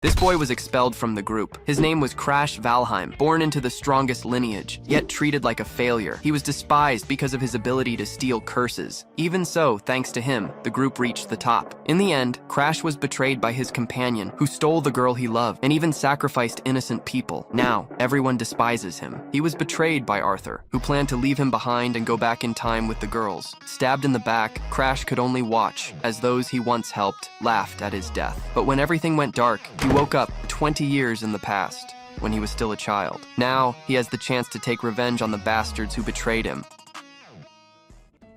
This boy was expelled from the group. His name was Crash Valheim, born into the strongest lineage, yet treated like a failure. He was despised because of his ability to steal curses. Even so, thanks to him, the group reached the top. In the end, Crash was betrayed by his companion, who stole the girl he loved and even sacrificed innocent people. Now, everyone despises him. He was betrayed by Arthur, who planned to leave him behind and go back in time with the girls. Stabbed in the back, Crash could only watch as those he once helped laughed at his death. But when everything went dark, he woke up 20 years in the past, when he was still a child. Now, he has the chance to take revenge on the bastards who betrayed him.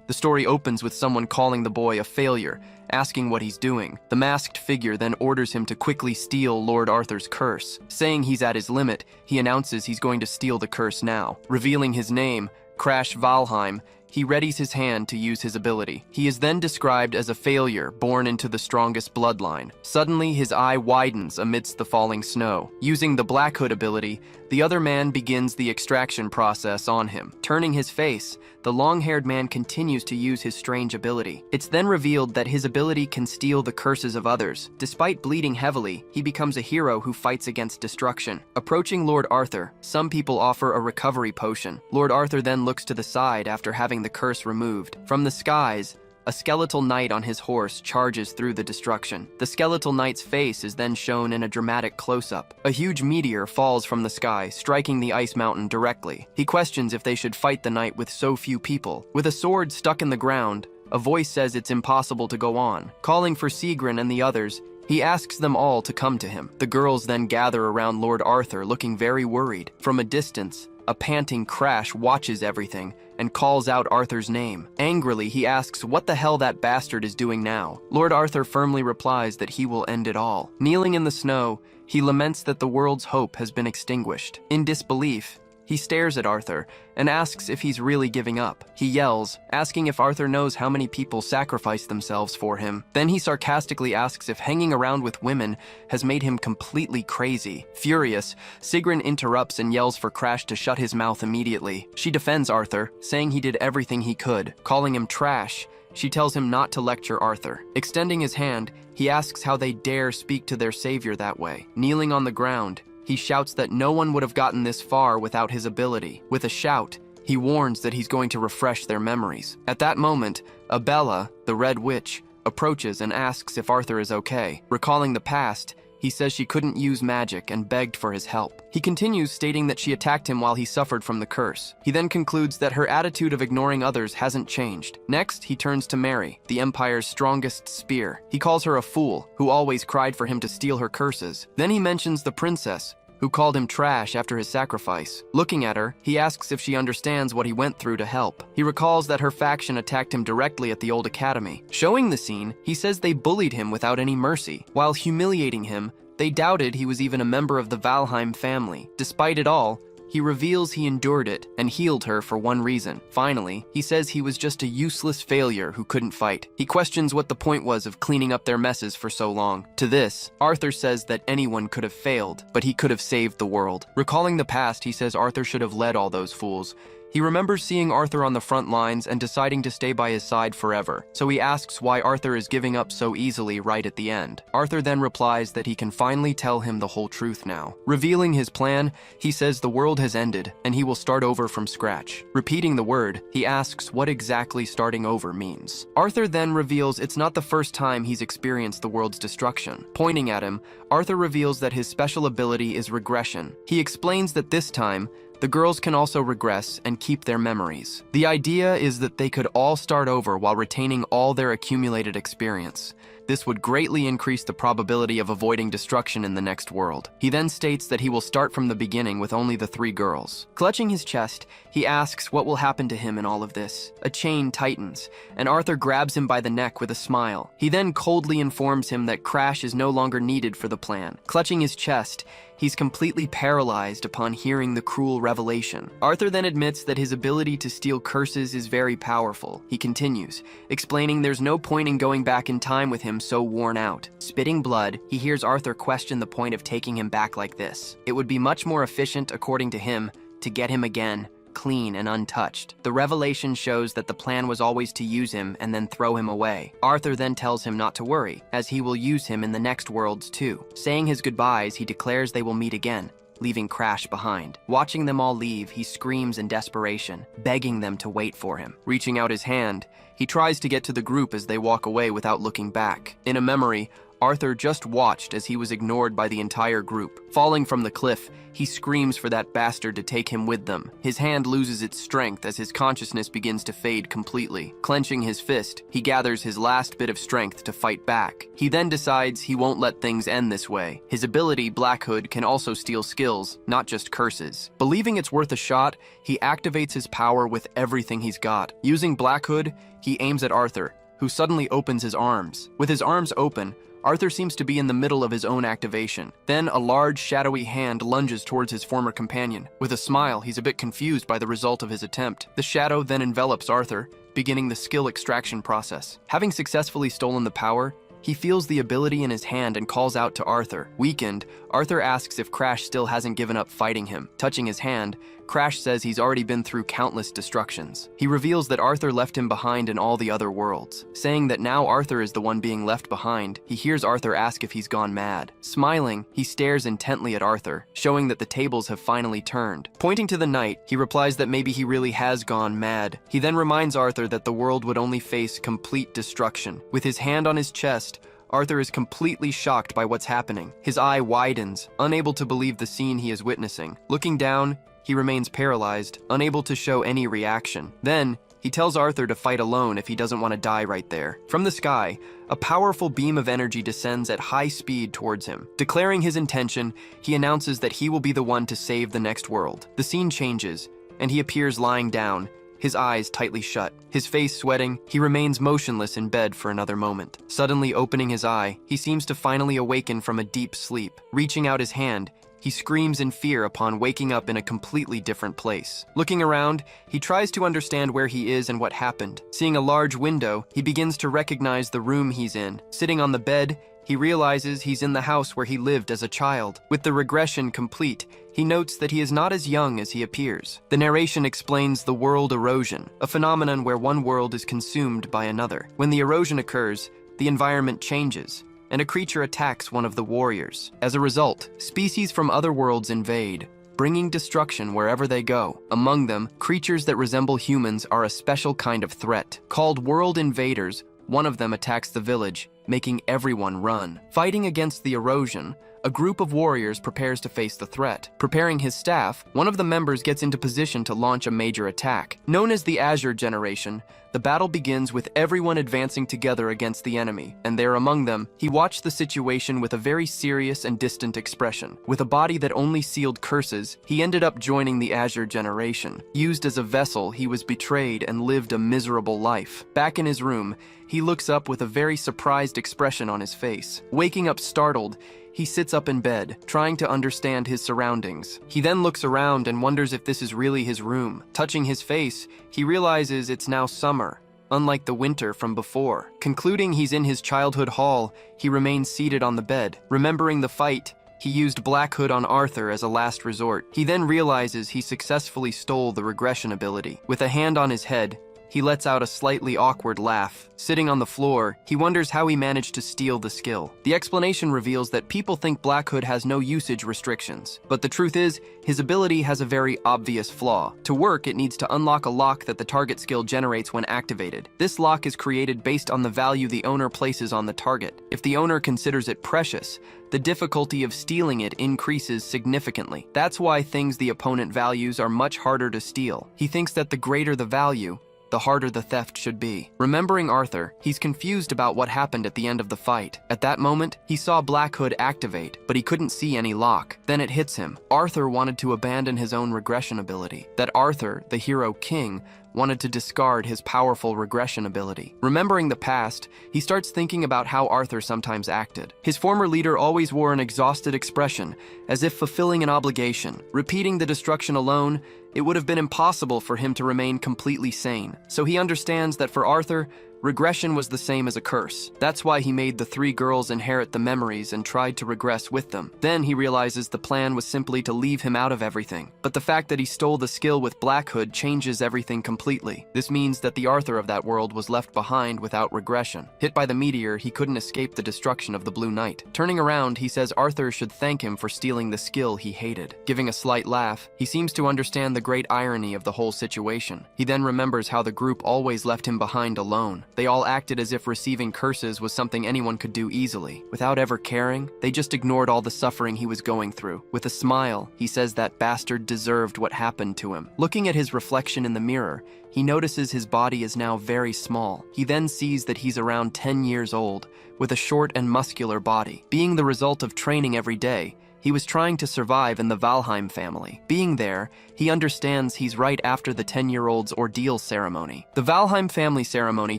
The story opens with someone calling the boy a failure, asking what he's doing. The masked figure then orders him to quickly steal Lord Arthur's curse. Saying he's at his limit, he announces he's going to steal the curse now. Revealing his name, Crash Valheim, he readies his hand to use his ability. He is then described as a failure born into the strongest bloodline. Suddenly, his eye widens amidst the falling snow. Using the Black Hood ability, the other man begins the extraction process on him. Turning his face, the long-haired man continues to use his strange ability. It's then revealed that his ability can steal the curses of others. Despite bleeding heavily, he becomes a hero who fights against destruction. Approaching Lord Arthur, some people offer a recovery potion. Lord Arthur then looks to the side after having the curse removed. From the skies, a skeletal knight on his horse charges through the destruction. The skeletal knight's face is then shown in a dramatic close-up. A huge meteor falls from the sky, striking the ice mountain directly. He questions if they should fight the knight with so few people. With a sword stuck in the ground, a voice says it's impossible to go on. Calling for Sigrun and the others, he asks them all to come to him. The girls then gather around Lord Arthur, looking very worried. From a distance, a panting Crash watches everything and calls out Arthur's name. Angrily, he asks what the hell that bastard is doing now. Lord Arthur firmly replies that he will end it all. Kneeling in the snow, he laments that the world's hope has been extinguished. In disbelief, he stares at Arthur and asks if he's really giving up. He yells, asking if Arthur knows how many people sacrificed themselves for him. Then he sarcastically asks if hanging around with women has made him completely crazy. Furious, Sigrun interrupts and yells for Crash to shut his mouth immediately. She defends Arthur, saying he did everything he could. Calling him trash, she tells him not to lecture Arthur. Extending his hand, he asks how they dare speak to their savior that way. Kneeling on the ground, he shouts that no one would have gotten this far without his ability. With a shout, he warns that he's going to refresh their memories. At that moment, Abella, the Red Witch, approaches and asks if Arthur is okay. Recalling the past, he says she couldn't use magic and begged for his help. He continues, stating that she attacked him while he suffered from the curse. He then concludes that her attitude of ignoring others hasn't changed. Next, he turns to Mary, the Empire's strongest spear. He calls her a fool, who always cried for him to steal her curses. Then he mentions the princess, who called him trash after his sacrifice. Looking at her, he asks if she understands what he went through to help. He recalls that her faction attacked him directly at the old academy. Showing the scene, he says they bullied him without any mercy. While humiliating him, they doubted he was even a member of the Valheim family. Despite it all, he reveals he endured it and healed her for one reason. Finally, he says he was just a useless failure who couldn't fight. He questions what the point was of cleaning up their messes for so long. To this, Arthur says that anyone could have failed, but he could have saved the world. Recalling the past, he says Arthur should have led all those fools. He remembers seeing Arthur on the front lines and deciding to stay by his side forever, so he asks why Arthur is giving up so easily right at the end. Arthur then replies that he can finally tell him the whole truth now. Revealing his plan, he says the world has ended and he will start over from scratch. Repeating the word, he asks what exactly starting over means. Arthur then reveals it's not the first time he's experienced the world's destruction. Pointing at him, Arthur reveals that his special ability is regression. He explains that this time, the girls can also regress and keep their memories. The idea is that they could all start over while retaining all their accumulated experience. This would greatly increase the probability of avoiding destruction in the next world. He then states that he will start from the beginning with only the 3 girls. Clutching his chest, he asks what will happen to him in all of this. A chain tightens, and Arthur grabs him by the neck with a smile. He then coldly informs him that Crash is no longer needed for the plan. Clutching his chest, he's completely paralyzed upon hearing the cruel revelation. Arthur then admits that his ability to steal curses is very powerful. He continues, explaining there's no point in going back in time with him so worn out. Spitting blood, he hears Arthur question the point of taking him back like this. It would be much more efficient, according to him, to get him again, clean and untouched. The revelation shows that the plan was always to use him and then throw him away. Arthur then tells him not to worry, as he will use him in the next worlds too. Saying his goodbyes, he declares they will meet again, leaving Crash behind. Watching them all leave, he screams in desperation, begging them to wait for him. Reaching out his hand, he tries to get to the group as they walk away without looking back. In a memory, Arthur just watched as he was ignored by the entire group. Falling from the cliff, he screams for that bastard to take him with them. His hand loses its strength as his consciousness begins to fade completely. Clenching his fist, he gathers his last bit of strength to fight back. He then decides he won't let things end this way. His ability, Black Hood, can also steal skills, not just curses. Believing it's worth a shot, he activates his power with everything he's got. Using Black Hood, he aims at Arthur, who suddenly opens his arms. With his arms open, Arthur seems to be in the middle of his own activation. Then a large, shadowy hand lunges towards his former companion. With a smile, he's a bit confused by the result of his attempt. The shadow then envelops Arthur, beginning the skill extraction process. Having successfully stolen the power, he feels the ability in his hand and calls out to Arthur. Weakened, Arthur asks if Crash still hasn't given up fighting him. Touching his hand, Crash says he's already been through countless destructions. He reveals that Arthur left him behind in all the other worlds. Saying that now Arthur is the one being left behind, he hears Arthur ask if he's gone mad. Smiling, he stares intently at Arthur, showing that the tables have finally turned. Pointing to the night, he replies that maybe he really has gone mad. He then reminds Arthur that the world would only face complete destruction. With his hand on his chest, Arthur is completely shocked by what's happening. His eye widens, unable to believe the scene he is witnessing. Looking down, he remains paralyzed, unable to show any reaction. Then, he tells Arthur to fight alone if he doesn't want to die right there. From the sky, a powerful beam of energy descends at high speed towards him. Declaring his intention, he announces that he will be the one to save the next world. The scene changes, and he appears lying down, his eyes tightly shut. His face sweating, he remains motionless in bed for another moment. Suddenly opening his eye, he seems to finally awaken from a deep sleep. Reaching out his hand, he screams in fear upon waking up in a completely different place. Looking around, he tries to understand where he is and what happened. Seeing a large window, he begins to recognize the room he's in. Sitting on the bed, he realizes he's in the house where he lived as a child. With the regression complete, he notes that he is not as young as he appears. The narration explains the world erosion, a phenomenon where one world is consumed by another. When the erosion occurs, the environment changes, and a creature attacks one of the warriors. As a result, species from other worlds invade, bringing destruction wherever they go. Among them, creatures that resemble humans are a special kind of threat. Called world invaders, one of them attacks the village, making everyone run. Fighting against the erosion, a group of warriors prepares to face the threat. Preparing his staff, one of the members gets into position to launch a major attack. Known as the Azure Generation, the battle begins with everyone advancing together against the enemy, and there among them, he watched the situation with a very serious and distant expression. With a body that only sealed curses, he ended up joining the Azure Generation. Used as a vessel, he was betrayed and lived a miserable life. Back in his room, he looks up with a very surprised expression on his face. Waking up startled, he sits up in bed, trying to understand his surroundings. He then looks around and wonders if this is really his room. Touching his face, he realizes it's now summer, unlike the winter from before. Concluding he's in his childhood hall, he remains seated on the bed. Remembering the fight, he used Black Hood on Arthur as a last resort. He then realizes he successfully stole the regression ability. With a hand on his head, he lets out a slightly awkward laugh. Sitting on the floor, he wonders how he managed to steal the skill. The explanation reveals that people think Black Hood has no usage restrictions, but the truth is, his ability has a very obvious flaw. To work, it needs to unlock a lock that the target skill generates when activated. This lock is created based on the value the owner places on the target. If the owner considers it precious, the difficulty of stealing it increases significantly. That's why things the opponent values are much harder to steal. He thinks that the greater the value, the harder the theft should be. Remembering Arthur, he's confused about what happened at the end of the fight. At that moment, he saw Black Hood activate, but he couldn't see any lock. Then it hits him. Arthur wanted to abandon his own regression ability. That Arthur, the hero king, wanted to discard his powerful regression ability. Remembering the past, he starts thinking about how Arthur sometimes acted. His former leader always wore an exhausted expression, as if fulfilling an obligation. Repeating the destruction alone, it would have been impossible for him to remain completely sane. So he understands that for Arthur, Regression was the same as a curse. That's why he made the 3 girls inherit the memories and tried to regress with them. Then he realizes the plan was simply to leave him out of everything. But the fact that he stole the skill with Black Hood changes everything completely. This means that the Arthur of that world was left behind without regression. Hit by the meteor, he couldn't escape the destruction of the Blue Knight. Turning around, he says Arthur should thank him for stealing the skill he hated. Giving a slight laugh, he seems to understand the great irony of the whole situation. He then remembers how the group always left him behind alone. They all acted as if receiving curses was something anyone could do easily. Without ever caring, they just ignored all the suffering he was going through. With a smile, he says that bastard deserved what happened to him. Looking at his reflection in the mirror, he notices his body is now very small. He then sees that he's around 10 years old, with a short and muscular body. Being the result of training every day, he was trying to survive in the Valheim family. Being there, he understands he's right after the 10-year-old's ordeal ceremony. The Valheim family ceremony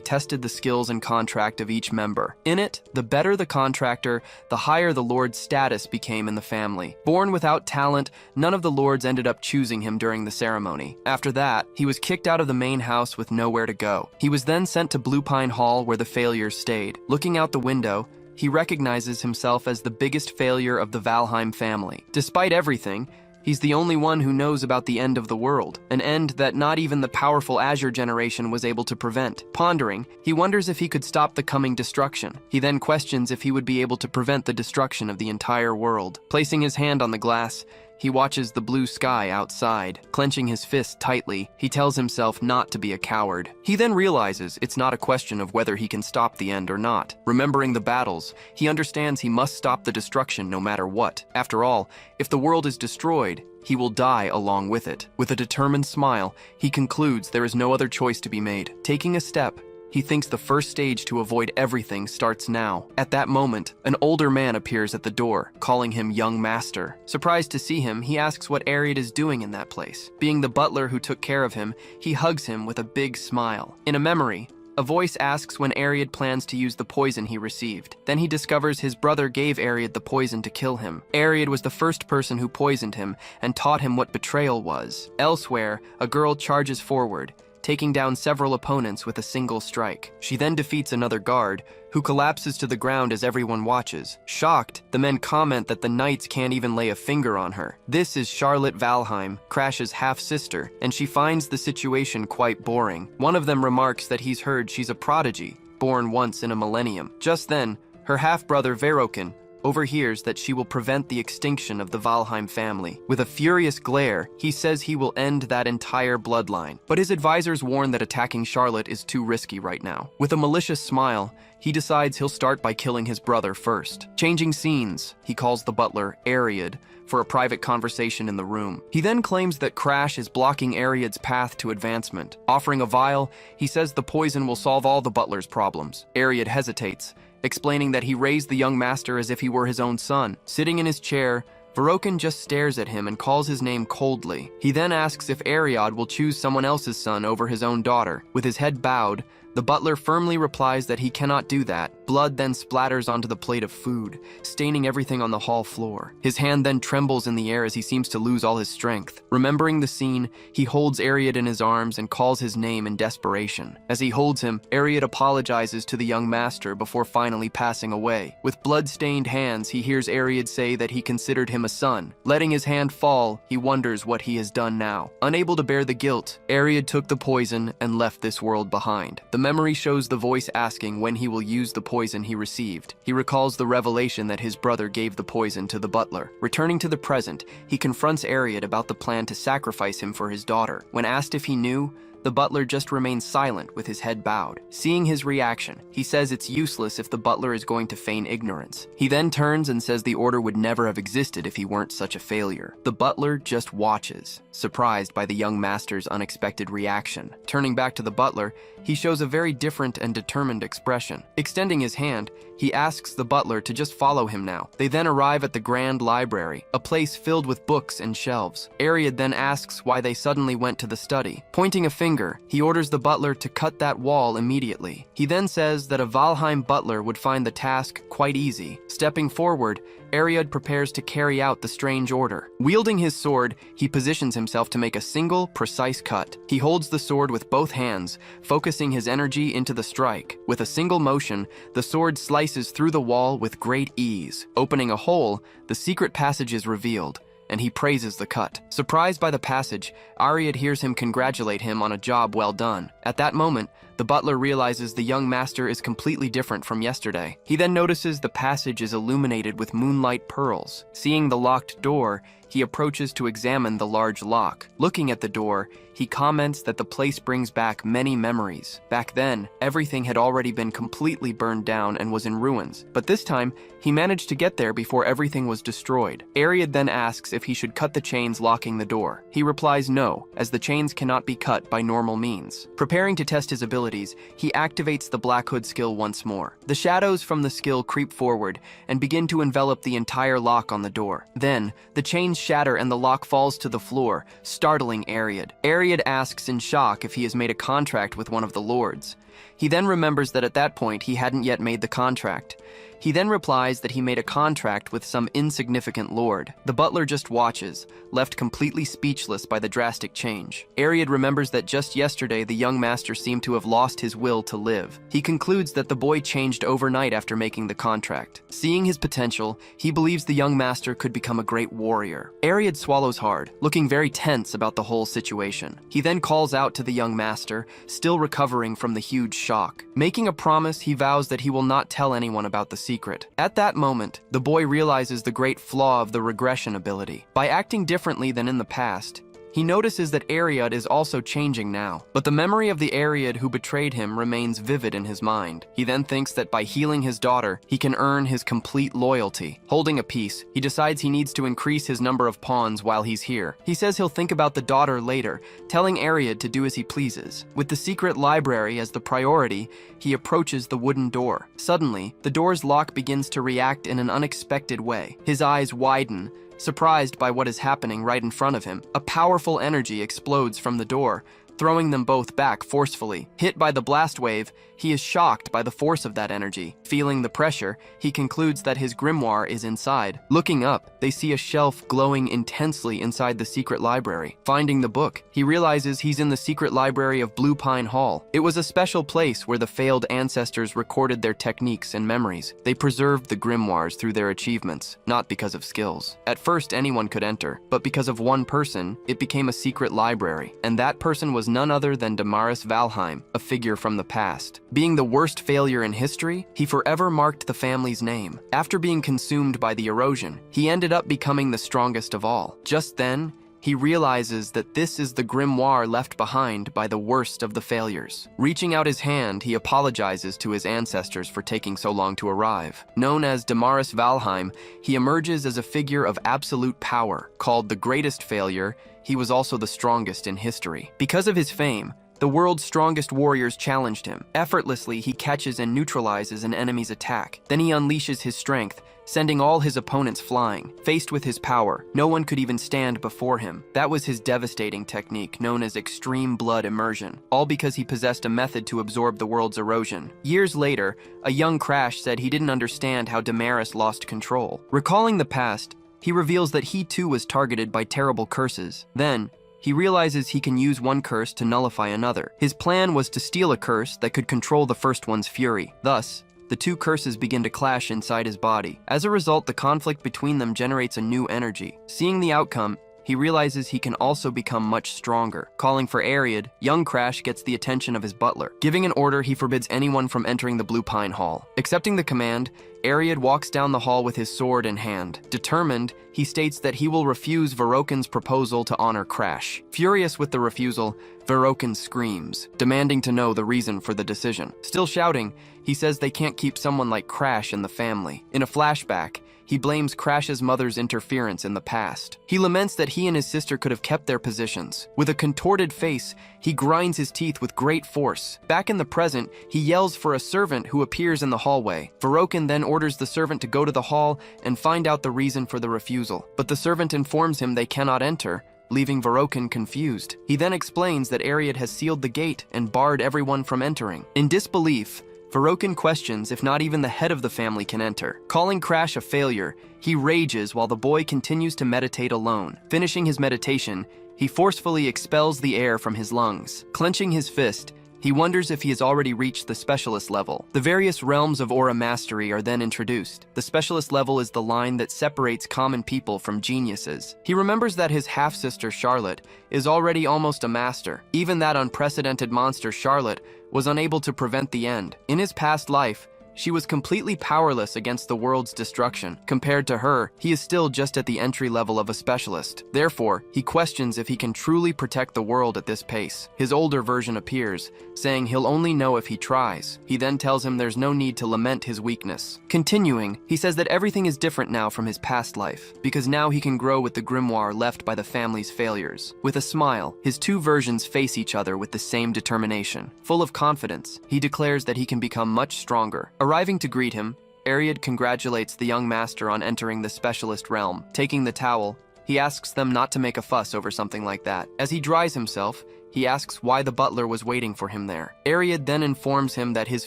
tested the skills and contract of each member. In it, the better the contractor, the higher the lord's status became in the family. Born without talent, none of the lords ended up choosing him during the ceremony. After that, he was kicked out of the main house with nowhere to go. He was then sent to Blue Pine Hall where the failures stayed. Looking out the window, he recognizes himself as the biggest failure of the Valheim family. Despite everything, he's the only one who knows about the end of the world, an end that not even the powerful Azure generation was able to prevent. Pondering, he wonders if he could stop the coming destruction. He then questions if he would be able to prevent the destruction of the entire world. Placing his hand on the glass, he watches the blue sky outside. Clenching his fist tightly, he tells himself not to be a coward. He then realizes it's not a question of whether he can stop the end or not. Remembering the battles, he understands he must stop the destruction no matter what. After all, if the world is destroyed, he will die along with it. With a determined smile, he concludes there is no other choice to be made. Taking a step, he thinks the first stage to avoid everything starts now. At that moment, an older man appears at the door, calling him young master. Surprised to see him, he asks what Ariad is doing in that place. Being the butler who took care of him, he hugs him with a big smile. In a memory, a voice asks when Ariad plans to use the poison he received. Then he discovers his brother gave Ariad the poison to kill him. Ariad was the first person who poisoned him and taught him what betrayal was. Elsewhere, a girl charges forward, taking down several opponents with a single strike. She then defeats another guard, who collapses to the ground as everyone watches. Shocked, the men comment that the knights can't even lay a finger on her. This is Charlotte Valheim, Crash's half-sister, and she finds the situation quite boring. One of them remarks that he's heard she's a prodigy, born once in a millennium. Just then, her half-brother Verokin overhears that she will prevent the extinction of the Valheim family. With a furious glare, he says he will end that entire bloodline. But his advisors warn that attacking Charlotte is too risky right now. With a malicious smile, he decides he'll start by killing his brother first. Changing scenes, he calls the butler Ariad for a private conversation in the room. He then claims that Crash is blocking Ariad's path to advancement. Offering a vial, he says the poison will solve all the butler's problems. Ariad hesitates, explaining that he raised the young master as if he were his own son. Sitting in his chair, Verokin just stares at him and calls his name coldly. He then asks if Ariad will choose someone else's son over his own daughter. With his head bowed, the butler firmly replies that he cannot do that. Blood then splatters onto the plate of food, staining everything on the hall floor. His hand then trembles in the air as he seems to lose all his strength. Remembering the scene, he holds Ariad in his arms and calls his name in desperation. As he holds him, Ariad apologizes to the young master before finally passing away. With blood-stained hands, he hears Ariad say that he considered him a son. Letting his hand fall, he wonders what he has done now. Unable to bear the guilt, Ariad took the poison and left this world behind. The memory shows the voice asking when he will use the poison he received. He recalls the revelation that his brother gave the poison to the butler. Returning to the present, he confronts Ariad about the plan to sacrifice him for his daughter. When asked if he knew, the butler just remains silent with his head bowed. Seeing his reaction, he says it's useless if the butler is going to feign ignorance. He then turns and says the order would never have existed if he weren't such a failure. The butler just watches, surprised by the young master's unexpected reaction. Turning back to the butler, he shows a very different and determined expression. Extending his hand, he asks the butler to just follow him now. They then arrive at the Grand Library, a place filled with books and shelves. Ariad then asks why they suddenly went to the study. Pointing a finger finger, he orders the butler to cut that wall immediately. He then says that a Valheim butler would find the task quite easy. Stepping forward, Ariad prepares to carry out the strange order. Wielding his sword, he positions himself to make a single, precise cut. He holds the sword with both hands, focusing his energy into the strike. With a single motion, the sword slices through the wall with great ease. Opening a hole, the secret passage is revealed, and he praises the cut. Surprised by the passage, Ariad hears him congratulate him on a job well done. At that moment, the butler realizes the young master is completely different from yesterday. He then notices the passage is illuminated with moonlight pearls. Seeing the locked door, he approaches to examine the large lock. Looking at the door, he comments that the place brings back many memories. Back then, everything had already been completely burned down and was in ruins, but this time, he managed to get there before everything was destroyed. Ariad then asks if he should cut the chains locking the door. He replies no, as the chains cannot be cut by normal means. Preparing to test his abilities, he activates the Black Hood skill once more. The shadows from the skill creep forward and begin to envelop the entire lock on the door. Then, the chains shatter and the lock falls to the floor, startling Ariad. Ariad asks in shock if he has made a contract with one of the lords. He then remembers that at that point he hadn't yet made the contract. He then replies that he made a contract with some insignificant lord. The butler just watches, left completely speechless by the drastic change. Ariad remembers that just yesterday the young master seemed to have lost his will to live. He concludes that the boy changed overnight after making the contract. Seeing his potential, he believes the young master could become a great warrior. Ariad swallows hard, looking very tense about the whole situation. He then calls out to the young master, still recovering from the huge shock. Making a promise, he vows that he will not tell anyone about the secret. At that moment, the boy realizes the great flaw of the regression ability. By acting differently than in the past, he notices that Ariad is also changing now, but the memory of the Ariad who betrayed him remains vivid in his mind. He then thinks that by healing his daughter, he can earn his complete loyalty. Holding a piece, he decides he needs to increase his number of pawns while he's here. He says he'll think about the daughter later, telling Ariad to do as he pleases. With the secret library as the priority, he approaches the wooden door. Suddenly, the door's lock begins to react in an unexpected way. His eyes widen, surprised by what is happening right in front of him. A powerful energy explodes from the door, throwing them both back forcefully. Hit by the blast wave, he is shocked by the force of that energy. Feeling the pressure, he concludes that his grimoire is inside. Looking up, they see a shelf glowing intensely inside the secret library. Finding the book, he realizes he's in the secret library of Blue Pine Hall. It was a special place where the failed ancestors recorded their techniques and memories. They preserved the grimoires through their achievements, not because of skills. At first, anyone could enter, but because of one person, it became a secret library, and that person was none other than Damaris Valheim, a figure from the past. Being the worst failure in history, he forever marked the family's name. After being consumed by the erosion, he ended up becoming the strongest of all. Just then, he realizes that this is the grimoire left behind by the worst of the failures. Reaching out his hand, he apologizes to his ancestors for taking so long to arrive. Known as Damaris Valheim, he emerges as a figure of absolute power. Called the greatest failure, he was also the strongest in history. Because of his fame, the world's strongest warriors challenged him. Effortlessly, he catches and neutralizes an enemy's attack. Then he unleashes his strength, sending all his opponents flying. Faced with his power, no one could even stand before him. That was his devastating technique, known as extreme blood immersion, all because he possessed a method to absorb the world's erosion. Years later, a young Crash said he didn't understand how Damaris lost control. Recalling the past, he reveals that he too was targeted by terrible curses. Then, he realizes he can use one curse to nullify another. His plan was to steal a curse that could control the first one's fury. Thus, the two curses begin to clash inside his body. As a result, the conflict between them generates a new energy. Seeing the outcome, he realizes he can also become much stronger. Calling for Ariad, young Crash gets the attention of his butler. Giving an order, he forbids anyone from entering the Blue Pine Hall. Accepting the command, Ariad walks down the hall with his sword in hand. Determined, he states that he will refuse Verokin's proposal to honor Crash. Furious with the refusal, Verokin screams, demanding to know the reason for the decision. Still shouting, he says they can't keep someone like Crash in the family. In a flashback, he blames Crash's mother's interference in the past. He laments that he and his sister could have kept their positions. With a contorted face, he grinds his teeth with great force. Back in the present, he yells for a servant who appears in the hallway. Verokin then orders the servant to go to the hall and find out the reason for the refusal. But the servant informs him they cannot enter, leaving Varokin confused. He then explains that Ariad has sealed the gate and barred everyone from entering. In disbelief, Varokin questions if not even the head of the family can enter. Calling Crash a failure, he rages while the boy continues to meditate alone. Finishing his meditation, he forcefully expels the air from his lungs. Clenching his fist, he wonders if he has already reached the specialist level. The various realms of aura mastery are then introduced. The specialist level is the line that separates common people from geniuses. He remembers that his half-sister Charlotte is already almost a master. Even that unprecedented monster Charlotte was unable to prevent the end. In his past life, she was completely powerless against the world's destruction. Compared to her, he is still just at the entry level of a specialist. Therefore, he questions if he can truly protect the world at this pace. His older version appears, saying he'll only know if he tries. He then tells him there's no need to lament his weakness. Continuing, he says that everything is different now from his past life, because now he can grow with the grimoire left by the family's failures. With a smile, his two versions face each other with the same determination. Full of confidence, he declares that he can become much stronger. Arriving to greet him, Ariad congratulates the young master on entering the specialist realm. Taking the towel, he asks them not to make a fuss over something like that. As he dries himself, he asks why the butler was waiting for him there. Ariad then informs him that his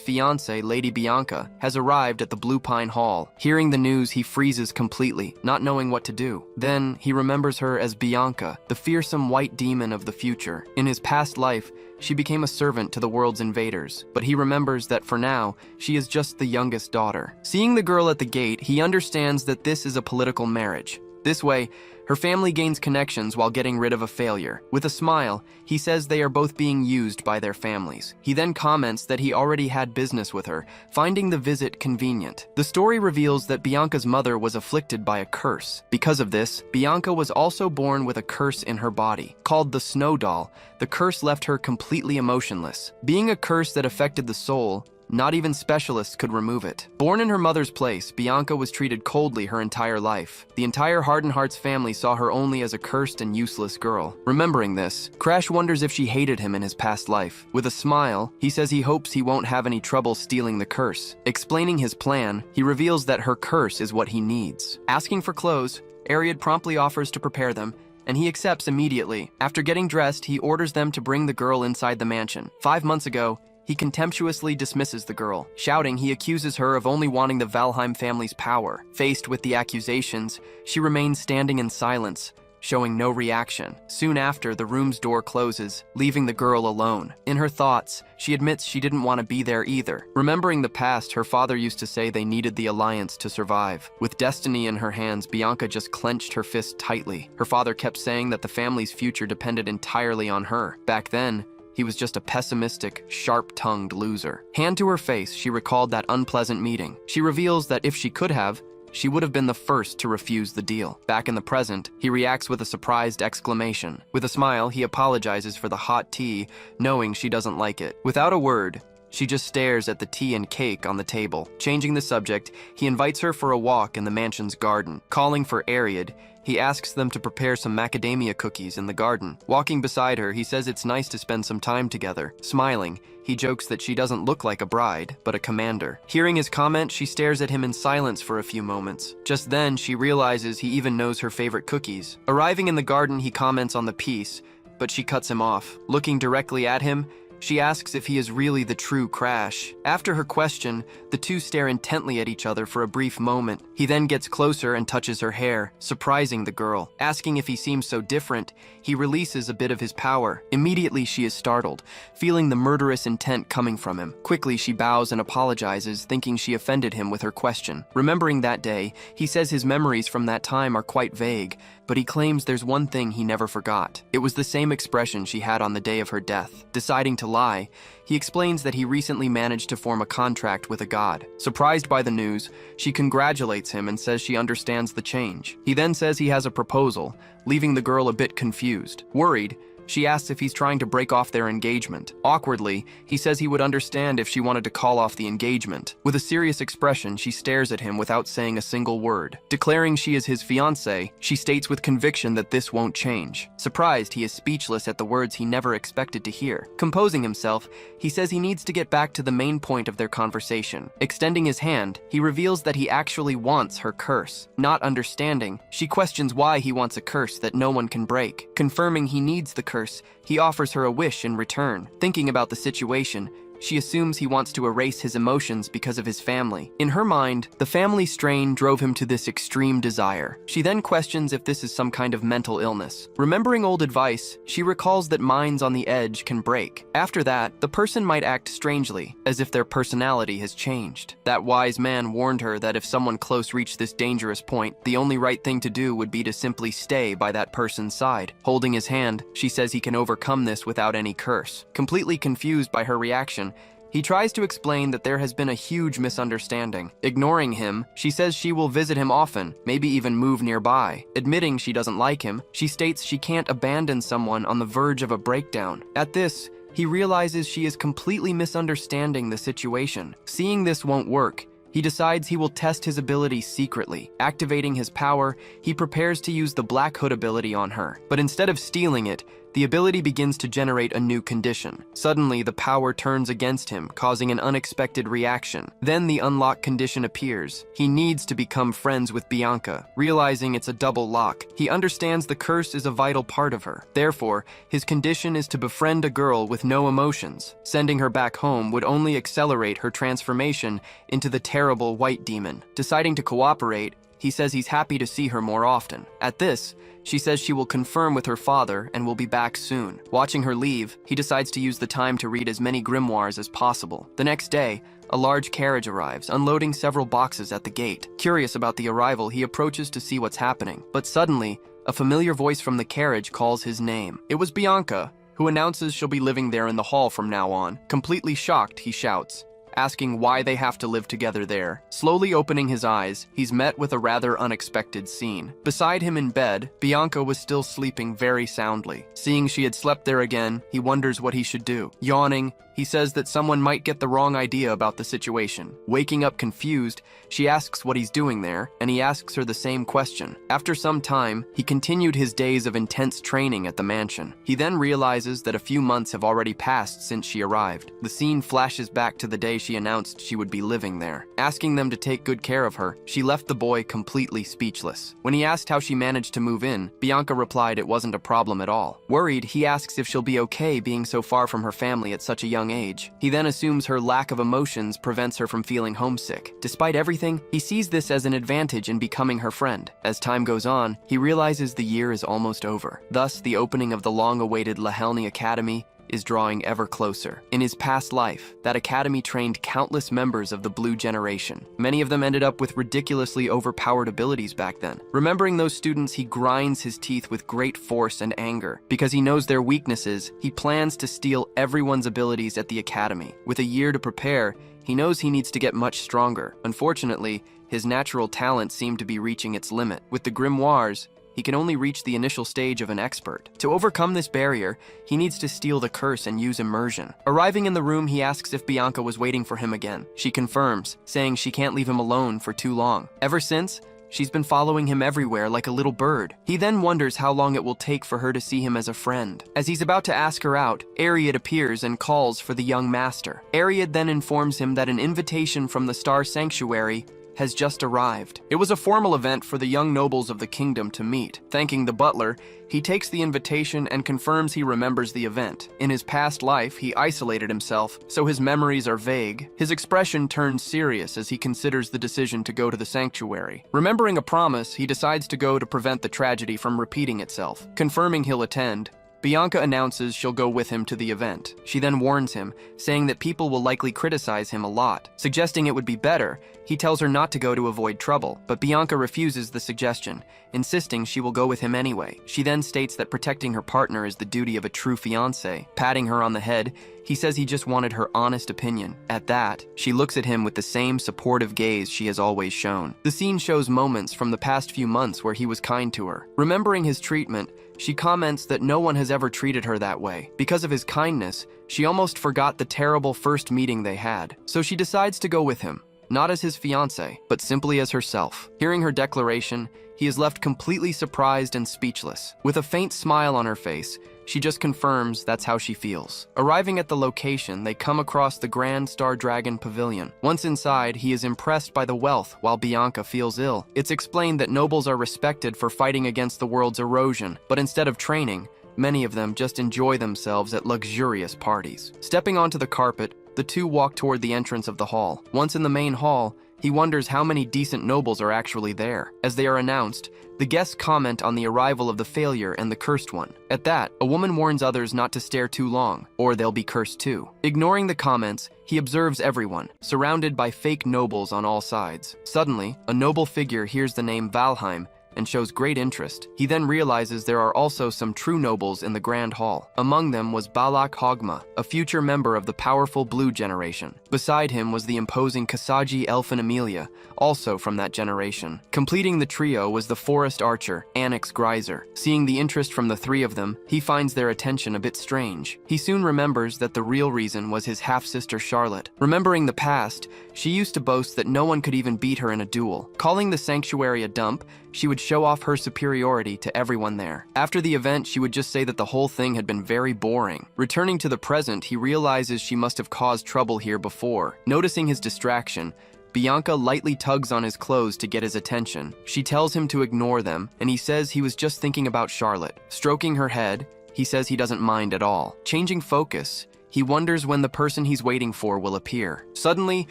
fiancée, Lady Bianca, has arrived at the Blue Pine Hall. Hearing the news, he freezes completely, not knowing what to do. Then, he remembers her as Bianca, the fearsome white demon of the future. In his past life, she became a servant to the world's invaders, but he remembers that for now, she is just the youngest daughter. Seeing the girl at the gate, he understands that this is a political marriage. This way, her family gains connections while getting rid of a failure. With a smile, he says they are both being used by their families. He then comments that he already had business with her, finding the visit convenient. The story reveals that Bianca's mother was afflicted by a curse. Because of this, Bianca was also born with a curse in her body. Called the Snow Doll, the curse left her completely emotionless. Being a curse that affected the soul, not even specialists could remove it. Born in her mother's place, Bianca was treated coldly her entire life. The entire Hardened Hearts family saw her only as a cursed and useless girl. Remembering this, Crash wonders if she hated him in his past life. With a smile, he says he hopes he won't have any trouble stealing the curse. Explaining his plan, he reveals that her curse is what he needs. Asking for clothes, Ariad promptly offers to prepare them, and he accepts immediately. After getting dressed, he orders them to bring the girl inside the mansion. 5 months ago, he contemptuously dismisses the girl. Shouting, he accuses her of only wanting the Valheim family's power. Faced with the accusations, she remains standing in silence, showing no reaction. Soon after, the room's door closes, leaving the girl alone. In her thoughts, she admits she didn't want to be there either. Remembering the past, her father used to say they needed the alliance to survive. With destiny in her hands, Bianca just clenched her fist tightly. Her father kept saying that the family's future depended entirely on her. Back then, he was just a pessimistic, sharp-tongued loser. Hand to her face, she recalled that unpleasant meeting. She reveals that if she could have, she would have been the first to refuse the deal. Back in the present, he reacts with a surprised exclamation. With a smile, he apologizes for the hot tea, knowing she doesn't like it. Without a word, she just stares at the tea and cake on the table. Changing the subject, he invites her for a walk in the mansion's garden. Calling for Ariad, he asks them to prepare some macadamia cookies in the garden. Walking beside her, he says it's nice to spend some time together. Smiling, he jokes that she doesn't look like a bride, but a commander. Hearing his comment, she stares at him in silence for a few moments. Just then, she realizes he even knows her favorite cookies. Arriving in the garden, he comments on the piece, but she cuts him off. Looking directly at him, she asks if he is really the true Crash. After her question, the two stare intently at each other for a brief moment. He then gets closer and touches her hair, surprising the girl. Asking if he seems so different, he releases a bit of his power. Immediately, she is startled, feeling the murderous intent coming from him. Quickly, she bows and apologizes, thinking she offended him with her question. Remembering that day, he says his memories from that time are quite vague, but he claims there's one thing he never forgot. It was the same expression she had on the day of her death. Deciding to lie, he explains that he recently managed to form a contract with a god. Surprised by the news, she congratulates him and says she understands the change. He then says he has a proposal, leaving the girl a bit confused. Worried, She asks if he's trying to break off their engagement. Awkwardly, he says he would understand if she wanted to call off the engagement. With a serious expression, she stares at him without saying a single word. Declaring she is his fiancée, she states with conviction that this won't change. Surprised, he is speechless at the words he never expected to hear. Composing himself, he says he needs to get back to the main point of their conversation. Extending his hand, he reveals that he actually wants her curse. Not understanding, she questions why he wants a curse that no one can break. Confirming he needs the curse, he offers her a wish in return. Thinking about the situation, she assumes he wants to erase his emotions because of his family. In her mind, the family strain drove him to this extreme desire. She then questions if this is some kind of mental illness. Remembering old advice, she recalls that minds on the edge can break. After that, the person might act strangely, as if their personality has changed. That wise man warned her that if someone close reached this dangerous point, the only right thing to do would be to simply stay by that person's side. Holding his hand, she says he can overcome this without any curse. Completely confused by her reaction, he tries to explain that there has been a huge misunderstanding. Ignoring him, she says she will visit him often, maybe even move nearby. Admitting she doesn't like him, she states she can't abandon someone on the verge of a breakdown. At this, he realizes she is completely misunderstanding the situation. Seeing this won't work, he decides he will test his ability secretly. Activating his power, he prepares to use the Black Hood ability on her. But instead of stealing it, the ability begins to generate a new condition. Suddenly, the power turns against him, causing an unexpected reaction. Then the unlock condition appears. He needs to become friends with Bianca. Realizing it's a double lock, he understands the curse is a vital part of her. Therefore, his condition is to befriend a girl with no emotions. Sending her back home would only accelerate her transformation into the terrible white demon. Deciding to cooperate, he says he's happy to see her more often. At this, she says she will confirm with her father and will be back soon. Watching her leave, he decides to use the time to read as many grimoires as possible. The next day, a large carriage arrives, unloading several boxes at the gate. Curious about the arrival, he approaches to see what's happening. But suddenly, a familiar voice from the carriage calls his name. It was Bianca, who announces she'll be living there in the hall from now on. Completely shocked, he shouts, asking why they have to live together there. Slowly opening his eyes, he's met with a rather unexpected scene. Beside him in bed, Bianca was still sleeping very soundly. Seeing she had slept there again, he wonders what he should do. Yawning, he says that someone might get the wrong idea about the situation. Waking up confused, she asks what he's doing there, and he asks her the same question. After some time, he continued his days of intense training at the mansion. He then realizes that a few months have already passed since she arrived. The scene flashes back to the day she announced she would be living there. Asking them to take good care of her, she left the boy completely speechless. When he asked how she managed to move in, Bianca replied it wasn't a problem at all. Worried, he asks if she'll be okay being so far from her family at such a young age. He then assumes her lack of emotions prevents her from feeling homesick. Despite everything, he sees this as an advantage in becoming her friend. As time goes on, he realizes the year is almost over. Thus, the opening of the long-awaited Yahello Academy is drawing ever closer. In his past life, that academy trained countless members of the Blue Generation. Many of them ended up with ridiculously overpowered abilities back then. Remembering those students, he grinds his teeth with great force and anger. Because he knows their weaknesses, he plans to steal everyone's abilities at the academy. With a year to prepare, he knows he needs to get much stronger. Unfortunately, his natural talent seemed to be reaching its limit. With the grimoires, he can only reach the initial stage of an expert. To overcome this barrier, he needs to steal the curse and use immersion. Arriving in the room, he asks if Bianca was waiting for him again. She confirms, saying she can't leave him alone for too long. Ever since, she's been following him everywhere like a little bird. He then wonders how long it will take for her to see him as a friend. As he's about to ask her out, Ariad appears and calls for the young master. Ariad then informs him that an invitation from the Star Sanctuary has just arrived. It was a formal event for the young nobles of the kingdom to meet. Thanking the butler, he takes the invitation and confirms he remembers the event. In his past life, he isolated himself, so his memories are vague. His expression turns serious as he considers the decision to go to the sanctuary. Remembering a promise, he decides to go to prevent the tragedy from repeating itself. Confirming he'll attend, Bianca announces she'll go with him to the event. She then warns him, saying that people will likely criticize him a lot. Suggesting it would be better, he tells her not to go to avoid trouble, but Bianca refuses the suggestion, insisting she will go with him anyway. She then states that protecting her partner is the duty of a true fiancé. Patting her on the head, he says he just wanted her honest opinion. At that, she looks at him with the same supportive gaze she has always shown. The scene shows moments from the past few months where he was kind to her. Remembering his treatment, she comments that no one has ever treated her that way. Because of his kindness, she almost forgot the terrible first meeting they had. So she decides to go with him, not as his fiancé, but simply as herself. Hearing her declaration, he is left completely surprised and speechless. With a faint smile on her face, she just confirms that's how she feels. Arriving at the location, they come across the Grand Star Dragon Pavilion. Once inside, he is impressed by the wealth while Bianca feels ill. It's explained that nobles are respected for fighting against the world's erosion, but instead of training, many of them just enjoy themselves at luxurious parties. Stepping onto the carpet, the two walk toward the entrance of the hall. Once in the main hall, he wonders how many decent nobles are actually there. As they are announced, the guests comment on the arrival of the failure and the cursed one. At that, a woman warns others not to stare too long, or they'll be cursed too. Ignoring the comments, he observes everyone, surrounded by fake nobles on all sides. Suddenly, a noble figure hears the name Valheim and shows great interest. He then realizes there are also some true nobles in the Grand Hall. Among them was Balak Hogma, a future member of the powerful Blue generation. Beside him was the imposing Kasagi Elfin Amelia, also from that generation. Completing the trio was the forest archer, Anix Greiser. Seeing the interest from the three of them, he finds their attention a bit strange. He soon remembers that the real reason was his half-sister Charlotte. Remembering the past, she used to boast that no one could even beat her in a duel. Calling the sanctuary a dump, she would show off her superiority to everyone there. After the event, she would just say that the whole thing had been very boring. Returning to the present, he realizes she must have caused trouble here before. Noticing his distraction, Bianca lightly tugs on his clothes to get his attention. She tells him to ignore them, and he says he was just thinking about Charlotte. Stroking her head, he says he doesn't mind at all. Changing focus, he wonders when the person he's waiting for will appear. Suddenly,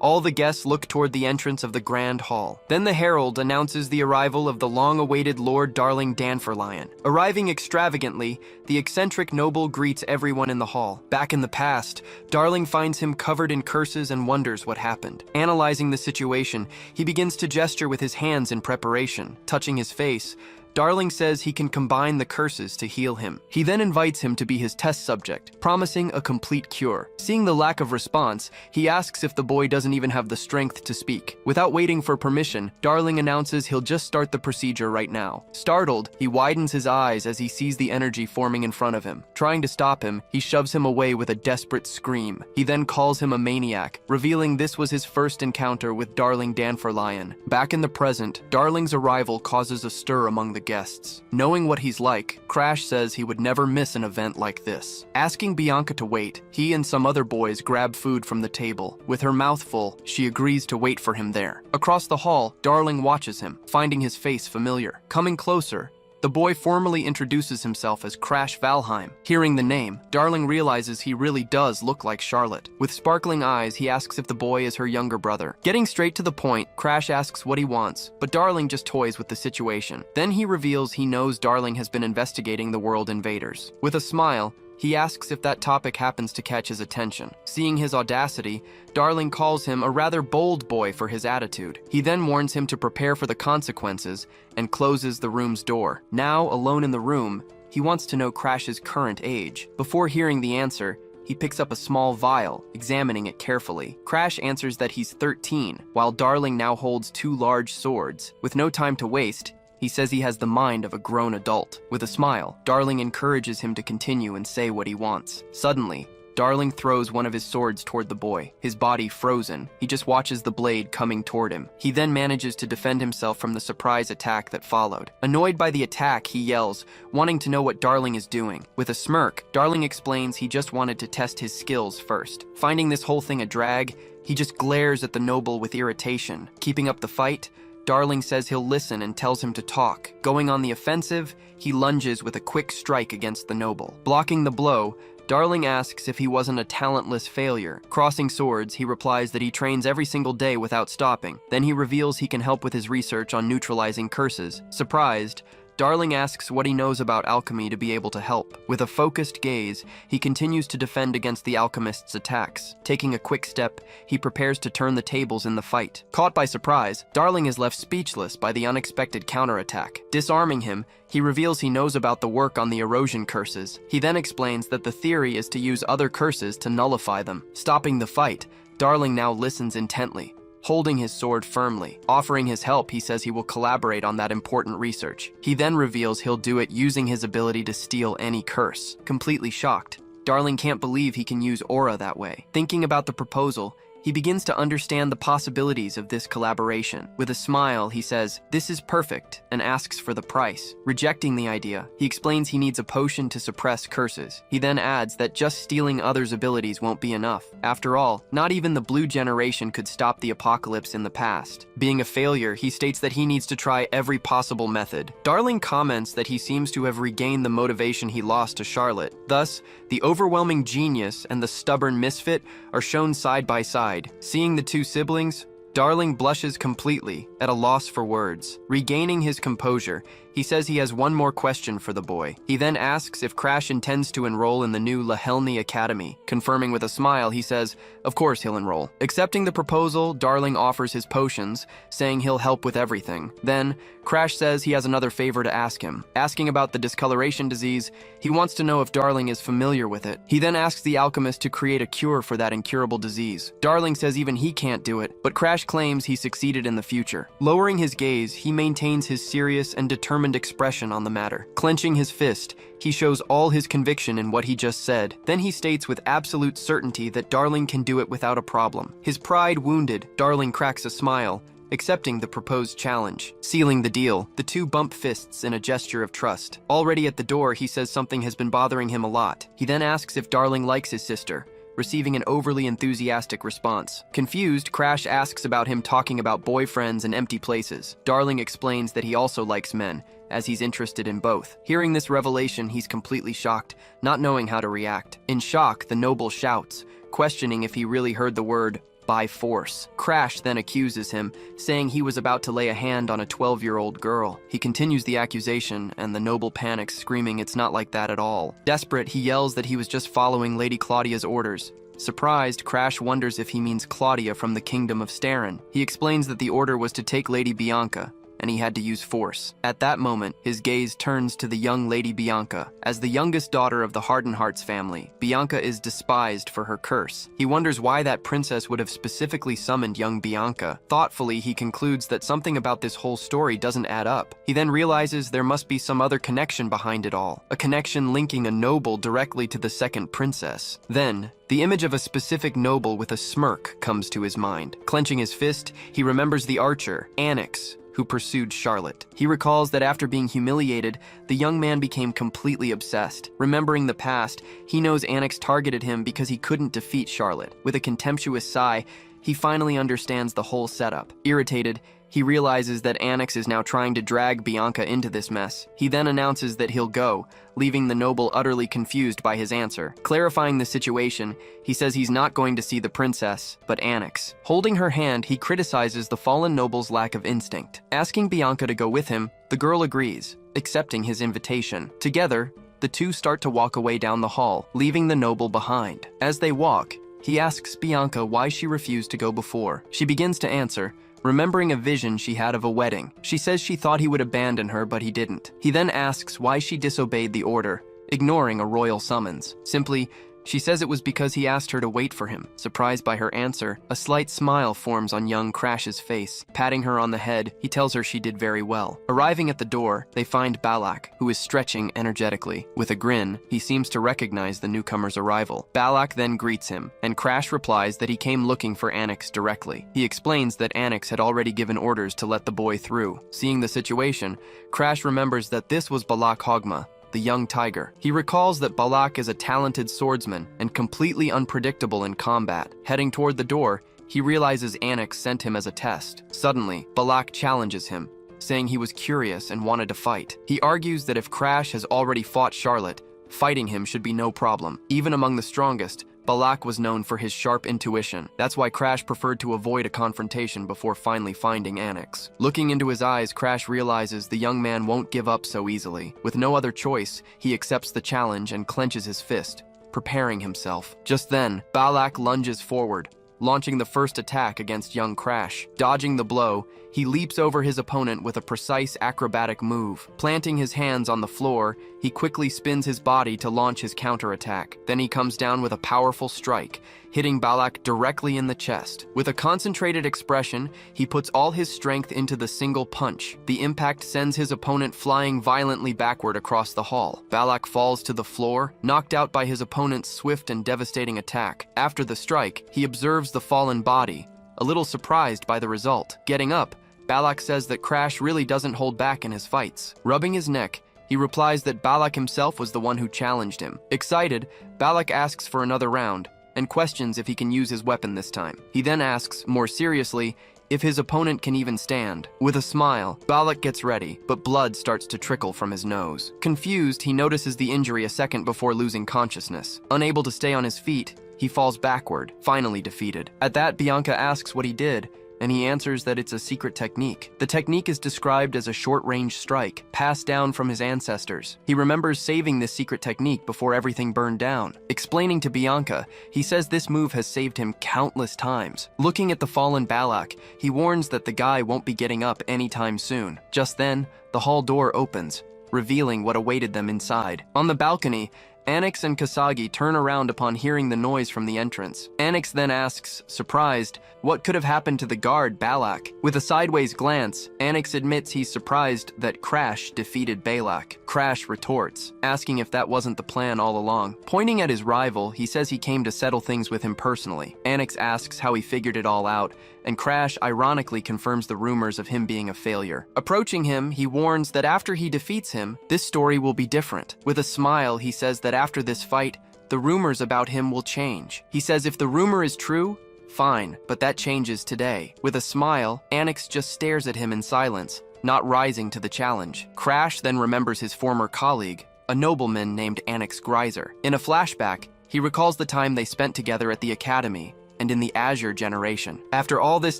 all the guests look toward the entrance of the Grand Hall. Then the herald announces the arrival of the long-awaited Lord Darling Danforlion. Arriving extravagantly, the eccentric noble greets everyone in the hall. Back in the past, Darling finds him covered in curses and wonders what happened. Analyzing the situation, he begins to gesture with his hands in preparation. Touching his face, Darling says he can combine the curses to heal him. He then invites him to be his test subject, promising a complete cure. Seeing the lack of response, he asks if the boy doesn't even have the strength to speak. Without waiting for permission, Darling announces he'll just start the procedure right now. Startled, he widens his eyes as he sees the energy forming in front of him. Trying to stop him, he shoves him away with a desperate scream. He then calls him a maniac, revealing this was his first encounter with Darling Danforlion. Back in the present, Darling's arrival causes a stir among the guests. Knowing what he's like, Crash says he would never miss an event like this. Asking Bianca to wait, he and some other boys grab food from the table. With her mouth full, she agrees to wait for him there. Across the hall, Darling watches him, finding his face familiar. Coming closer, the boy formally introduces himself as Crash Valheim. Hearing the name, Darling realizes he really does look like Charlotte. With sparkling eyes, he asks if the boy is her younger brother. Getting straight to the point, Crash asks what he wants, but Darling just toys with the situation. Then he reveals he knows Darling has been investigating the world invaders. With a smile, he asks if that topic happens to catch his attention. Seeing his audacity, Darling calls him a rather bold boy for his attitude. He then warns him to prepare for the consequences and closes the room's door. Now, alone in the room, he wants to know Crash's current age. Before hearing the answer, he picks up a small vial, examining it carefully. Crash answers that he's 13, while Darling now holds 2 large swords. With no time to waste, he says he has the mind of a grown adult. With a smile, Darling encourages him to continue and say what he wants. Suddenly, Darling throws one of his swords toward the boy, his body frozen. He just watches the blade coming toward him. He then manages to defend himself from the surprise attack that followed. Annoyed by the attack, he yells, wanting to know what Darling is doing. With a smirk, Darling explains he just wanted to test his skills first. Finding this whole thing a drag, he just glares at the noble with irritation. Keeping up the fight, Darling says he'll listen and tells him to talk. Going on the offensive, he lunges with a quick strike against the noble. Blocking the blow, Darling asks if he wasn't a talentless failure. Crossing swords, he replies that he trains every single day without stopping. Then he reveals he can help with his research on neutralizing curses. Surprised, Darling asks what he knows about alchemy to be able to help. With a focused gaze, he continues to defend against the alchemist's attacks. Taking a quick step, he prepares to turn the tables in the fight. Caught by surprise, Darling is left speechless by the unexpected counterattack. Disarming him, he reveals he knows about the work on the erosion curses. He then explains that the theory is to use other curses to nullify them. Stopping the fight, Darling now listens intently, holding his sword firmly. Offering his help, he says he will collaborate on that important research. He then reveals he'll do it using his ability to steal any curse. Completely shocked, Darling can't believe he can use aura that way. Thinking about the proposal, he begins to understand the possibilities of this collaboration. With a smile, he says, "This is perfect," and asks for the price. Rejecting the idea, he explains he needs a potion to suppress curses. He then adds that just stealing others' abilities won't be enough. After all, not even the blue generation could stop the apocalypse in the past. Being a failure, he states that he needs to try every possible method. Darling comments that he seems to have regained the motivation he lost to Charlotte. Thus, the overwhelming genius and the stubborn misfit are shown side by side. Seeing the two siblings, Darling blushes completely, at a loss for words. Regaining his composure, he says he has one more question for the boy. He then asks if Crash intends to enroll in the new Yahello Academy. Confirming with a smile, he says, of course he'll enroll. Accepting the proposal, Darling offers his potions, saying he'll help with everything. Then, Crash says he has another favor to ask him. Asking about the discoloration disease, he wants to know if Darling is familiar with it. He then asks the alchemist to create a cure for that incurable disease. Darling says even he can't do it, but Crash claims he succeeded in the future. Lowering his gaze, he maintains his serious and determined expression on the matter. Clenching his fist, he shows all his conviction in what he just said. Then he states with absolute certainty that Darling can do it without a problem. His pride wounded, Darling cracks a smile, accepting the proposed challenge. Sealing the deal, the two bump fists in a gesture of trust. Already at the door, he says something has been bothering him a lot. He then asks if Darling likes his sister, receiving an overly enthusiastic response. Confused, Crash asks about him talking about boyfriends and empty places. Darling explains that he also likes men, as he's interested in both. Hearing this revelation, he's completely shocked, not knowing how to react. In shock, the noble shouts, questioning if he really heard the word by force. Crash then accuses him, saying he was about to lay a hand on a 12-year-old girl. He continues the accusation, and the noble panics, screaming it's not like that at all. Desperate, he yells that he was just following Lady Claudia's orders. Surprised, Crash wonders if he means Claudia from the kingdom of Starin. He explains that the order was to take Lady Bianca, and he had to use force. At that moment, his gaze turns to the young Lady Bianca. As the youngest daughter of the Hardenhearts family, Bianca is despised for her curse. He wonders why that princess would have specifically summoned young Bianca. Thoughtfully, he concludes that something about this whole story doesn't add up. He then realizes there must be some other connection behind it all, a connection linking a noble directly to the second princess. Then, the image of a specific noble with a smirk comes to his mind. Clenching his fist, he remembers the archer, Anix, who pursued Charlotte. He recalls that after being humiliated, the young man became completely obsessed. Remembering the past, he knows Anix targeted him because he couldn't defeat Charlotte. With a contemptuous sigh, he finally understands the whole setup. Irritated, he realizes that Anix is now trying to drag Bianca into this mess. He then announces that he'll go, leaving the noble utterly confused by his answer. Clarifying the situation, he says he's not going to see the princess, but Anix. Holding her hand, he criticizes the fallen noble's lack of instinct. Asking Bianca to go with him, the girl agrees, accepting his invitation. Together, the two start to walk away down the hall, leaving the noble behind. As they walk, he asks Bianca why she refused to go before. She begins to answer, remembering a vision she had of a wedding. She says she thought he would abandon her, but he didn't. He then asks why she disobeyed the order, ignoring a royal summons. Simply, she says it was because he asked her to wait for him. Surprised by her answer, a slight smile forms on young Crash's face. Patting her on the head, he tells her she did very well. Arriving at the door, they find Balak, who is stretching energetically. With a grin, he seems to recognize the newcomer's arrival. Balak then greets him, and Crash replies that he came looking for Anix directly. He explains that Anix had already given orders to let the boy through. Seeing the situation, Crash remembers that this was Balak Hogma, the young tiger. He recalls that Balak is a talented swordsman and completely unpredictable in combat. Heading toward the door, he realizes Anix sent him as a test. Suddenly, Balak challenges him, saying he was curious and wanted to fight. He argues that if Crash has already fought Charlotte, fighting him should be no problem. Even among the strongest, Balak was known for his sharp intuition. That's why Crash preferred to avoid a confrontation before finally finding Anix. Looking into his eyes, Crash realizes the young man won't give up so easily. With no other choice, he accepts the challenge and clenches his fist, preparing himself. Just then, Balak lunges forward, launching the first attack against young Crash. Dodging the blow, he leaps over his opponent with a precise acrobatic move. Planting his hands on the floor, he quickly spins his body to launch his counterattack. Then he comes down with a powerful strike, hitting Balak directly in the chest. With a concentrated expression, he puts all his strength into the single punch. The impact sends his opponent flying violently backward across the hall. Balak falls to the floor, knocked out by his opponent's swift and devastating attack. After the strike, he observes the fallen body, a little surprised by the result. Getting up, Balak says that Crash really doesn't hold back in his fights. Rubbing his neck, he replies that Balak himself was the one who challenged him. Excited, Balak asks for another round and questions if he can use his weapon this time. He then asks, more seriously, if his opponent can even stand. With a smile, Balak gets ready, but blood starts to trickle from his nose. Confused, he notices the injury a second before losing consciousness. Unable to stay on his feet, he falls backward, finally defeated. At that, Bianca asks what he did, and he answers that it's a secret technique. The technique is described as a short-range strike, passed down from his ancestors. He remembers saving this secret technique before everything burned down. Explaining to Bianca, he says this move has saved him countless times. Looking at the fallen Balak, he warns that the guy won't be getting up anytime soon. Just then, the hall door opens, revealing what awaited them inside. On the balcony, Anix and Kasagi turn around upon hearing the noise from the entrance. Anix then asks, surprised, what could have happened to the guard, Balak? With a sideways glance, Anix admits he's surprised that Crash defeated Balak. Crash retorts, asking if that wasn't the plan all along. Pointing at his rival, he says he came to settle things with him personally. Anix asks how he figured it all out, and Crash ironically confirms the rumors of him being a failure. Approaching him, he warns that after he defeats him, this story will be different. With a smile, he says that after this fight, the rumors about him will change. He says if the rumor is true, fine, but that changes today. With a smile, Anix just stares at him in silence, not rising to the challenge. Crash then remembers his former colleague, a nobleman named Anix Greiser. In a flashback, he recalls the time they spent together at the academy and in the Azure generation. After all this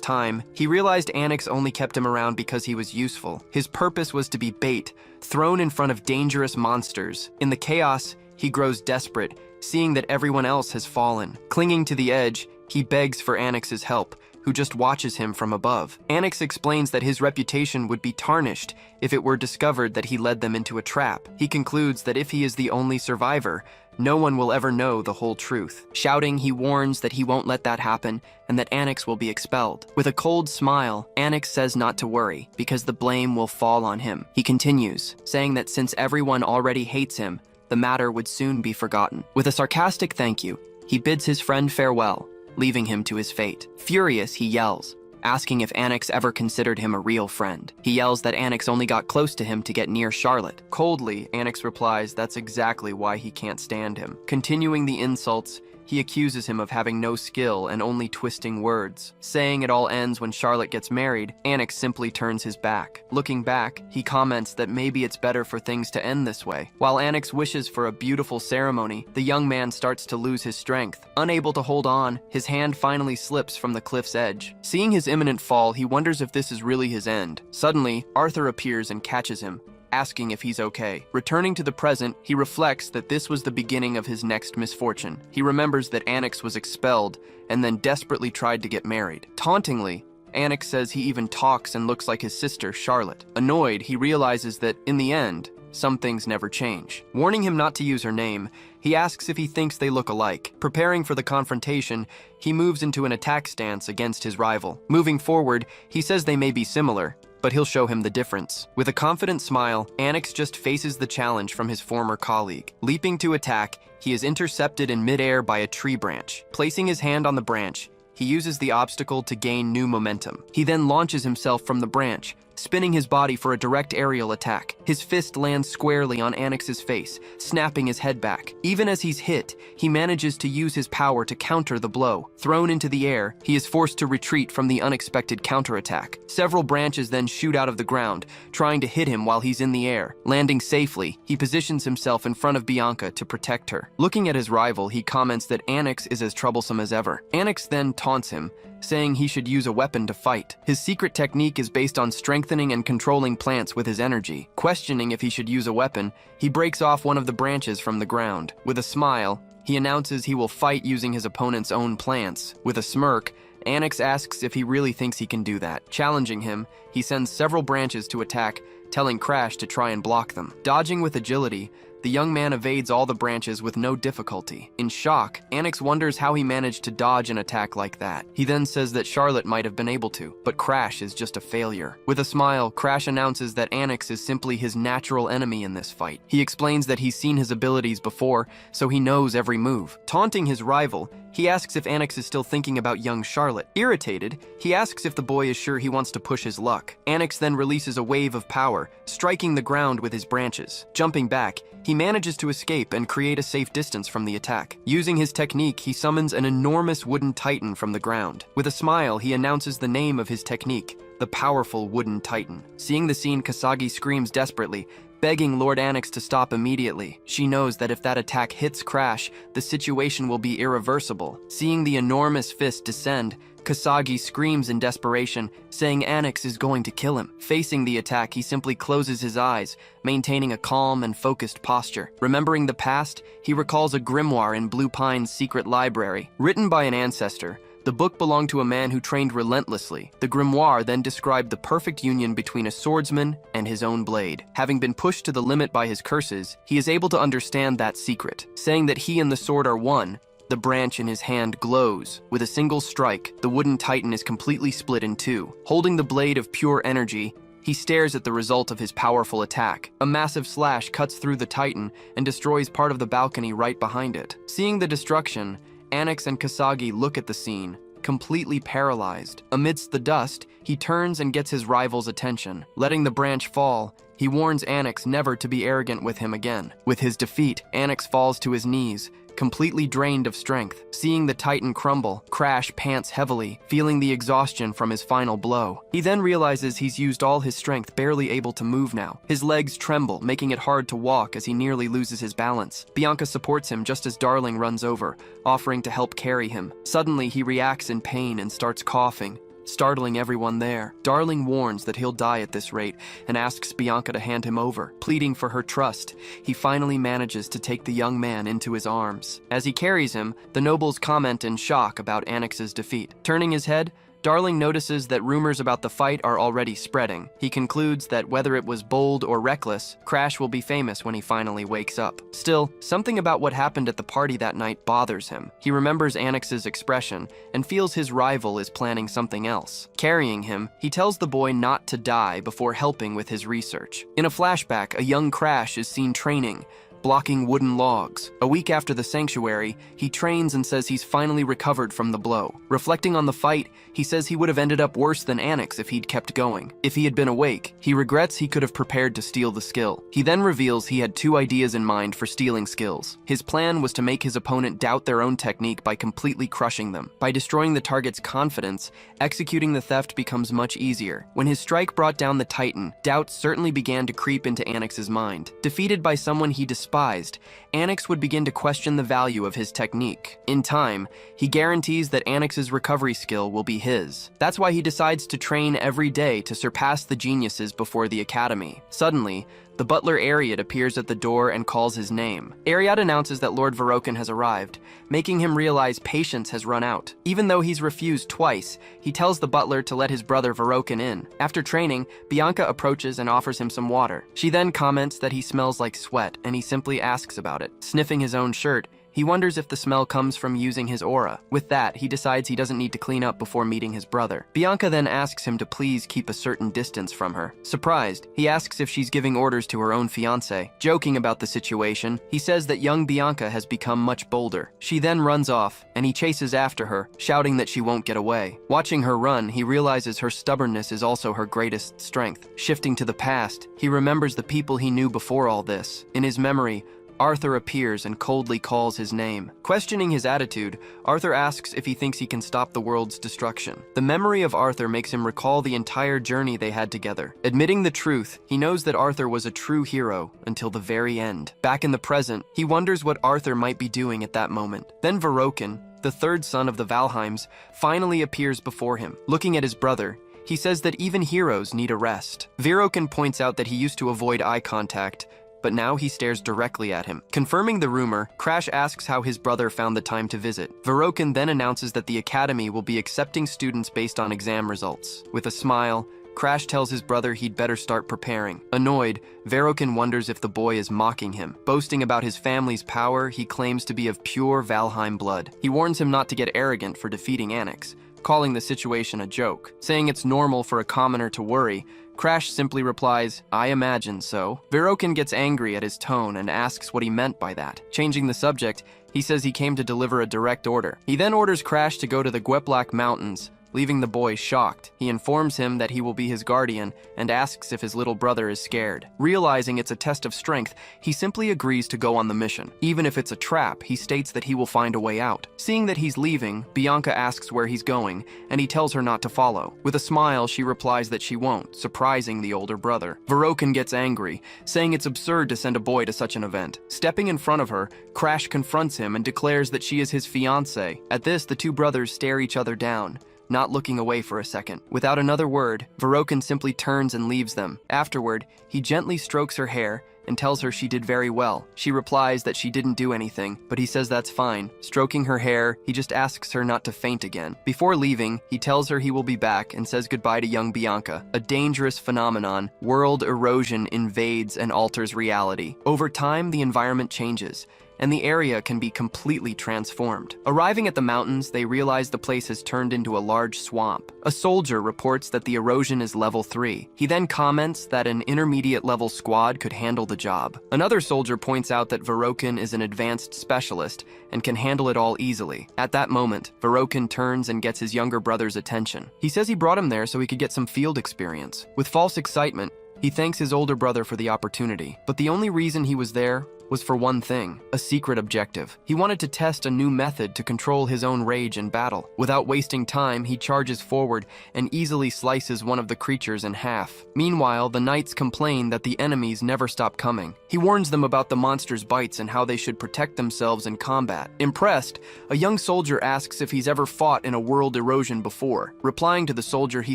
time, he realized Anix only kept him around because he was useful. His purpose was to be bait, thrown in front of dangerous monsters. In the chaos, he grows desperate, seeing that everyone else has fallen. Clinging to the edge, he begs for Anix's help, who just watches him from above. Anix explains that his reputation would be tarnished if it were discovered that he led them into a trap. He concludes that if he is the only survivor, no one will ever know the whole truth. Shouting, he warns that he won't let that happen and that Anix will be expelled. With a cold smile, Anix says not to worry, because the blame will fall on him. He continues, saying that since everyone already hates him, the matter would soon be forgotten. With a sarcastic thank you, he bids his friend farewell, leaving him to his fate. Furious, he yells, asking if Anix ever considered him a real friend. He yells that Anix only got close to him to get near Charlotte. Coldly, Anix replies that's exactly why he can't stand him. Continuing the insults, he accuses him of having no skill and only twisting words. Saying it all ends when Charlotte gets married, Anix simply turns his back. Looking back, he comments that maybe it's better for things to end this way. While Anix wishes for a beautiful ceremony, the young man starts to lose his strength. Unable to hold on, his hand finally slips from the cliff's edge. Seeing his imminent fall, he wonders if this is really his end. Suddenly, Arthur appears and catches him, asking if he's okay. Returning to the present, he reflects that this was the beginning of his next misfortune. He remembers that Anix was expelled and then desperately tried to get married. Tauntingly, Anix says he even talks and looks like his sister, Charlotte. Annoyed, he realizes that, in the end, some things never change. Warning him not to use her name, he asks if he thinks they look alike. Preparing for the confrontation, he moves into an attack stance against his rival. Moving forward, he says they may be similar, but he'll show him the difference. With a confident smile, Anix just faces the challenge from his former colleague. Leaping to attack, he is intercepted in midair by a tree branch. Placing his hand on the branch, he uses the obstacle to gain new momentum. He then launches himself from the branch, spinning his body for a direct aerial attack. His fist lands squarely on Anix's face, snapping his head back. Even as he's hit, he manages to use his power to counter the blow. Thrown into the air, he is forced to retreat from the unexpected counterattack. Several branches then shoot out of the ground, trying to hit him while he's in the air. Landing safely, he positions himself in front of Bianca to protect her. Looking at his rival, he comments that Anix is as troublesome as ever. Anix then taunts him, saying he should use a weapon to fight. His secret technique is based on strengthening and controlling plants with his energy. Questioning if he should use a weapon, he breaks off one of the branches from the ground. With a smile, he announces he will fight using his opponent's own plants. With a smirk, Anix asks if he really thinks he can do that. Challenging him, he sends several branches to attack, telling Crash to try and block them. Dodging with agility, the young man evades all the branches with no difficulty. In shock, Anix wonders how he managed to dodge an attack like that. He then says that Charlotte might have been able to, but Crash is just a failure. With a smile, Crash announces that Anix is simply his natural enemy in this fight. He explains that he's seen his abilities before, so he knows every move. Taunting his rival, he asks if Anix is still thinking about young Charlotte. Irritated, he asks if the boy is sure he wants to push his luck. Anix then releases a wave of power, striking the ground with his branches. Jumping back, he manages to escape and create a safe distance from the attack. Using his technique, he summons an enormous wooden titan from the ground. With a smile, he announces the name of his technique, the powerful wooden titan. Seeing the scene, Kasagi screams desperately, begging Lord Anix to stop immediately. She knows that if that attack hits Crash, the situation will be irreversible. Seeing the enormous fist descend, Kasagi screams in desperation, saying Anix is going to kill him. Facing the attack, he simply closes his eyes, maintaining a calm and focused posture. Remembering the past, he recalls a grimoire in Blue Pine's secret library. Written by an ancestor, the book belonged to a man who trained relentlessly. The grimoire then described the perfect union between a swordsman and his own blade. Having been pushed to the limit by his curses, he is able to understand that secret. Saying that he and the sword are one, the branch in his hand glows. With a single strike, the wooden titan is completely split in two. Holding the blade of pure energy, he stares at the result of his powerful attack. A massive slash cuts through the titan and destroys part of the balcony right behind it. Seeing the destruction, Anix and Kasagi look at the scene, completely paralyzed. Amidst the dust, he turns and gets his rival's attention. Letting the branch fall, he warns Anix never to be arrogant with him again. With his defeat, Anix falls to his knees, completely drained of strength. Seeing the titan crumble, Crash pants heavily, feeling the exhaustion from his final blow. He then realizes he's used all his strength, barely able to move now. His legs tremble, making it hard to walk as he nearly loses his balance. Bianca supports him just as Darling runs over, offering to help carry him. Suddenly, he reacts in pain and starts coughing, startling everyone there. Darling warns that he'll die at this rate and asks Bianca to hand him over. Pleading for her trust, he finally manages to take the young man into his arms. As he carries him, the nobles comment in shock about Anix's defeat. Turning his head, Darling notices that rumors about the fight are already spreading. He concludes that whether it was bold or reckless, Crash will be famous when he finally wakes up. Still, something about what happened at the party that night bothers him. He remembers Anix's expression and feels his rival is planning something else. Carrying him, he tells the boy not to die before helping with his research. In a flashback, a young Crash is seen training, blocking wooden logs. A week after the sanctuary, he trains and says he's finally recovered from the blow. Reflecting on the fight, he says he would have ended up worse than Anix if he'd kept going. If he had been awake, he regrets he could have prepared to steal the skill. He then reveals he had two ideas in mind for stealing skills. His plan was to make his opponent doubt their own technique by completely crushing them. By destroying the target's confidence, executing the theft becomes much easier. When his strike brought down the Titan, doubts certainly began to creep into Anix's mind. Defeated by someone he despised, Anix would begin to question the value of his technique. In time, he guarantees that Anix's recovery skill will be his. That's why he decides to train every day to surpass the geniuses before the academy. Suddenly, the butler Ariad appears at the door and calls his name. Ariad announces that Lord Varokin has arrived, making him realize patience has run out. Even though he's refused twice, he tells the butler to let his brother Varokin in. After training, Bianca approaches and offers him some water. She then comments that he smells like sweat, and he simply asks about it. Sniffing his own shirt, he He wonders if the smell comes from using his aura. With that, he decides he doesn't need to clean up before meeting his brother. Bianca then asks him to please keep a certain distance from her. Surprised, he asks if she's giving orders to her own fiancé. Joking about the situation, he says that young Bianca has become much bolder. She then runs off, and he chases after her, shouting that she won't get away. Watching her run, he realizes her stubbornness is also her greatest strength. Shifting to the past, he remembers the people he knew before all this. In his memory, Arthur appears and coldly calls his name. Questioning his attitude, Arthur asks if he thinks he can stop the world's destruction. The memory of Arthur makes him recall the entire journey they had together. Admitting the truth, he knows that Arthur was a true hero until the very end. Back in the present, he wonders what Arthur might be doing at that moment. Then Verokin, the third son of the Valheims, finally appears before him. Looking at his brother, he says that even heroes need a rest. Verokin points out that he used to avoid eye contact, but now he stares directly at him. Confirming the rumor, Crash asks how his brother found the time to visit. Verokin then announces that the academy will be accepting students based on exam results. With a smile, Crash tells his brother he'd better start preparing. Annoyed, Verokin wonders if the boy is mocking him. Boasting about his family's power, he claims to be of pure Valheim blood. He warns him not to get arrogant for defeating Anix, calling the situation a joke. Saying it's normal for a commoner to worry, Crash simply replies, "I imagine so." Verokin gets angry at his tone and asks what he meant by that. Changing the subject, he says he came to deliver a direct order. He then orders Crash to go to the Gweplak Mountains, leaving the boy shocked. He informs him that he will be his guardian and asks if his little brother is scared. Realizing it's a test of strength, he simply agrees to go on the mission. Even if it's a trap, he states that he will find a way out. Seeing that he's leaving, Bianca asks where he's going, and he tells her not to follow. With a smile, she replies that she won't, surprising the older brother. Verokin gets angry, saying it's absurd to send a boy to such an event. Stepping in front of her, Crash confronts him and declares that she is his fiancée. At this, the two brothers stare each other down, not looking away for a second. Without another word, Verokin simply turns and leaves them. Afterward, he gently strokes her hair and tells her she did very well. She replies that she didn't do anything, but he says that's fine. Stroking her hair, he just asks her not to faint again. Before leaving, he tells her he will be back and says goodbye to young Bianca. A dangerous phenomenon, world erosion invades and alters reality. Over time, the environment changes, and the area can be completely transformed. Arriving at the mountains, they realize the place has turned into a large swamp. A soldier reports that the erosion is level 3. He then comments that an intermediate level squad could handle the job. Another soldier points out that Verokin is an advanced specialist and can handle it all easily. At that moment, Verokin turns and gets his younger brother's attention. He says he brought him there so he could get some field experience. With false excitement, he thanks his older brother for the opportunity, but the only reason he was there was for one thing, a secret objective. He wanted to test a new method to control his own rage in battle. Without wasting time, he charges forward and easily slices one of the creatures in half. Meanwhile, the knights complain that the enemies never stop coming. He warns them about the monster's bites and how they should protect themselves in combat. Impressed, a young soldier asks if he's ever fought in a world erosion before. Replying to the soldier, he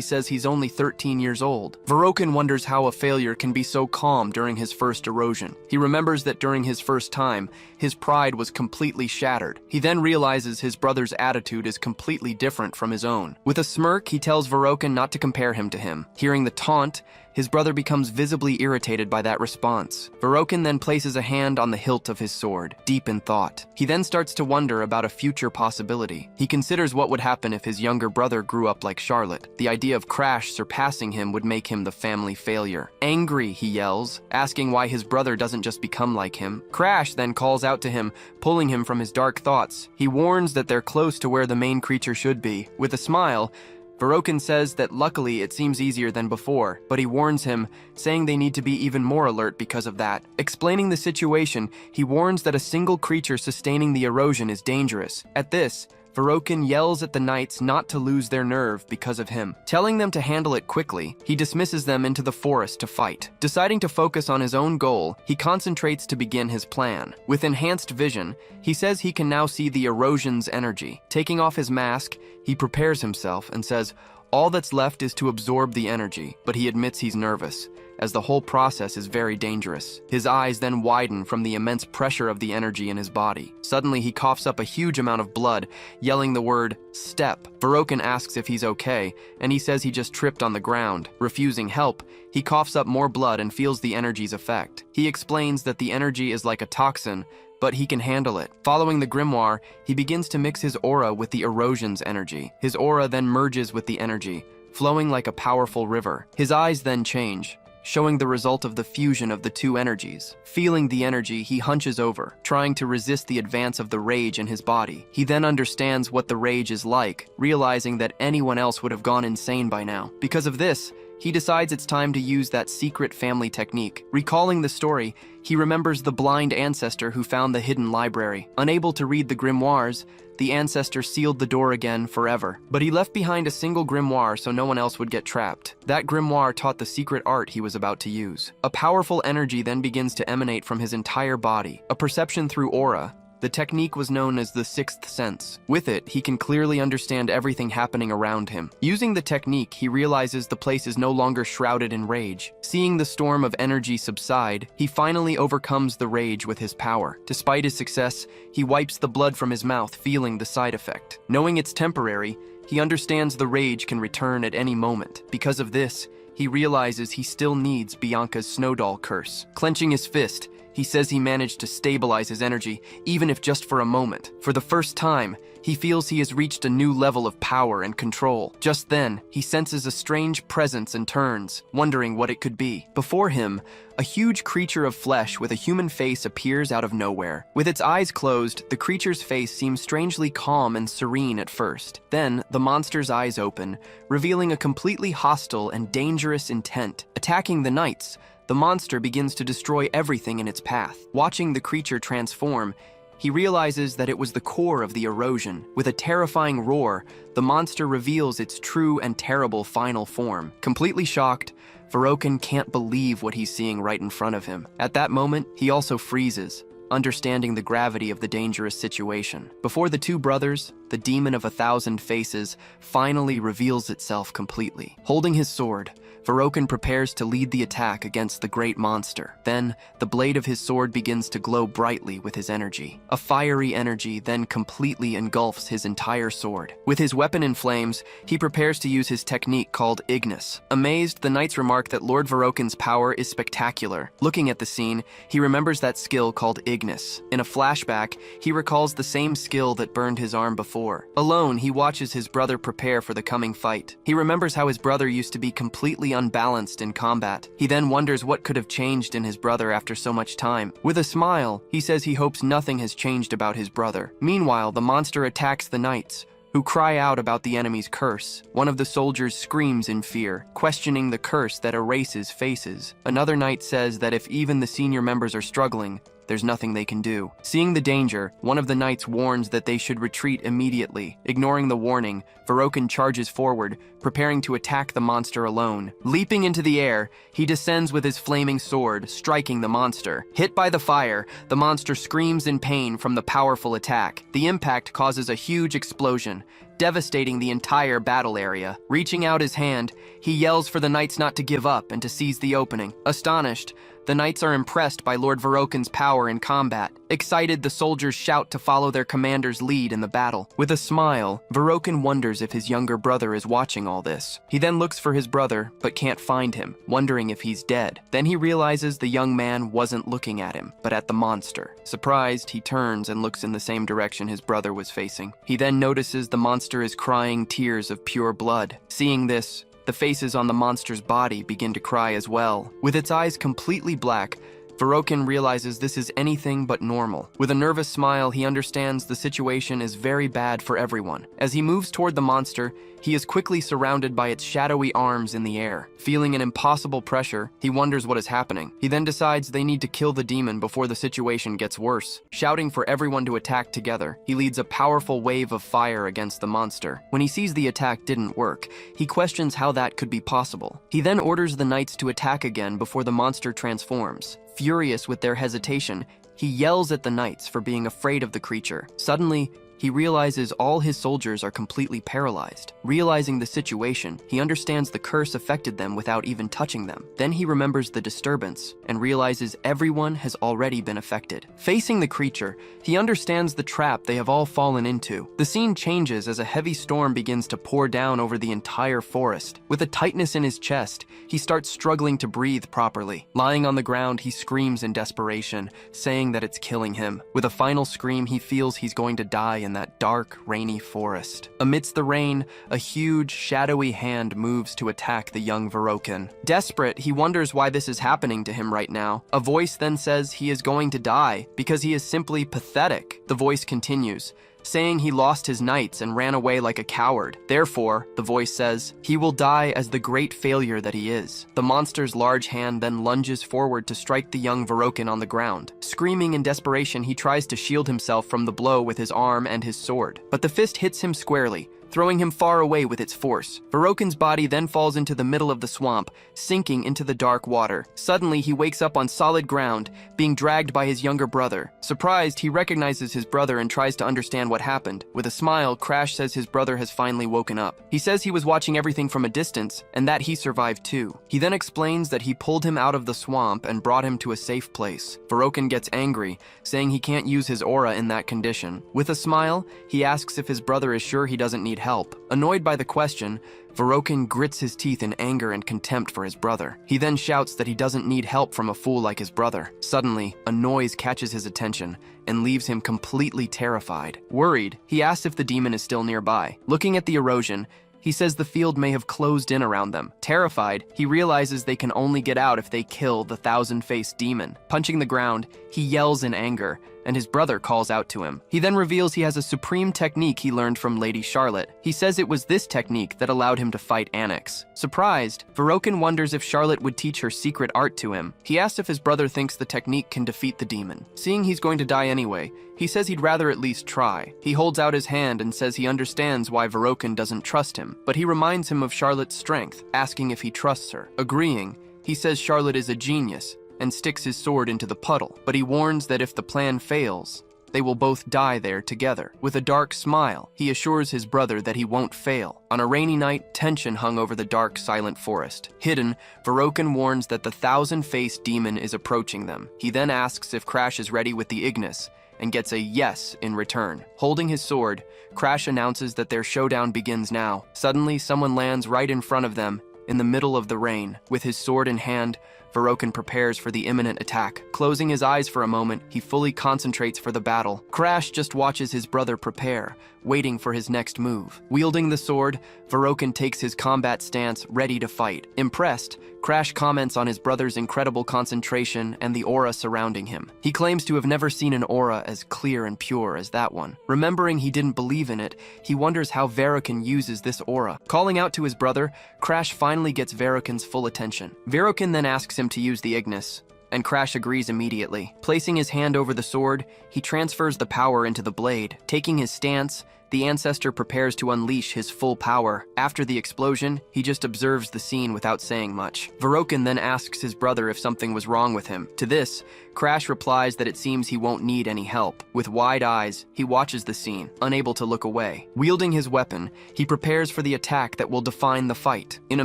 says he's only 13 years old. Verokin wonders how a failure can be so calm during his first erosion. He remembers that during his first time, his pride was completely shattered. He then realizes his brother's attitude is completely different from his own. With a smirk, he tells Verokin not to compare him to him. Hearing the taunt, his brother becomes visibly irritated by that response. Verokin then places a hand on the hilt of his sword, deep in thought. He then starts to wonder about a future possibility. He considers what would happen if his younger brother grew up like Charlotte. The idea of Crash surpassing him would make him the family failure. Angry, he yells, asking why his brother doesn't just become like him. Crash then calls out to him, pulling him from his dark thoughts. He warns that they're close to where the main creature should be. With a smile, Verokin says that luckily it seems easier than before, but he warns him, saying they need to be even more alert because of that. Explaining the situation, he warns that a single creature sustaining the erosion is dangerous. At this, Verokin yells at the knights not to lose their nerve because of him. Telling them to handle it quickly, he dismisses them into the forest to fight. Deciding to focus on his own goal, he concentrates to begin his plan. With enhanced vision, he says he can now see the erosion's energy. Taking off his mask, he prepares himself and says, all that's left is to absorb the energy, but he admits he's nervous. as the whole process is very dangerous. His eyes then widen from the immense pressure of the energy in his body. Suddenly, he coughs up a huge amount of blood, yelling the word, "Step." Verokin asks if he's okay, and he says he just tripped on the ground. Refusing help, he coughs up more blood and feels the energy's effect. He explains that the energy is like a toxin, but he can handle it. Following the grimoire, he begins to mix his aura with the erosion's energy. His aura then merges with the energy, flowing like a powerful river. His eyes then change, showing the result of the fusion of the two energies. Feeling the energy, he hunches over, trying to resist the advance of the rage in his body. He then understands what the rage is like, realizing that anyone else would have gone insane by now. Because of this, he decides it's time to use that secret family technique. Recalling the story, he remembers the blind ancestor who found the hidden library. Unable to read the grimoires, the ancestor sealed the door again forever. But he left behind a single grimoire so no one else would get trapped. That grimoire taught the secret art he was about to use. A powerful energy then begins to emanate from his entire body, a perception through aura. The technique was known as the sixth sense. With it, he can clearly understand everything happening around him. Using the technique, he realizes the place is no longer shrouded in rage. Seeing the storm of energy subside, he finally overcomes the rage with his power. Despite his success, he wipes the blood from his mouth, feeling the side effect. Knowing it's temporary, he understands the rage can return at any moment. Because of this, he realizes he still needs Bianca's Snowdoll curse. Clenching his fist, he says he managed to stabilize his energy, even if just for a moment. For the first time, he feels he has reached a new level of power and control. Just then, he senses a strange presence and turns, wondering what it could be. Before him, a huge creature of flesh with a human face appears out of nowhere. With its eyes closed, the creature's face seems strangely calm and serene at first. Then, the monster's eyes open, revealing a completely hostile and dangerous intent. Attacking the knights, the monster begins to destroy everything in its path. Watching the creature transform, he realizes that it was the core of the erosion. With a terrifying roar, the monster reveals its true and terrible final form. Completely shocked, Verokin can't believe what he's seeing right in front of him. At that moment, he also freezes, understanding the gravity of the dangerous situation. Before the two brothers, the demon of 1,000 faces finally reveals itself completely. Holding his sword, Verokin prepares to lead the attack against the great monster. Then, the blade of his sword begins to glow brightly with his energy. A fiery energy then completely engulfs his entire sword. With his weapon in flames, he prepares to use his technique called Ignis. Amazed, the knights remark that Lord Verokin's power is spectacular. Looking at the scene, he remembers that skill called Ignis. In a flashback, he recalls the same skill that burned his arm before. Alone, he watches his brother prepare for the coming fight. He remembers how his brother used to be completely unbalanced in combat. He then wonders what could have changed in his brother after so much time. With a smile, he says he hopes nothing has changed about his brother. Meanwhile, the monster attacks the knights, who cry out about the enemy's curse. One of the soldiers screams in fear, questioning the curse that erases faces. Another knight says that if even the senior members are struggling, there's nothing they can do. Seeing the danger, one of the knights warns that they should retreat immediately. Ignoring the warning, Verokin charges forward, preparing to attack the monster alone. Leaping into the air, he descends with his flaming sword, striking the monster. Hit by the fire, the monster screams in pain from the powerful attack. The impact causes a huge explosion, devastating the entire battle area. Reaching out his hand, he yells for the knights not to give up and to seize the opening. Astonished, the knights are impressed by Lord Verokin's power in combat. Excited, the soldiers shout to follow their commander's lead in the battle. With a smile, Verokin wonders if his younger brother is watching all this. He then looks for his brother, but can't find him, wondering if he's dead. Then he realizes the young man wasn't looking at him, but at the monster. Surprised, he turns and looks in the same direction his brother was facing. He then notices the monster is crying tears of pure blood. Seeing this, the faces on the monster's body begin to cry as well. With its eyes completely black, Verokin realizes this is anything but normal. With a nervous smile, he understands the situation is very bad for everyone. As he moves toward the monster, he is quickly surrounded by its shadowy arms in the air. Feeling an impossible pressure, he wonders what is happening. He then decides they need to kill the demon before the situation gets worse. Shouting for everyone to attack together, he leads a powerful wave of fire against the monster. When he sees the attack didn't work, he questions how that could be possible. He then orders the knights to attack again before the monster transforms. Furious with their hesitation, he yells at the knights for being afraid of the creature. Suddenly, he he realizes all his soldiers are completely paralyzed. Realizing the situation, he understands the curse affected them without even touching them. Then he remembers the disturbance and realizes everyone has already been affected. Facing the creature, he understands the trap they have all fallen into. The scene changes as a heavy storm begins to pour down over the entire forest. With a tightness in his chest, he starts struggling to breathe properly. Lying on the ground, he screams in desperation, saying that it's killing him. With a final scream, he feels he's going to die in that dark, rainy forest. Amidst the rain, a huge, shadowy hand moves to attack the young Verokin. Desperate, he wonders why this is happening to him right now. A voice then says he is going to die because he is simply pathetic. The voice continues, saying he lost his knights and ran away like a coward. Therefore, the voice says, he will die as the great failure that he is. The monster's large hand then lunges forward to strike the young Verokin on the ground. Screaming in desperation, he tries to shield himself from the blow with his arm and his sword. But the fist hits him squarely, throwing him far away with its force. Verokin's body then falls into the middle of the swamp, sinking into the dark water. Suddenly, he wakes up on solid ground, being dragged by his younger brother. Surprised, he recognizes his brother and tries to understand what happened. With a smile, Crash says his brother has finally woken up. He says he was watching everything from a distance, and that he survived too. He then explains that he pulled him out of the swamp and brought him to a safe place. Verokin gets angry, saying he can't use his aura in that condition. With a smile, he asks if his brother is sure he doesn't need help. Annoyed by the question, Verokin grits his teeth in anger and contempt for his brother. He then shouts that he doesn't need help from a fool like his brother. Suddenly, a noise catches his attention and leaves him completely terrified. Worried, he asks if the demon is still nearby. Looking at the erosion, he says the field may have closed in around them. Terrified, he realizes they can only get out if they kill the thousand-faced demon. Punching the ground, he yells in anger, and his brother calls out to him. He then reveals he has a supreme technique he learned from Lady Charlotte. He says it was this technique that allowed him to fight Anix. Surprised, Verokin wonders if Charlotte would teach her secret art to him. He asks if his brother thinks the technique can defeat the demon. Seeing he's going to die anyway, he says he'd rather at least try. He holds out his hand and says he understands why Verokin doesn't trust him, but he reminds him of Charlotte's strength, asking if he trusts her. Agreeing, he says Charlotte is a genius, and sticks his sword into the puddle, but he warns that if the plan fails, they will both die there together. With a dark smile, he assures his brother that he won't fail. On a rainy night, tension hung over the dark, silent forest. Hidden, Verokin warns that the thousand-faced demon is approaching them. He then asks if Crash is ready with the Ignis, and gets a yes in return. Holding his sword, Crash announces that their showdown begins now. Suddenly, someone lands right in front of them, in the middle of the rain. With his sword in hand, Verokin prepares for the imminent attack. Closing his eyes for a moment, he fully concentrates for the battle. Crash just watches his brother prepare, waiting for his next move. Wielding the sword, Verokin takes his combat stance, ready to fight. Impressed, Crash comments on his brother's incredible concentration and the aura surrounding him. He claims to have never seen an aura as clear and pure as that one. Remembering he didn't believe in it, he wonders how Verokin uses this aura. Calling out to his brother, Crash finally gets Verokin's full attention. Verokin then asks him to use the Ignis, and Crash agrees immediately. Placing his hand over the sword, he transfers the power into the blade. Taking his stance, the ancestor prepares to unleash his full power. After the explosion, he just observes the scene without saying much. Verokin then asks his brother if something was wrong with him. To this, Crash replies that it seems he won't need any help. With wide eyes, he watches the scene, unable to look away. Wielding his weapon, he prepares for the attack that will define the fight. In a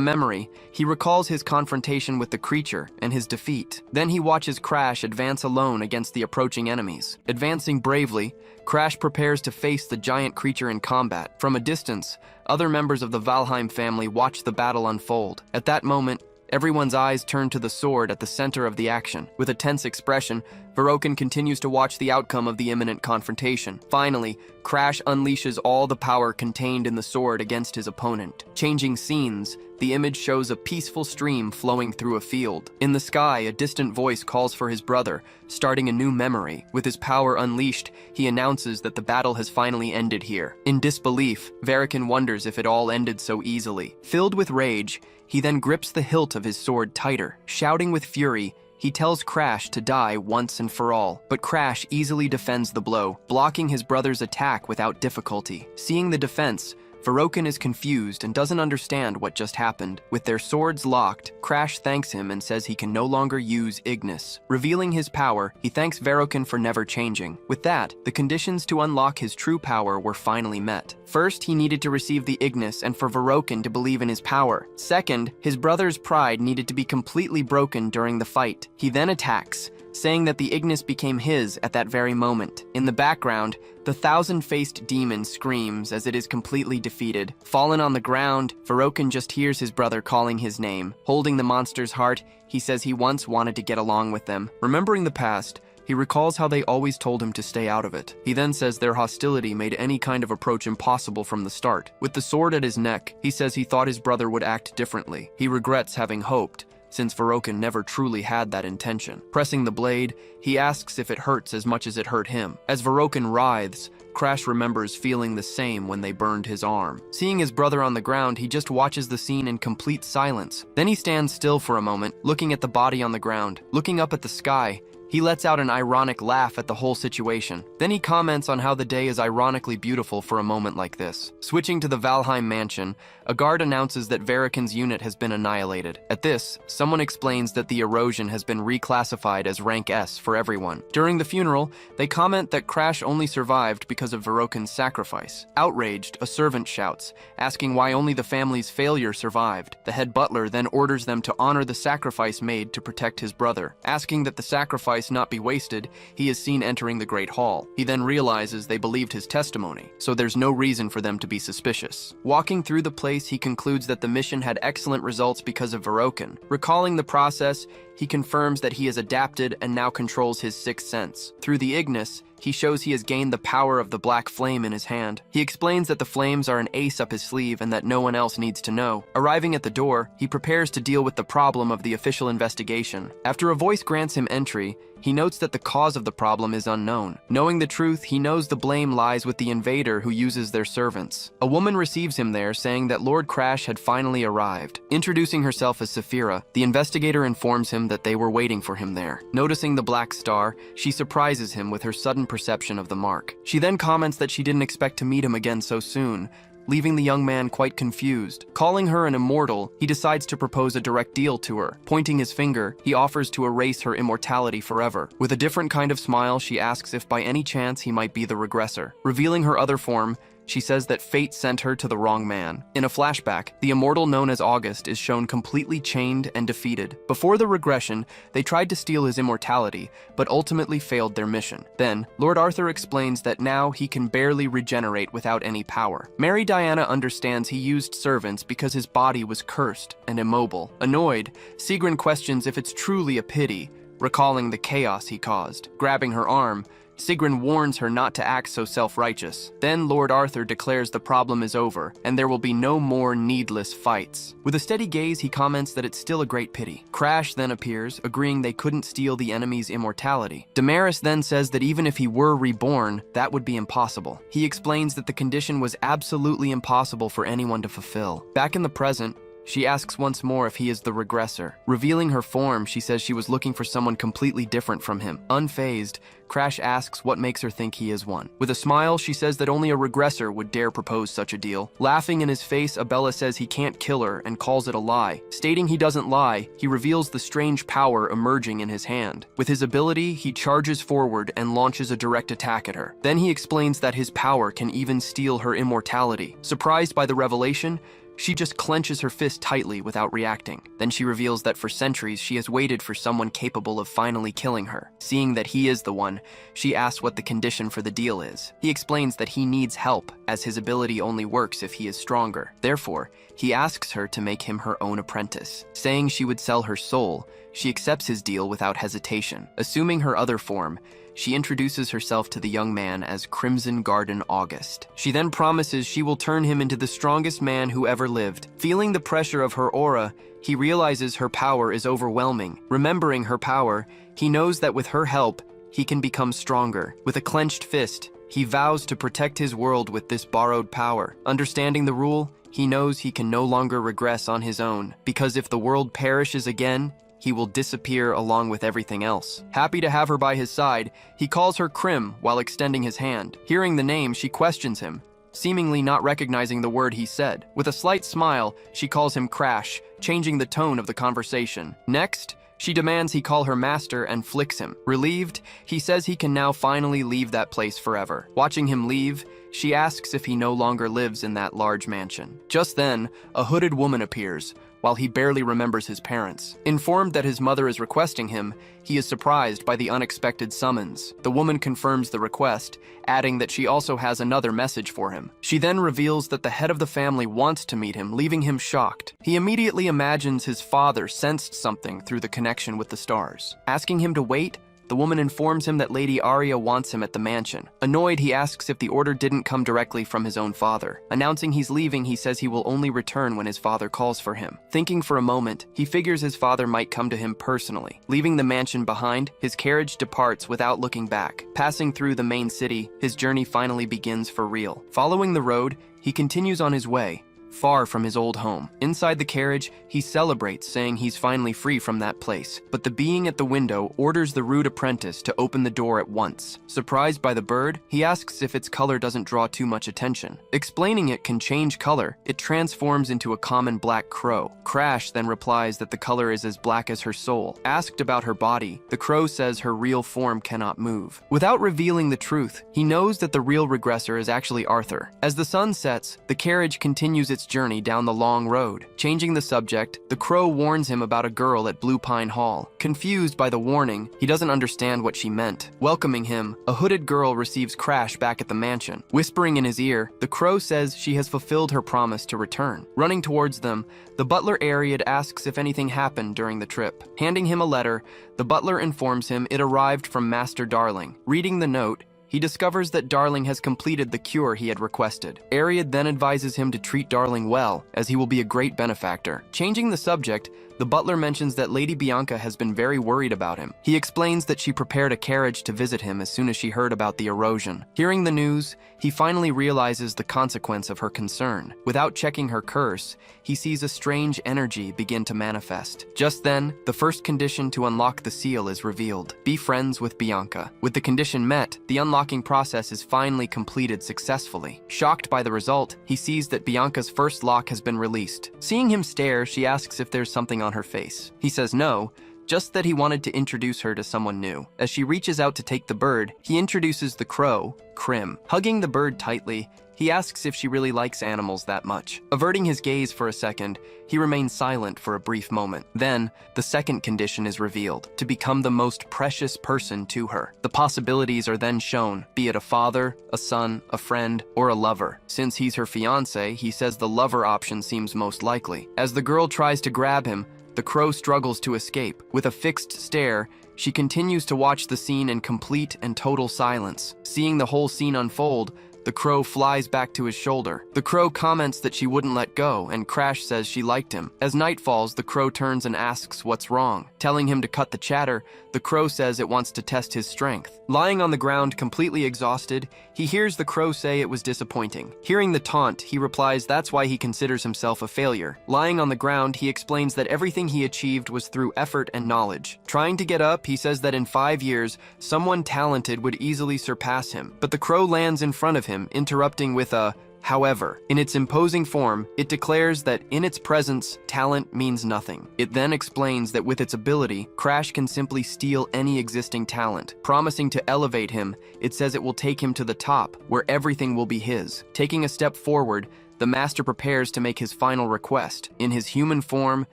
memory, he recalls his confrontation with the creature and his defeat. Then he watches Crash advance alone against the approaching enemies. Advancing bravely, Crash prepares to face the giant creature in combat. From a distance, other members of the Valheim family watch the battle unfold. At that moment, everyone's eyes turn to the sword at the center of the action. With a tense expression, Verokin continues to watch the outcome of the imminent confrontation. Finally, Crash unleashes all the power contained in the sword against his opponent. Changing scenes, the image shows a peaceful stream flowing through a field. In the sky, a distant voice calls for his brother, starting a new memory. With his power unleashed, he announces that the battle has finally ended here. In disbelief, Verokin wonders if it all ended so easily. Filled with rage, he then grips the hilt of his sword tighter. Shouting with fury, he tells Crash to die once and for all, but Crash easily defends the blow, blocking his brother's attack without difficulty. Seeing the defense, Verokin is confused and doesn't understand what just happened. With their swords locked, Crash thanks him and says he can no longer use Ignis. Revealing his power, he thanks Verokin for never changing. With that, the conditions to unlock his true power were finally met. First, he needed to receive the Ignis and for Verokin to believe in his power. Second, his brother's pride needed to be completely broken during the fight. He then attacks, saying that the Ignis became his at that very moment. In the background, the thousand-faced demon screams as it is completely defeated. Fallen on the ground, Verokin just hears his brother calling his name. Holding the monster's heart, he says he once wanted to get along with them. Remembering the past, he recalls how they always told him to stay out of it. He then says their hostility made any kind of approach impossible from the start. With the sword at his neck, he says he thought his brother would act differently. He regrets having hoped, since Verokin never truly had that intention. Pressing the blade, he asks if it hurts as much as it hurt him. As Verokin writhes, Crash remembers feeling the same when they burned his arm. Seeing his brother on the ground, he just watches the scene in complete silence. Then he stands still for a moment, looking at the body on the ground. Looking up at the sky, he lets out an ironic laugh at the whole situation. Then he comments on how the day is ironically beautiful for a moment like this. Switching to the Valheim mansion, a guard announces that Verokin's unit has been annihilated. At this, someone explains that the erosion has been reclassified as rank S for everyone. During the funeral, they comment that Crash only survived because of Verokin's sacrifice. Outraged, a servant shouts, asking why only the family's failure survived. The head butler then orders them to honor the sacrifice made to protect his brother. Asking that the sacrifice not be wasted, he is seen entering the Great Hall. He then realizes they believed his testimony, so there's no reason for them to be suspicious. Walking through the place, he concludes that the mission had excellent results because of Verokin. Recalling the process, he confirms that he has adapted and now controls his sixth sense. Through the Ignis, he shows he has gained the power of the black flame in his hand. He explains that the flames are an ace up his sleeve and that no one else needs to know. Arriving at the door, he prepares to deal with the problem of the official investigation. After a voice grants him entry, he notes that the cause of the problem is unknown. Knowing the truth, he knows the blame lies with the invader who uses their servants. A woman receives him there, saying that Lord Crash had finally arrived. Introducing herself as Saphira, the investigator informs him that they were waiting for him there. Noticing the black star, she surprises him with her sudden perception of the mark. She then comments that she didn't expect to meet him again so soon, leaving the young man quite confused. Calling her an immortal, he decides to propose a direct deal to her. Pointing his finger, he offers to erase her immortality forever. With a different kind of smile, she asks if by any chance he might be the regressor. Revealing her other form, she says that fate sent her to the wrong man. In a flashback, the immortal known as August is shown completely chained and defeated. Before the regression, they tried to steal his immortality, but ultimately failed their mission. Then, Lord Arthur explains that now he can barely regenerate without any power. Mary Diana understands he used servants because his body was cursed and immobile. Annoyed, Sigrun questions if it's truly a pity, recalling the chaos he caused. Grabbing her arm, Sigrun warns her not to act so self-righteous. Then Lord Arthur declares the problem is over, and there will be no more needless fights. With a steady gaze, he comments that it's still a great pity. Crash then appears, agreeing they couldn't steal the enemy's immortality. Damaris then says that even if he were reborn, that would be impossible. He explains that the condition was absolutely impossible for anyone to fulfill. Back in the present, she asks once more if he is the regressor. Revealing her form, she says she was looking for someone completely different from him. Unfazed, Crash asks what makes her think he is one. With a smile, she says that only a regressor would dare propose such a deal. Laughing in his face, Abella says he can't kill her and calls it a lie. Stating he doesn't lie, he reveals the strange power emerging in his hand. With his ability, he charges forward and launches a direct attack at her. Then he explains that his power can even steal her immortality. Surprised by the revelation, she just clenches her fist tightly without reacting. Then she reveals that for centuries she has waited for someone capable of finally killing her. Seeing that he is the one, she asks what the condition for the deal is. He explains that he needs help, as his ability only works if he is stronger. Therefore, he asks her to make him her own apprentice. Saying she would sell her soul, she accepts his deal without hesitation. Assuming her other form, she introduces herself to the young man as Crimson Garden August. She then promises she will turn him into the strongest man who ever lived. Feeling the pressure of her aura, he realizes her power is overwhelming. Remembering her power, he knows that with her help, he can become stronger. With a clenched fist, he vows to protect his world with this borrowed power. Understanding the rule, he knows he can no longer regress on his own, because if the world perishes again, he will disappear along with everything else. Happy to have her by his side, he calls her Crim while extending his hand. Hearing the name, she questions him, seemingly not recognizing the word he said. With a slight smile, she calls him Crash, changing the tone of the conversation. Next, she demands he call her master and flicks him. Relieved, he says he can now finally leave that place forever. Watching him leave, she asks if he no longer lives in that large mansion. Just then, a hooded woman appears, while he barely remembers his parents. Informed that his mother is requesting him, he is surprised by the unexpected summons. The woman confirms the request, adding that she also has another message for him. She then reveals that the head of the family wants to meet him, leaving him shocked. He immediately imagines his father sensed something through the connection with the stars. Asking him to wait, the woman informs him that Lady Arya wants him at the mansion. Annoyed, he asks if the order didn't come directly from his own father. Announcing he's leaving, he says he will only return when his father calls for him. Thinking for a moment, he figures his father might come to him personally. Leaving the mansion behind, his carriage departs without looking back. Passing through the main city, his journey finally begins for real. Following the road, he continues on his way, far from his old home. Inside the carriage, he celebrates, saying he's finally free from that place. But the being at the window orders the rude apprentice to open the door at once. Surprised by the bird, he asks if its color doesn't draw too much attention. Explaining it can change color, it transforms into a common black crow. Crash then replies that the color is as black as her soul. Asked about her body, the crow says her real form cannot move. Without revealing the truth, he knows that the real regressor is actually Arthur. As the sun sets, the carriage continues its journey down the long road. Changing the subject, the crow warns him about a girl at Blue Pine Hall. Confused by the warning, he doesn't understand what she meant. Welcoming him, a hooded girl receives Crash back at the mansion. Whispering in his ear, the crow says she has fulfilled her promise to return. Running towards them, the butler Ariad asks if anything happened during the trip. Handing him a letter, the butler informs him it arrived from Master Darling. Reading the note, he discovers that Darling has completed the cure he had requested. Ariad then advises him to treat Darling well, as he will be a great benefactor. Changing the subject, the butler mentions that Lady Bianca has been very worried about him. He explains that she prepared a carriage to visit him as soon as she heard about the erosion. Hearing the news, he finally realizes the consequence of her concern. Without checking her curse, he sees a strange energy begin to manifest. Just then, the first condition to unlock the seal is revealed. Be friends with Bianca. With the condition met, the unlocking process is finally completed successfully. Shocked by the result, he sees that Bianca's first lock has been released. Seeing him stare, she asks if there's something on her face. He says no, just that he wanted to introduce her to someone new. As she reaches out to take the bird, he introduces the crow, Krim. Hugging the bird tightly, he asks if she really likes animals that much. Averting his gaze for a second, he remains silent for a brief moment. Then, the second condition is revealed, to become the most precious person to her. The possibilities are then shown, be it a father, a son, a friend, or a lover. Since he's her fiancé, he says the lover option seems most likely. As the girl tries to grab him, the crow struggles to escape. With a fixed stare, she continues to watch the scene in complete and total silence. Seeing the whole scene unfold, the crow flies back to his shoulder. The crow comments that she wouldn't let go, and Crash says she liked him. As night falls, the crow turns and asks what's wrong. Telling him to cut the chatter, the crow says it wants to test his strength. Lying on the ground, completely exhausted, he hears the crow say it was disappointing. Hearing the taunt, he replies that's why he considers himself a failure. Lying on the ground, he explains that everything he achieved was through effort and knowledge. Trying to get up, he says that in 5 years, someone talented would easily surpass him. But the crow lands in front of him, interrupting with a however. In its imposing form, it declares that in its presence, talent means nothing. It then explains that with its ability, Crash can simply steal any existing talent. Promising to elevate him, it says it will take him to the top, where everything will be his. Taking a step forward, the master prepares to make his final request. In his human form,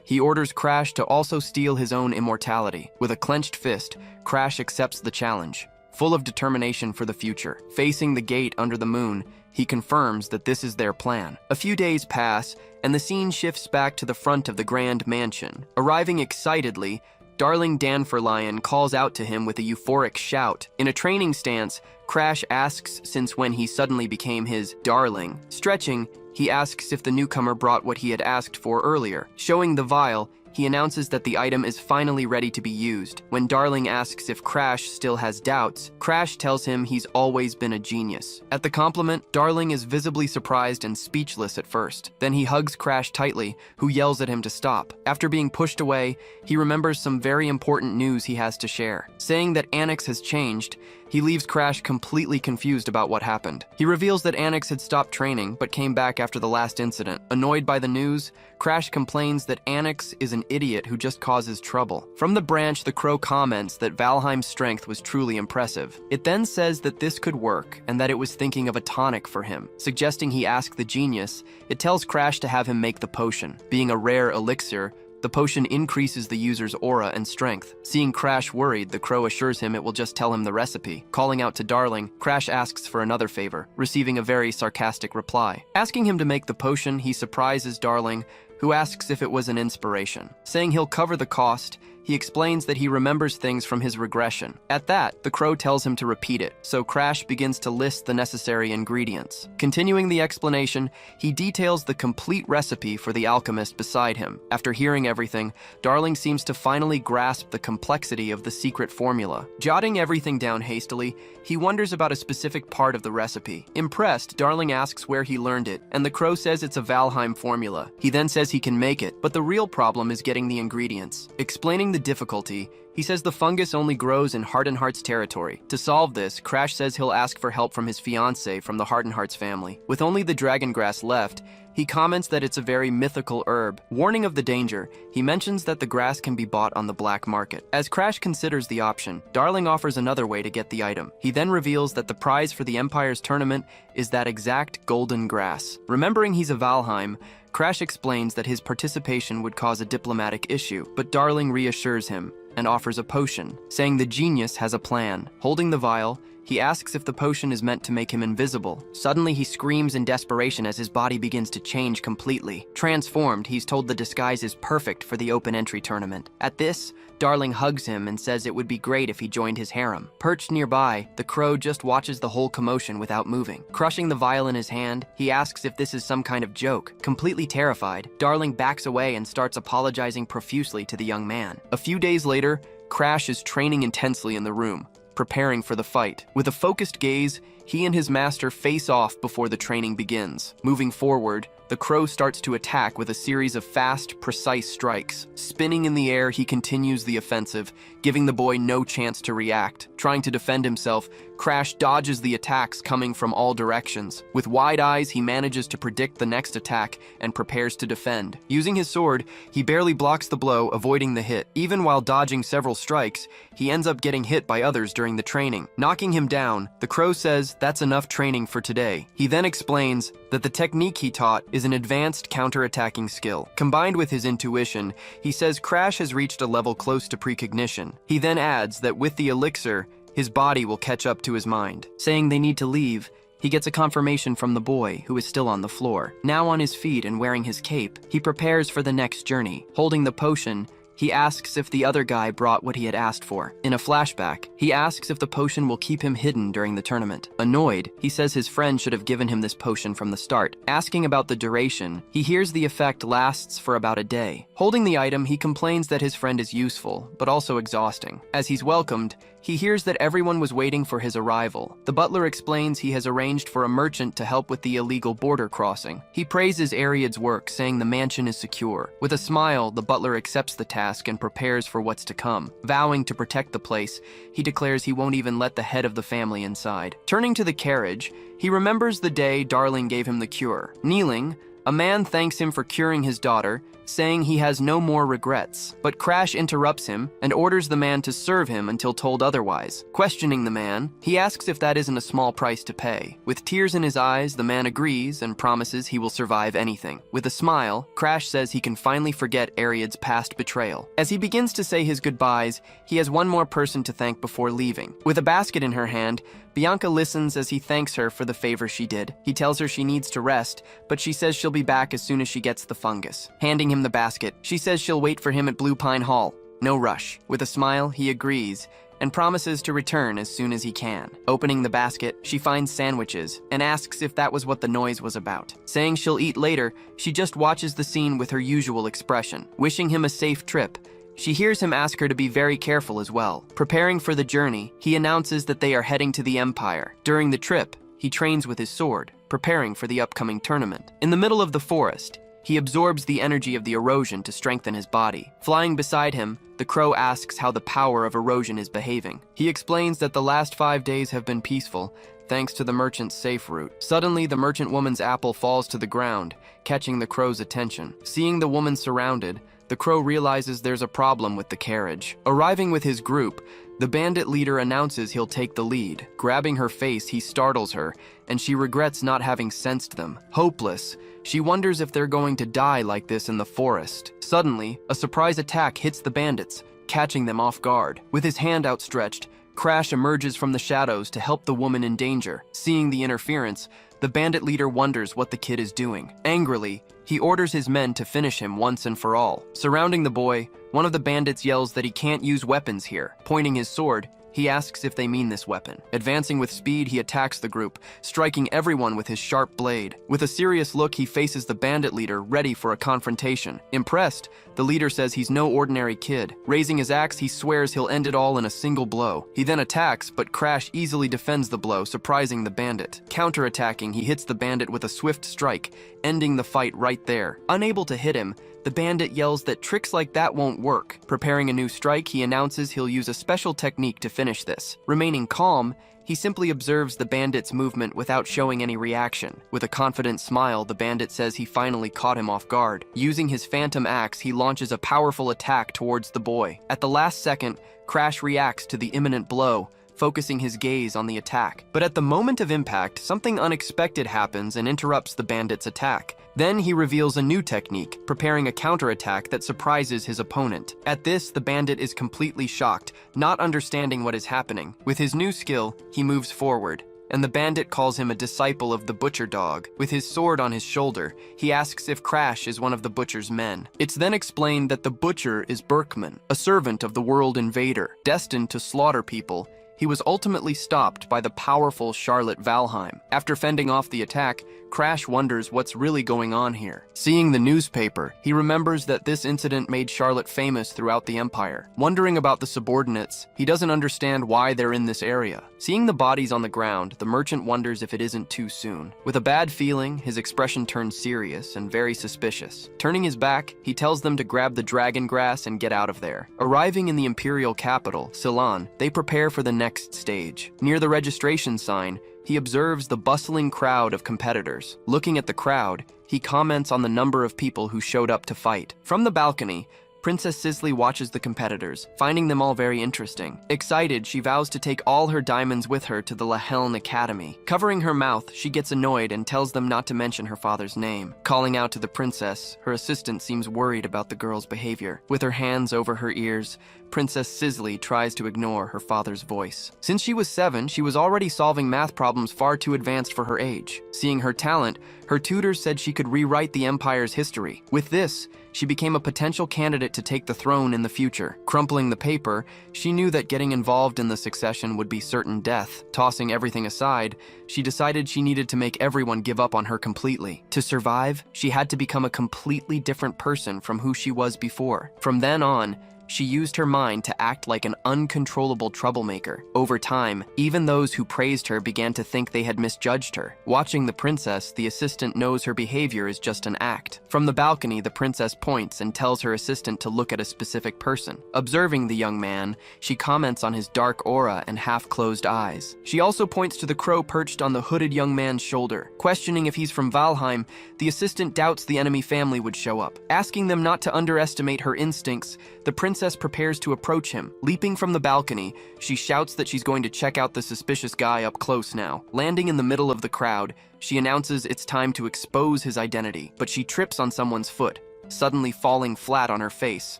he orders Crash to also steal his own immortality. With a clenched fist, Crash accepts the challenge. Full of determination for the future, facing the gate under the moon, he confirms that this is their plan. A few days pass, and the scene shifts back to the front of the grand mansion. Arriving excitedly, Darling Danforlion calls out to him with a euphoric shout. In a training stance, Crash asks since when he suddenly became his darling. Stretching, he asks if the newcomer brought what he had asked for earlier. Showing the vial, he announces that the item is finally ready to be used. When Darling asks if Crash still has doubts, Crash tells him he's always been a genius. At the compliment, Darling is visibly surprised and speechless at first. Then he hugs Crash tightly, who yells at him to stop. After being pushed away, he remembers some very important news he has to share. Saying that Anix has changed, he leaves Crash completely confused about what happened. He reveals that Anix had stopped training but came back after the last incident. Annoyed by the news, Crash complains that Anix is an idiot who just causes trouble. From the branch, the crow comments that Valheim's strength was truly impressive. It then says that this could work and that it was thinking of a tonic for him. Suggesting he ask the genius, it tells Crash to have him make the potion. Being a rare elixir, the potion increases the user's aura and strength. Seeing Crash worried, the crow assures him it will just tell him the recipe. Calling out to Darling, Crash asks for another favor, receiving a very sarcastic reply. Asking him to make the potion, he surprises Darling, who asks if it was an inspiration. Saying he'll cover the cost, he explains that he remembers things from his regression. At that, the crow tells him to repeat it, so Crash begins to list the necessary ingredients. Continuing the explanation, he details the complete recipe for the alchemist beside him. After hearing everything, Darling seems to finally grasp the complexity of the secret formula. Jotting everything down hastily, he wonders about a specific part of the recipe. Impressed, Darling asks where he learned it, and the crow says it's a Valheim formula. He then says he can make it, but the real problem is getting the ingredients. Explaining the difficulty, he says the fungus only grows in Hardened Heart's territory. To solve this, Crash says he'll ask for help from his fiancée from the Hardened Heart's family. With only the dragon grass left, he comments that it's a very mythical herb. Warning of the danger, he mentions that the grass can be bought on the black market. As Crash considers the option, Darling offers another way to get the item. He then reveals that the prize for the Empire's tournament is that exact golden grass. Remembering he's a Valheim, Crash explains that his participation would cause a diplomatic issue, but Darling reassures him and offers a potion, saying the genius has a plan. Holding the vial, he asks if the potion is meant to make him invisible. Suddenly, he screams in desperation as his body begins to change completely. Transformed, he's told the disguise is perfect for the open entry tournament. At this, Darling hugs him and says it would be great if he joined his harem. Perched nearby, the crow just watches the whole commotion without moving. Crushing the vial in his hand, he asks if this is some kind of joke. Completely terrified, Darling backs away and starts apologizing profusely to the young man. A few days later, Crash is training intensely in the room, preparing for the fight. With a focused gaze, he and his master face off before the training begins. Moving forward, the crow starts to attack with a series of fast, precise strikes. Spinning in the air, he continues the offensive, giving the boy no chance to react. Trying to defend himself, Crash dodges the attacks coming from all directions. With wide eyes, he manages to predict the next attack and prepares to defend. Using his sword, he barely blocks the blow, avoiding the hit. Even while dodging several strikes, he ends up getting hit by others during the training. Knocking him down, the crow says that's enough training for today. He then explains that the technique he taught is an advanced counter-attacking skill. Combined with his intuition, he says Crash has reached a level close to precognition. He then adds that with the elixir, his body will catch up to his mind. Saying they need to leave, he gets a confirmation from the boy, who is still on the floor. Now on his feet and wearing his cape, he prepares for the next journey. Holding the potion, he asks if the other guy brought what he had asked for. In a flashback, he asks if the potion will keep him hidden during the tournament. Annoyed, he says his friend should have given him this potion from the start. Asking about the duration, he hears the effect lasts for about a day. Holding the item, he complains that his friend is useful, but also exhausting. As he's welcomed, he hears that everyone was waiting for his arrival. The butler explains he has arranged for a merchant to help with the illegal border crossing. He praises Ariad's work, saying the mansion is secure. With a smile, the butler accepts the task and prepares for what's to come. Vowing to protect the place, he declares he won't even let the head of the family inside. Turning to the carriage, he remembers the day Darling gave him the cure. Kneeling, a man thanks him for curing his daughter, saying he has no more regrets. But Crash interrupts him and orders the man to serve him until told otherwise. Questioning the man, he asks if that isn't a small price to pay. With tears in his eyes, the man agrees and promises he will survive anything. With a smile, Crash says he can finally forget Ariad's past betrayal. As he begins to say his goodbyes, he has one more person to thank before leaving. With a basket in her hand, Bianca listens as he thanks her for the favor she did. He tells her she needs to rest, but she says she'll be back as soon as she gets the fungus. Handing him the basket, she says she'll wait for him at Blue Pine Hall. No rush. With a smile, he agrees and promises to return as soon as he can. Opening the basket, she finds sandwiches and asks if that was what the noise was about. Saying she'll eat later, she just watches the scene with her usual expression. Wishing him a safe trip, she hears him ask her to be very careful as well. Preparing for the journey, he announces that they are heading to the Empire. During the trip, he trains with his sword, preparing for the upcoming tournament. In the middle of the forest, He absorbs the energy of the erosion to strengthen his body. Flying beside him, the crow asks how the power of erosion is behaving. He explains that the last 5 days have been peaceful, thanks to the merchant's safe route. Suddenly, the merchant woman's apple falls to the ground, catching the crow's attention. Seeing the woman surrounded, the crow realizes there's a problem with the carriage. Arriving with his group, the bandit leader announces he'll take the lead. Grabbing her face, he startles her, and she regrets not having sensed them. Hopeless, she wonders if they're going to die like this in the forest. Suddenly, a surprise attack hits the bandits, catching them off guard. With his hand outstretched, Crash emerges from the shadows to help the woman in danger. Seeing the interference, the bandit leader wonders what the kid is doing. Angrily, he orders his men to finish him once and for all. Surrounding the boy, one of the bandits yells that he can't use weapons here. Pointing his sword, he asks if they mean this weapon. Advancing with speed, he attacks the group, striking everyone with his sharp blade. With a serious look, he faces the bandit leader, ready for a confrontation. Impressed, the leader says he's no ordinary kid. Raising his axe, he swears he'll end it all in a single blow. He then attacks, but Crash easily defends the blow, surprising the bandit. Counterattacking, he hits the bandit with a swift strike, ending the fight right there. Unable to hit him, the bandit yells that tricks like that won't work. Preparing a new strike, he announces he'll use a special technique to finish this. Remaining calm, he simply observes the bandit's movement without showing any reaction. With a confident smile, the bandit says he finally caught him off guard. Using his phantom axe, he launches a powerful attack towards the boy. At the last second, Crash reacts to the imminent blow, focusing his gaze on the attack. But at the moment of impact, something unexpected happens and interrupts the bandit's attack. Then he reveals a new technique, preparing a counterattack that surprises his opponent. At this, the bandit is completely shocked, not understanding what is happening. With his new skill, he moves forward, and the bandit calls him a disciple of the butcher dog. With his sword on his shoulder, he asks if Crash is one of the butcher's men. It's then explained that the butcher is Berkman, a servant of the world invader. Destined to slaughter people, he was ultimately stopped by the powerful Charlotte Valheim. After fending off the attack, Crash wonders what's really going on here. Seeing the newspaper, he remembers that this incident made Charlotte famous throughout the Empire. Wondering about the subordinates, he doesn't understand why they're in this area. Seeing the bodies on the ground, the merchant wonders if it isn't too soon. With a bad feeling, his expression turns serious and very suspicious. Turning his back, he tells them to grab the dragon grass and get out of there. Arriving in the imperial capital, Ceylon, they prepare for the next stage. Near the registration sign, he observes the bustling crowd of competitors. Looking at the crowd, he comments on the number of people who showed up to fight. From the balcony, Princess Sisley watches the competitors, finding them all very interesting. Excited, she vows to take all her diamonds with her to the Yahello Academy. Covering her mouth, she gets annoyed and tells them not to mention her father's name. Calling out to the princess, her assistant seems worried about the girl's behavior. With her hands over her ears, Princess Sisley tries to ignore her father's voice. Since she was 7, she was already solving math problems far too advanced for her age. Seeing her talent, her tutors said she could rewrite the Empire's history. With this, she became a potential candidate to take the throne in the future. Crumpling the paper, she knew that getting involved in the succession would be certain death. Tossing everything aside, she decided she needed to make everyone give up on her completely. To survive, she had to become a completely different person from who she was before. From then on, she used her mind to act like an uncontrollable troublemaker. Over time, even those who praised her began to think they had misjudged her. Watching the princess, the assistant knows her behavior is just an act. From the balcony, the princess points and tells her assistant to look at a specific person. Observing the young man, she comments on his dark aura and half-closed eyes. She also points to the crow perched on the hooded young man's shoulder. Questioning if he's from Valheim, the assistant doubts the enemy family would show up. Asking them not to underestimate her instincts, the princess prepares to approach him. Leaping from the balcony, she shouts that she's going to check out the suspicious guy up close now. Landing in the middle of the crowd, she announces it's time to expose his identity, but she trips on someone's foot, suddenly falling flat on her face.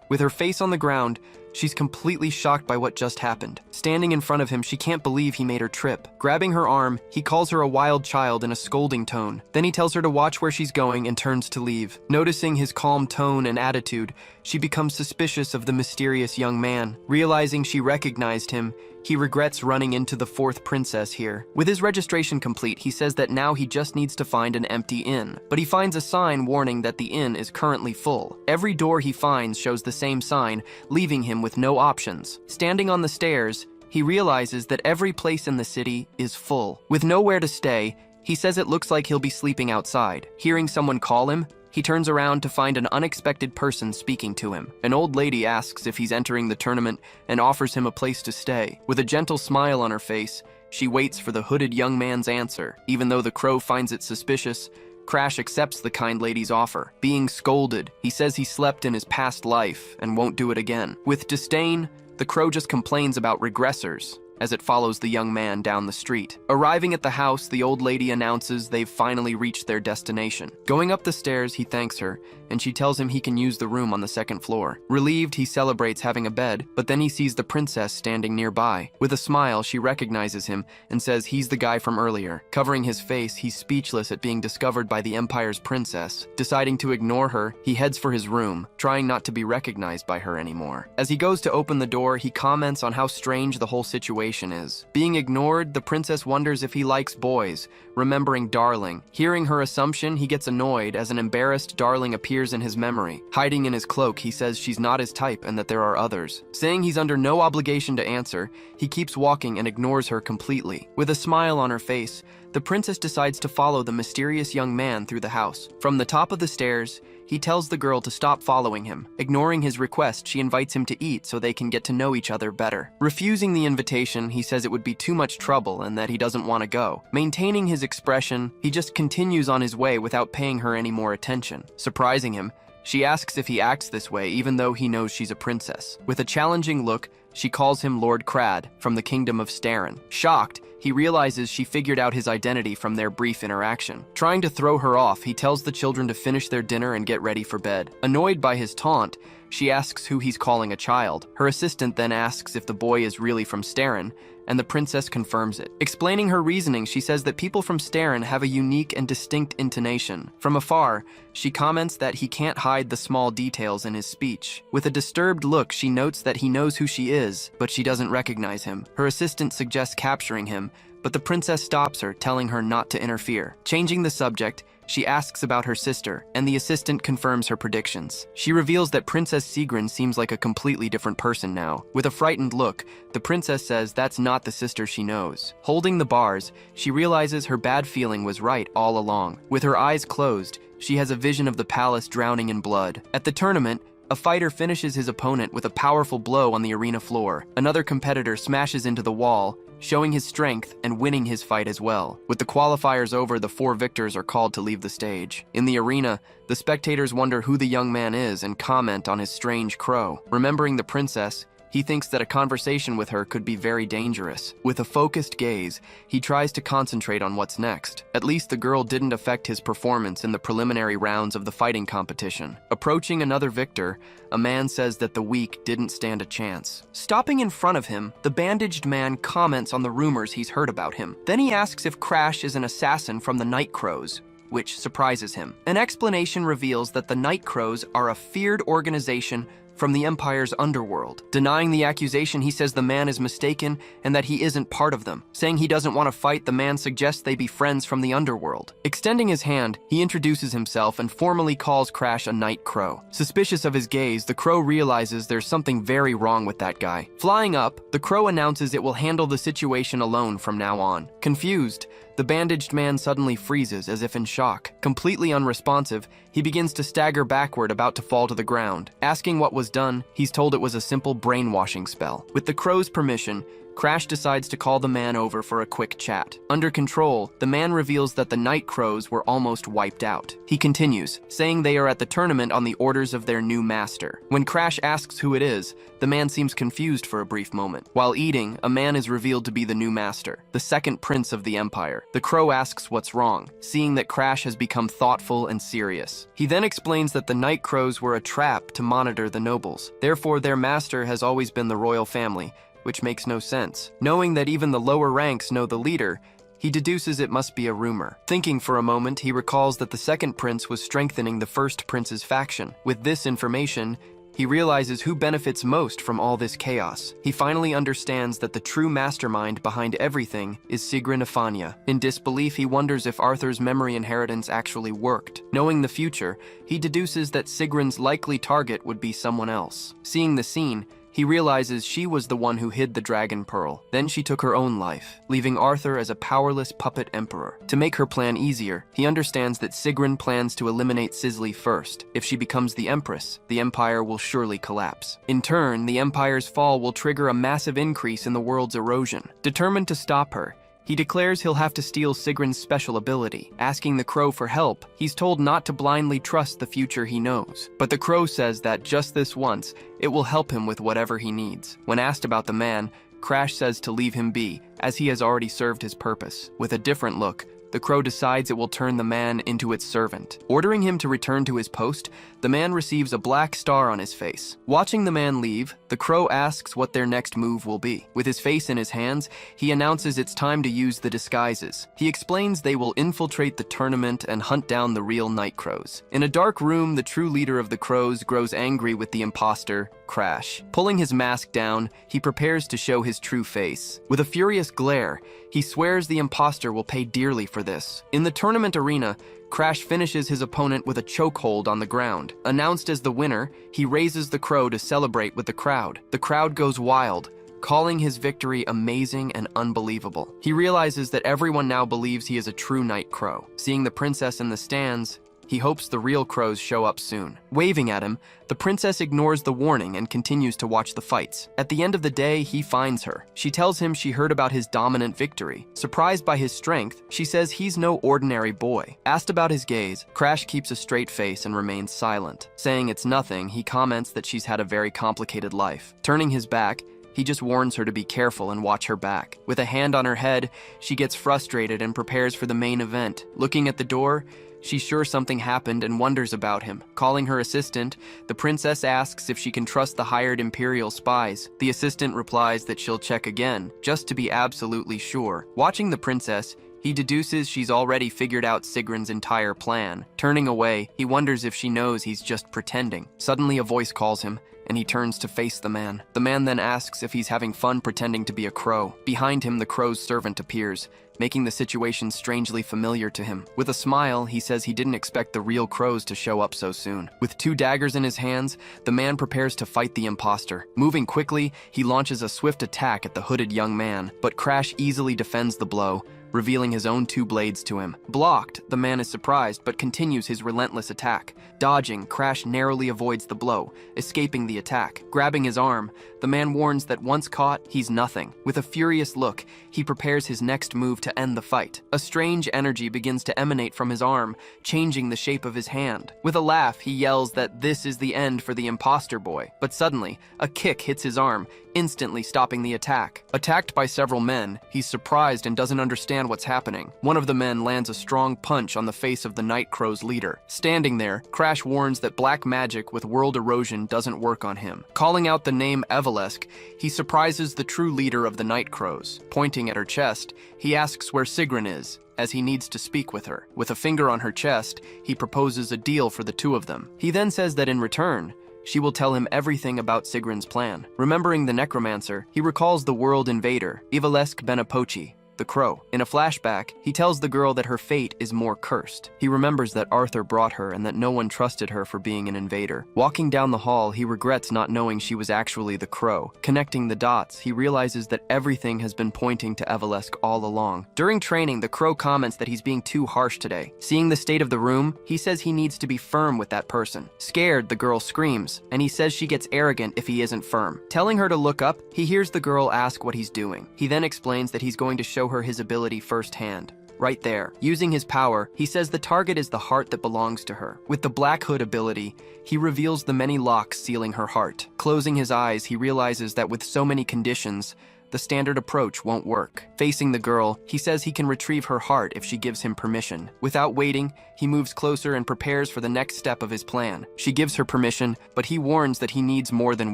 With her face on the ground, she's completely shocked by what just happened. Standing in front of him, she can't believe he made her trip. Grabbing her arm, he calls her a wild child in a scolding tone. Then he tells her to watch where she's going and turns to leave. Noticing his calm tone and attitude, she becomes suspicious of the mysterious young man. Realizing she recognized him, he regrets running into the 4th princess here. With his registration complete, he says that now he just needs to find an empty inn. But he finds a sign warning that the inn is currently full. Every door he finds shows the same sign, leaving him with no options. Standing on the stairs, he realizes that every place in the city is full. With nowhere to stay, he says it looks like he'll be sleeping outside. Hearing someone call him, He turns around to find an unexpected person speaking to him. An old lady asks if he's entering the tournament and offers him a place to stay. With a gentle smile on her face, she waits for the hooded young man's answer. Even though the crow finds it suspicious, Crash accepts the kind lady's offer. Being scolded, he says he slept in his past life and won't do it again. With disdain, the crow just complains about regressors as it follows the young man down the street. Arriving at the house, the old lady announces they've finally reached their destination. Going up the stairs, he thanks her, and she tells him he can use the room on the second floor. Relieved, he celebrates having a bed, but then he sees the princess standing nearby. With a smile, she recognizes him and says he's the guy from earlier. Covering his face, he's speechless at being discovered by the Empire's princess. Deciding to ignore her, he heads for his room, trying not to be recognized by her anymore. As he goes to open the door, he comments on how strange the whole situation is. Being ignored, the princess wonders if he likes boys, remembering Darling. Hearing her assumption, he gets annoyed as an embarrassed Darling appears in his memory. Hiding in his cloak, he says she's not his type and that there are others. Saying he's under no obligation to answer, he keeps walking and ignores her completely. With a smile on her face, the princess decides to follow the mysterious young man through the house. From the top of the stairs, he tells the girl to stop following him. Ignoring his request, she invites him to eat so they can get to know each other better. Refusing the invitation, he says it would be too much trouble and that he doesn't want to go. Maintaining his expression, he just continues on his way without paying her any more attention. Surprising him, she asks if he acts this way even though he knows she's a princess. With a challenging look, she calls him Lord Crad from the kingdom of Starin. Shocked, he realizes she figured out his identity from their brief interaction. Trying to throw her off, he tells the children to finish their dinner and get ready for bed. Annoyed by his taunt, she asks who he's calling a child. Her assistant then asks if the boy is really from Starin, and the princess confirms it. Explaining her reasoning, she says that people from Starin have a unique and distinct intonation. From afar, she comments that he can't hide the small details in his speech. With a disturbed look, she notes that he knows who she is, but she doesn't recognize him. Her assistant suggests capturing him, but the princess stops her, telling her not to interfere. Changing the subject, she asks about her sister, and the assistant confirms her predictions. She reveals that Princess Sigrun seems like a completely different person now. With a frightened look, the princess says that's not the sister she knows. Holding the bars, she realizes her bad feeling was right all along. With her eyes closed, she has a vision of the palace drowning in blood. At the tournament, a fighter finishes his opponent with a powerful blow on the arena floor. Another competitor smashes into the wall, showing his strength and winning his fight as well. With the qualifiers over, the 4 victors are called to leave the stage. In the arena, the spectators wonder who the young man is and comment on his strange crow. Remembering the princess, he thinks that a conversation with her could be very dangerous. With a focused gaze, he tries to concentrate on what's next. At least the girl didn't affect his performance in the preliminary rounds of the fighting competition. Approaching another victor, a man says that the weak didn't stand a chance. Stopping in front of him, the bandaged man comments on the rumors he's heard about him. Then he asks if Crash is an assassin from the Night Crows, which surprises him. An explanation reveals that the Night Crows are a feared organization from the Empire's underworld. Denying the accusation, he says the man is mistaken and that he isn't part of them. Saying he doesn't want to fight, the man suggests they be friends from the underworld. Extending his hand, he introduces himself and formally calls Crash a night crow. Suspicious of his gaze, the crow realizes there's something very wrong with that guy. Flying up, the crow announces it will handle the situation alone from now on. Confused, the bandaged man suddenly freezes as if in shock. Completely unresponsive, he begins to stagger backward, about to fall to the ground. Asking what was done, he's told it was a simple brainwashing spell. With the crow's permission, Crash decides to call the man over for a quick chat. Under control, the man reveals that the Night Crows were almost wiped out. He continues, saying they are at the tournament on the orders of their new master. When Crash asks who it is, the man seems confused for a brief moment. While eating, a man is revealed to be the new master, the second prince of the Empire. The crow asks what's wrong, seeing that Crash has become thoughtful and serious. He then explains that the Night Crows were a trap to monitor the nobles. Therefore, their master has always been the royal family, which makes no sense. Knowing that even the lower ranks know the leader, he deduces it must be a rumor. Thinking for a moment, he recalls that the second prince was strengthening the first prince's faction. With this information, he realizes who benefits most from all this chaos. He finally understands that the true mastermind behind everything is Sigrun Ifania. In disbelief, he wonders if Arthur's memory inheritance actually worked. Knowing the future, he deduces that Sigrun's likely target would be someone else. Seeing the scene, He realizes she was the one who hid the dragon pearl. Then she took her own life, leaving Arthur as a powerless puppet emperor. To make her plan easier, he understands that Sigrun plans to eliminate Sisley first. If she becomes the empress, the empire will surely collapse. In turn, the empire's fall will trigger a massive increase in the world's erosion. Determined to stop her, he declares he'll have to steal Sigrun's special ability. Asking the crow for help, he's told not to blindly trust the future he knows. But the crow says that just this once, it will help him with whatever he needs. When asked about the man, Crash says to leave him be, as he has already served his purpose. With a different look, the crow decides it will turn the man into its servant. Ordering him to return to his post, the man receives a black star on his face. Watching the man leave, the crow asks what their next move will be. With his face in his hands, he announces it's time to use the disguises. He explains they will infiltrate the tournament and hunt down the real night crows. In a dark room, the true leader of the crows grows angry with the imposter, Crash. Pulling his mask down, he prepares to show his true face. With a furious glare, he swears the imposter will pay dearly for this. In the tournament arena, Crash finishes his opponent with a chokehold on the ground. Announced as the winner, he raises the crow to celebrate with the crowd. The crowd goes wild, calling his victory amazing and unbelievable. He realizes that everyone now believes he is a true night crow. Seeing the princess in the stands, he hopes the real crows show up soon. Waving at him, the princess ignores the warning and continues to watch the fights. At the end of the day, he finds her. She tells him she heard about his dominant victory. Surprised by his strength, she says he's no ordinary boy. Asked about his gaze, Crash keeps a straight face and remains silent. Saying it's nothing, he comments that she's had a very complicated life. Turning his back, he just warns her to be careful and watch her back. With a hand on her head, she gets frustrated and prepares for the main event. Looking at the door, she's sure something happened and wonders about him. Calling her assistant, the princess asks if she can trust the hired imperial spies. The assistant replies that she'll check again, just to be absolutely sure. Watching the princess, he deduces she's already figured out Sigrun's entire plan. Turning away, he wonders if she knows he's just pretending. Suddenly a voice calls him, and he turns to face the man. The man then asks if he's having fun pretending to be a crow. Behind him, the crow's servant appears, making the situation strangely familiar to him. With a smile, he says he didn't expect the real crows to show up so soon. With 2 daggers in his hands, the man prepares to fight the imposter. Moving quickly, he launches a swift attack at the hooded young man, but Crash easily defends the blow, revealing his own 2 blades to him. Blocked, the man is surprised but continues his relentless attack. Dodging, Crash narrowly avoids the blow, escaping the attack. Grabbing his arm, the man warns that once caught, he's nothing. With a furious look, he prepares his next move to end the fight. A strange energy begins to emanate from his arm, changing the shape of his hand. With a laugh, he yells that this is the end for the imposter boy. But suddenly, a kick hits his arm, instantly stopping the attack. Attacked by several men, he's surprised and doesn't understand what's happening. One of the men lands a strong punch on the face of the Night Crow's leader. Standing there, Crash warns that black magic with world erosion doesn't work on him. Calling out the name Evelesk, he surprises the true leader of the Night Crows. Pointing at her chest, he asks where Sigrun is, as he needs to speak with her. With a finger on her chest, he proposes a deal for the 2 of them. He then says that in return, she will tell him everything about Sigrun's plan. Remembering the necromancer, he recalls the world invader, Ivalesk Benapochi, the crow. In a flashback, he tells the girl that her fate is more cursed. He remembers that Arthur brought her and that no one trusted her for being an invader. Walking down the hall, he regrets not knowing she was actually the crow. Connecting the dots, he realizes that everything has been pointing to Evelesk all along. During training, the crow comments that he's being too harsh today. Seeing the state of the room, he says he needs to be firm with that person. Scared, the girl screams, and he says she gets arrogant if he isn't firm. Telling her to look up, he hears the girl ask what he's doing. He then explains that he's going to show her his ability firsthand. Right there. Using his power, he says the target is the heart that belongs to her. With the Black Hood ability, he reveals the many locks sealing her heart. Closing his eyes, he realizes that with so many conditions, the standard approach won't work. Facing the girl, he says he can retrieve her heart if she gives him permission. Without waiting, he moves closer and prepares for the next step of his plan. She gives her permission, but he warns that he needs more than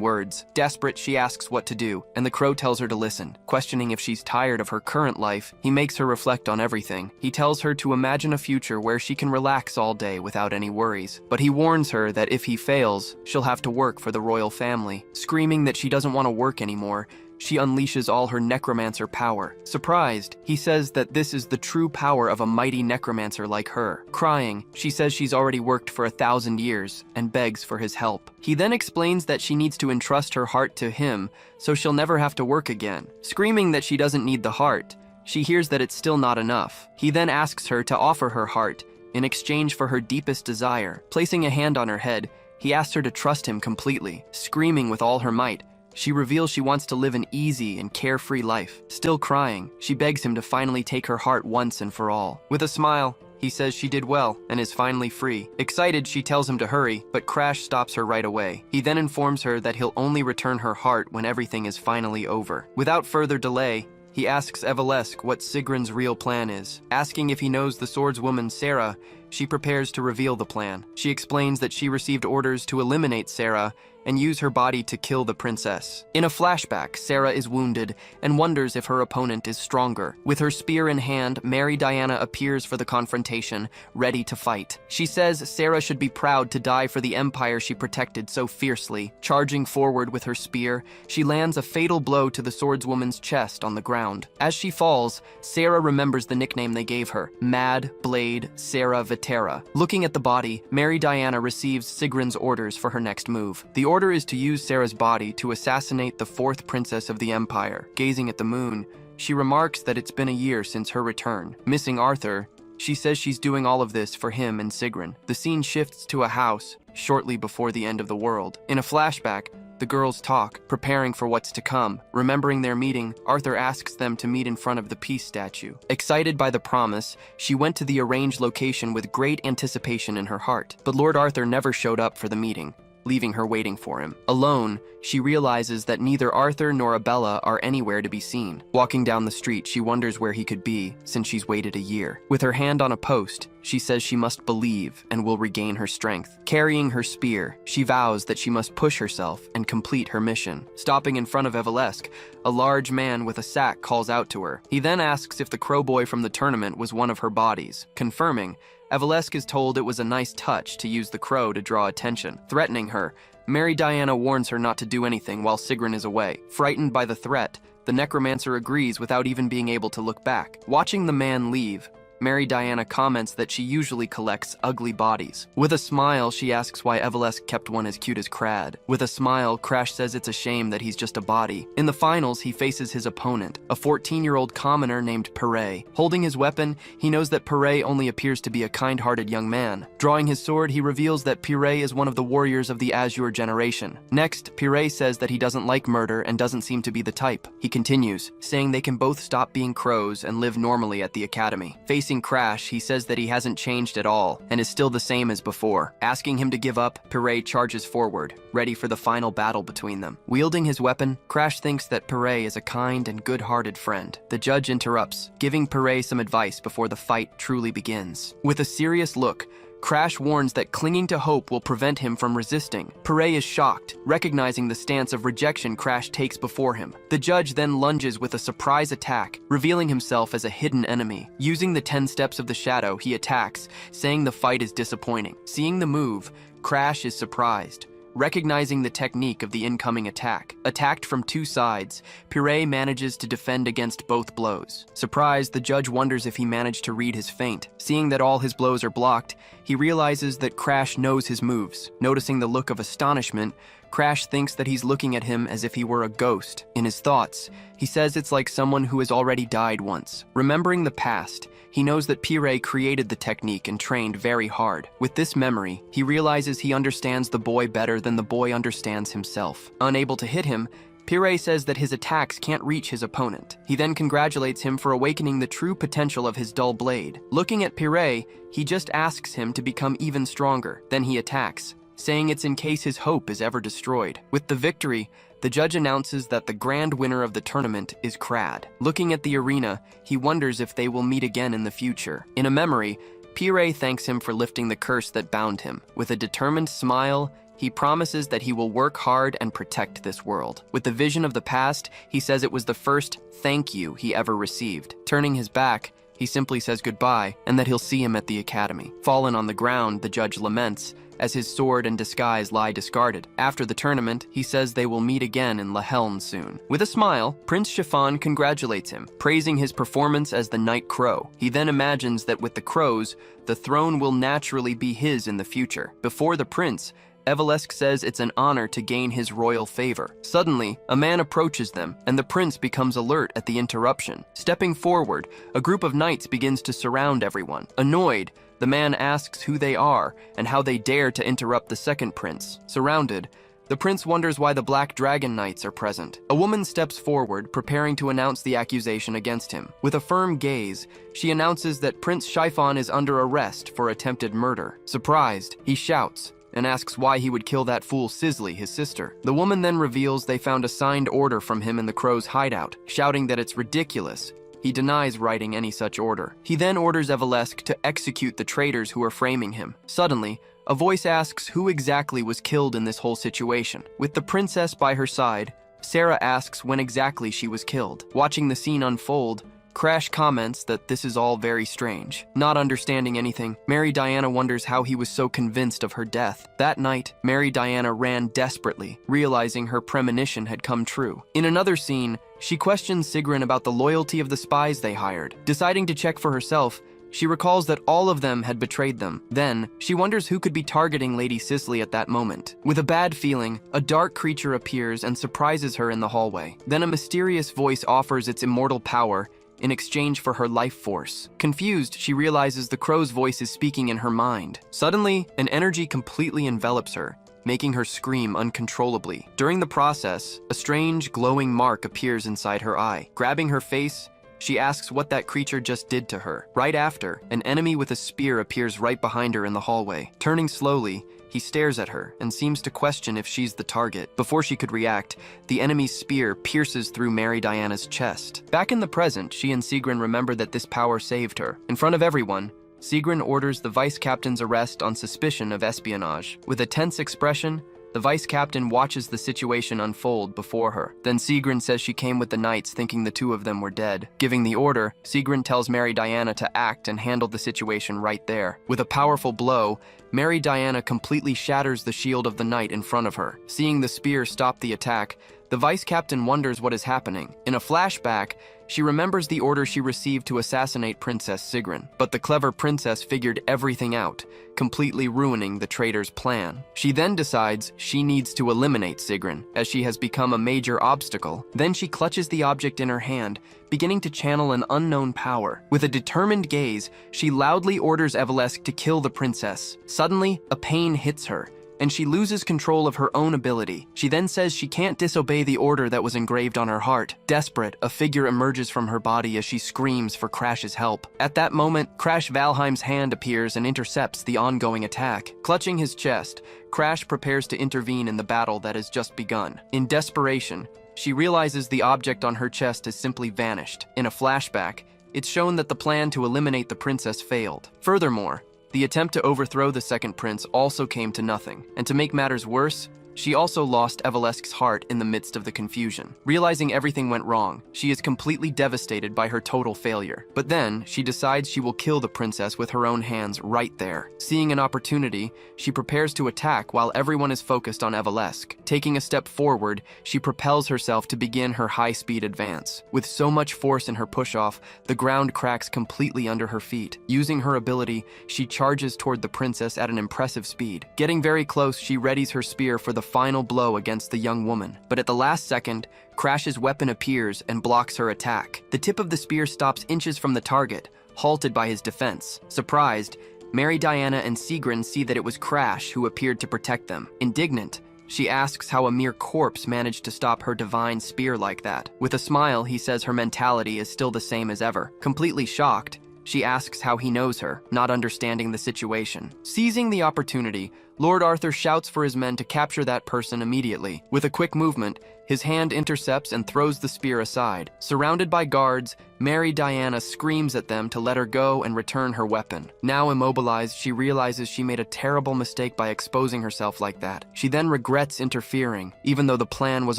words. Desperate, she asks what to do, and the crow tells her to listen. Questioning if she's tired of her current life, he makes her reflect on everything. He tells her to imagine a future where she can relax all day without any worries. But he warns her that if he fails, she'll have to work for the royal family. Screaming that she doesn't want to work anymore, she unleashes all her necromancer power. Surprised, he says that this is the true power of a mighty necromancer like her. Crying, she says she's already worked for 1,000 years and begs for his help. He then explains that she needs to entrust her heart to him so she'll never have to work again. Screaming that she doesn't need the heart, she hears that it's still not enough. He then asks her to offer her heart in exchange for her deepest desire. Placing a hand on her head, he asks her to trust him completely. Screaming with all her might, she reveals she wants to live an easy and carefree life. Still crying, she begs him to finally take her heart once and for all. With a smile, he says she did well and is finally free. Excited, she tells him to hurry, but Crash stops her right away. He then informs her that he'll only return her heart when everything is finally over. Without further delay, he asks Evelesque what Sigrun's real plan is. Asking if he knows the swordswoman Sarah, she prepares to reveal the plan. She explains that she received orders to eliminate Sarah and use her body to kill the princess. In a flashback, Sarah is wounded and wonders if her opponent is stronger. With her spear in hand, Mary Diana appears for the confrontation, ready to fight. She says Sarah should be proud to die for the empire she protected so fiercely. Charging forward with her spear, she lands a fatal blow to the swordswoman's chest on the ground. As she falls, Sarah remembers the nickname they gave her, Mad Blade Sarah Vetera. Looking at the body, Mary Diana receives Sigrun's orders for her next move. The order is to use Sarah's body to assassinate the 4th princess of the empire. Gazing at the moon, she remarks that it's been a year since her return. Missing Arthur, she says she's doing all of this for him and Sigrun. The scene shifts to a house shortly before the end of the world. In a flashback, the girls talk, preparing for what's to come. Remembering their meeting, Arthur asks them to meet in front of the peace statue. Excited by the promise, she went to the arranged location with great anticipation in her heart. But Lord Arthur never showed up for the meeting, leaving her waiting for him. Alone, she realizes that neither Arthur nor Abella are anywhere to be seen. Walking down the street, she wonders where he could be, since she's waited a year. With her hand on a post, she says she must believe and will regain her strength. Carrying her spear, she vows that she must push herself and complete her mission. Stopping in front of Evelesque, a large man with a sack calls out to her. He then asks if the crow boy from the tournament was one of her bodies. Confirming, Evelesque is told it was a nice touch to use the crow to draw attention. Threatening her, Mary Diana warns her not to do anything while Sigrun is away. Frightened by the threat, the necromancer agrees without even being able to look back. Watching the man leave, Mary Diana comments that she usually collects ugly bodies. With a smile, she asks why Evelesque kept one as cute as Crad. With a smile, Crash says it's a shame that he's just a body. In the finals, he faces his opponent, a 14-year-old commoner named Pere. Holding his weapon, he knows that Pere only appears to be a kind-hearted young man. Drawing his sword, he reveals that Pere is one of the warriors of the Azure generation. Next, Pere says that he doesn't like murder and doesn't seem to be the type. He continues, saying they can both stop being crows and live normally at the academy. Facing Crash, he says that he hasn't changed at all and is still the same as before. Asking him to give up, Pere charges forward, ready for the final battle between them. Wielding his weapon, Crash thinks that Pere is a kind and good-hearted friend. The judge interrupts, giving Pere some advice before the fight truly begins. With a serious look, Crash warns that clinging to hope will prevent him from resisting. Pere is shocked, recognizing the stance of rejection Crash takes before him. The judge then lunges with a surprise attack, revealing himself as a hidden enemy. Using the 10 steps of the shadow, he attacks, saying the fight is disappointing. Seeing the move, Crash is surprised, recognizing the technique of the incoming attack. Attacked from 2 sides, Pere manages to defend against both blows. Surprised, the judge wonders if he managed to read his feint. Seeing that all his blows are blocked, he realizes that Crash knows his moves. Noticing the look of astonishment, Crash thinks that he's looking at him as if he were a ghost. In his thoughts, he says it's like someone who has already died once. Remembering the past, he knows that Pere created the technique and trained very hard. With this memory, he realizes he understands the boy better than the boy understands himself. Unable to hit him, Pere says that his attacks can't reach his opponent. He then congratulates him for awakening the true potential of his dull blade. Looking at Pere, he just asks him to become even stronger. Then he attacks, saying it's in case his hope is ever destroyed. With the victory, the judge announces that the grand winner of the tournament is Crad. Looking at the arena, he wonders if they will meet again in the future. In a memory, Pere thanks him for lifting the curse that bound him. With a determined smile, he promises that he will work hard and protect this world. With the vision of the past, he says it was the first thank you he ever received. Turning his back, He simply says goodbye and that he'll see him at the academy. Fallen on the ground, the judge laments as his sword and disguise lie discarded. After the tournament, he says they will meet again in La Helm soon. With a smile, Prince Chiffon congratulates him, praising his performance as the Night Crow. He then imagines that with the crows, the throne will naturally be his in the future. Before the prince, Evelesque says it's an honor to gain his royal favor. Suddenly, a man approaches them, and the prince becomes alert at the interruption. Stepping forward, a group of knights begins to surround everyone. Annoyed, the man asks who they are and how they dare to interrupt the second prince. Surrounded, the prince wonders why the Black Dragon Knights are present. A woman steps forward, preparing to announce the accusation against him. With a firm gaze, she announces that Prince Chiffon is under arrest for attempted murder. Surprised, he shouts and asks why he would kill that fool Sisley, his sister. The woman then reveals they found a signed order from him in the crow's hideout, shouting that it's ridiculous. He denies writing any such order. He then orders Evelesque to execute the traitors who are framing him. Suddenly, a voice asks who exactly was killed in this whole situation. With the princess by her side, Sarah asks when exactly she was killed. Watching the scene unfold, Crash comments that this is all very strange. Not understanding anything, Mary Diana wonders how he was so convinced of her death. That night, Mary Diana ran desperately, realizing her premonition had come true. In another scene, she questions Sigrun about the loyalty of the spies they hired. Deciding to check for herself, she recalls that all of them had betrayed them. Then, she wonders who could be targeting Lady Cicely at that moment. With a bad feeling, a dark creature appears and surprises her in the hallway. Then a mysterious voice offers its immortal power in exchange for her life force. Confused, she realizes the crow's voice is speaking in her mind. Suddenly, an energy completely envelops her, making her scream uncontrollably. During the process, a strange, glowing mark appears inside her eye. Grabbing her face, she asks what that creature just did to her. Right after, an enemy with a spear appears right behind her in the hallway. Turning slowly, he stares at her and seems to question if she's the target. Before she could react, the enemy's spear pierces through Mary Diana's chest. Back in the present, she and Sigrun remember that this power saved her. In front of everyone, Sigrun orders the vice captain's arrest on suspicion of espionage. With a tense expression, the vice captain watches the situation unfold before her. Then Sigrun says she came with the knights thinking the two of them were dead. Giving the order, Sigrun tells Mary Diana to act and handle the situation right there. With a powerful blow, Mary Diana completely shatters the shield of the knight in front of her. Seeing the spear stop the attack, the vice captain wonders what is happening. In a flashback, she remembers the order she received to assassinate Princess Sigrun, but the clever princess figured everything out, completely ruining the traitor's plan. She then decides she needs to eliminate Sigrun, as she has become a major obstacle. Then she clutches the object in her hand, beginning to channel an unknown power. With a determined gaze, she loudly orders Evelesque to kill the princess. Suddenly, a pain hits her, and she loses control of her own ability. She then says she can't disobey the order that was engraved on her heart. Desperate, a figure emerges from her body as she screams for Crash's help. At that moment, Crash Valheim's hand appears and intercepts the ongoing attack. Clutching his chest, Crash prepares to intervene in the battle that has just begun. In desperation, she realizes the object on her chest has simply vanished. In a flashback, it's shown that the plan to eliminate the princess failed. Furthermore, the attempt to overthrow the second prince also came to nothing, and to make matters worse, she also lost Evelesque's heart in the midst of the confusion. Realizing everything went wrong, she is completely devastated by her total failure. But then, she decides she will kill the princess with her own hands right there. Seeing an opportunity, she prepares to attack while everyone is focused on Evelesque. Taking a step forward, she propels herself to begin her high-speed advance. With so much force in her push-off, the ground cracks completely under her feet. Using her ability, she charges toward the princess at an impressive speed. Getting very close, she readies her spear for the final blow against the young woman. But at the last second, Crash's weapon appears and blocks her attack. The tip of the spear stops inches from the target, halted by his defense. Surprised, Mary Diana and Sigrun see that it was Crash who appeared to protect them. Indignant, she asks how a mere corpse managed to stop her divine spear like that. With a smile, he says her mentality is still the same as ever. Completely shocked, she asks how he knows her, not understanding the situation. Seizing the opportunity, Lord Arthur shouts for his men to capture that person immediately. With a quick movement, his hand intercepts and throws the spear aside. Surrounded by guards, Mary Diana screams at them to let her go and return her weapon. Now immobilized, she realizes she made a terrible mistake by exposing herself like that. She then regrets interfering, even though the plan was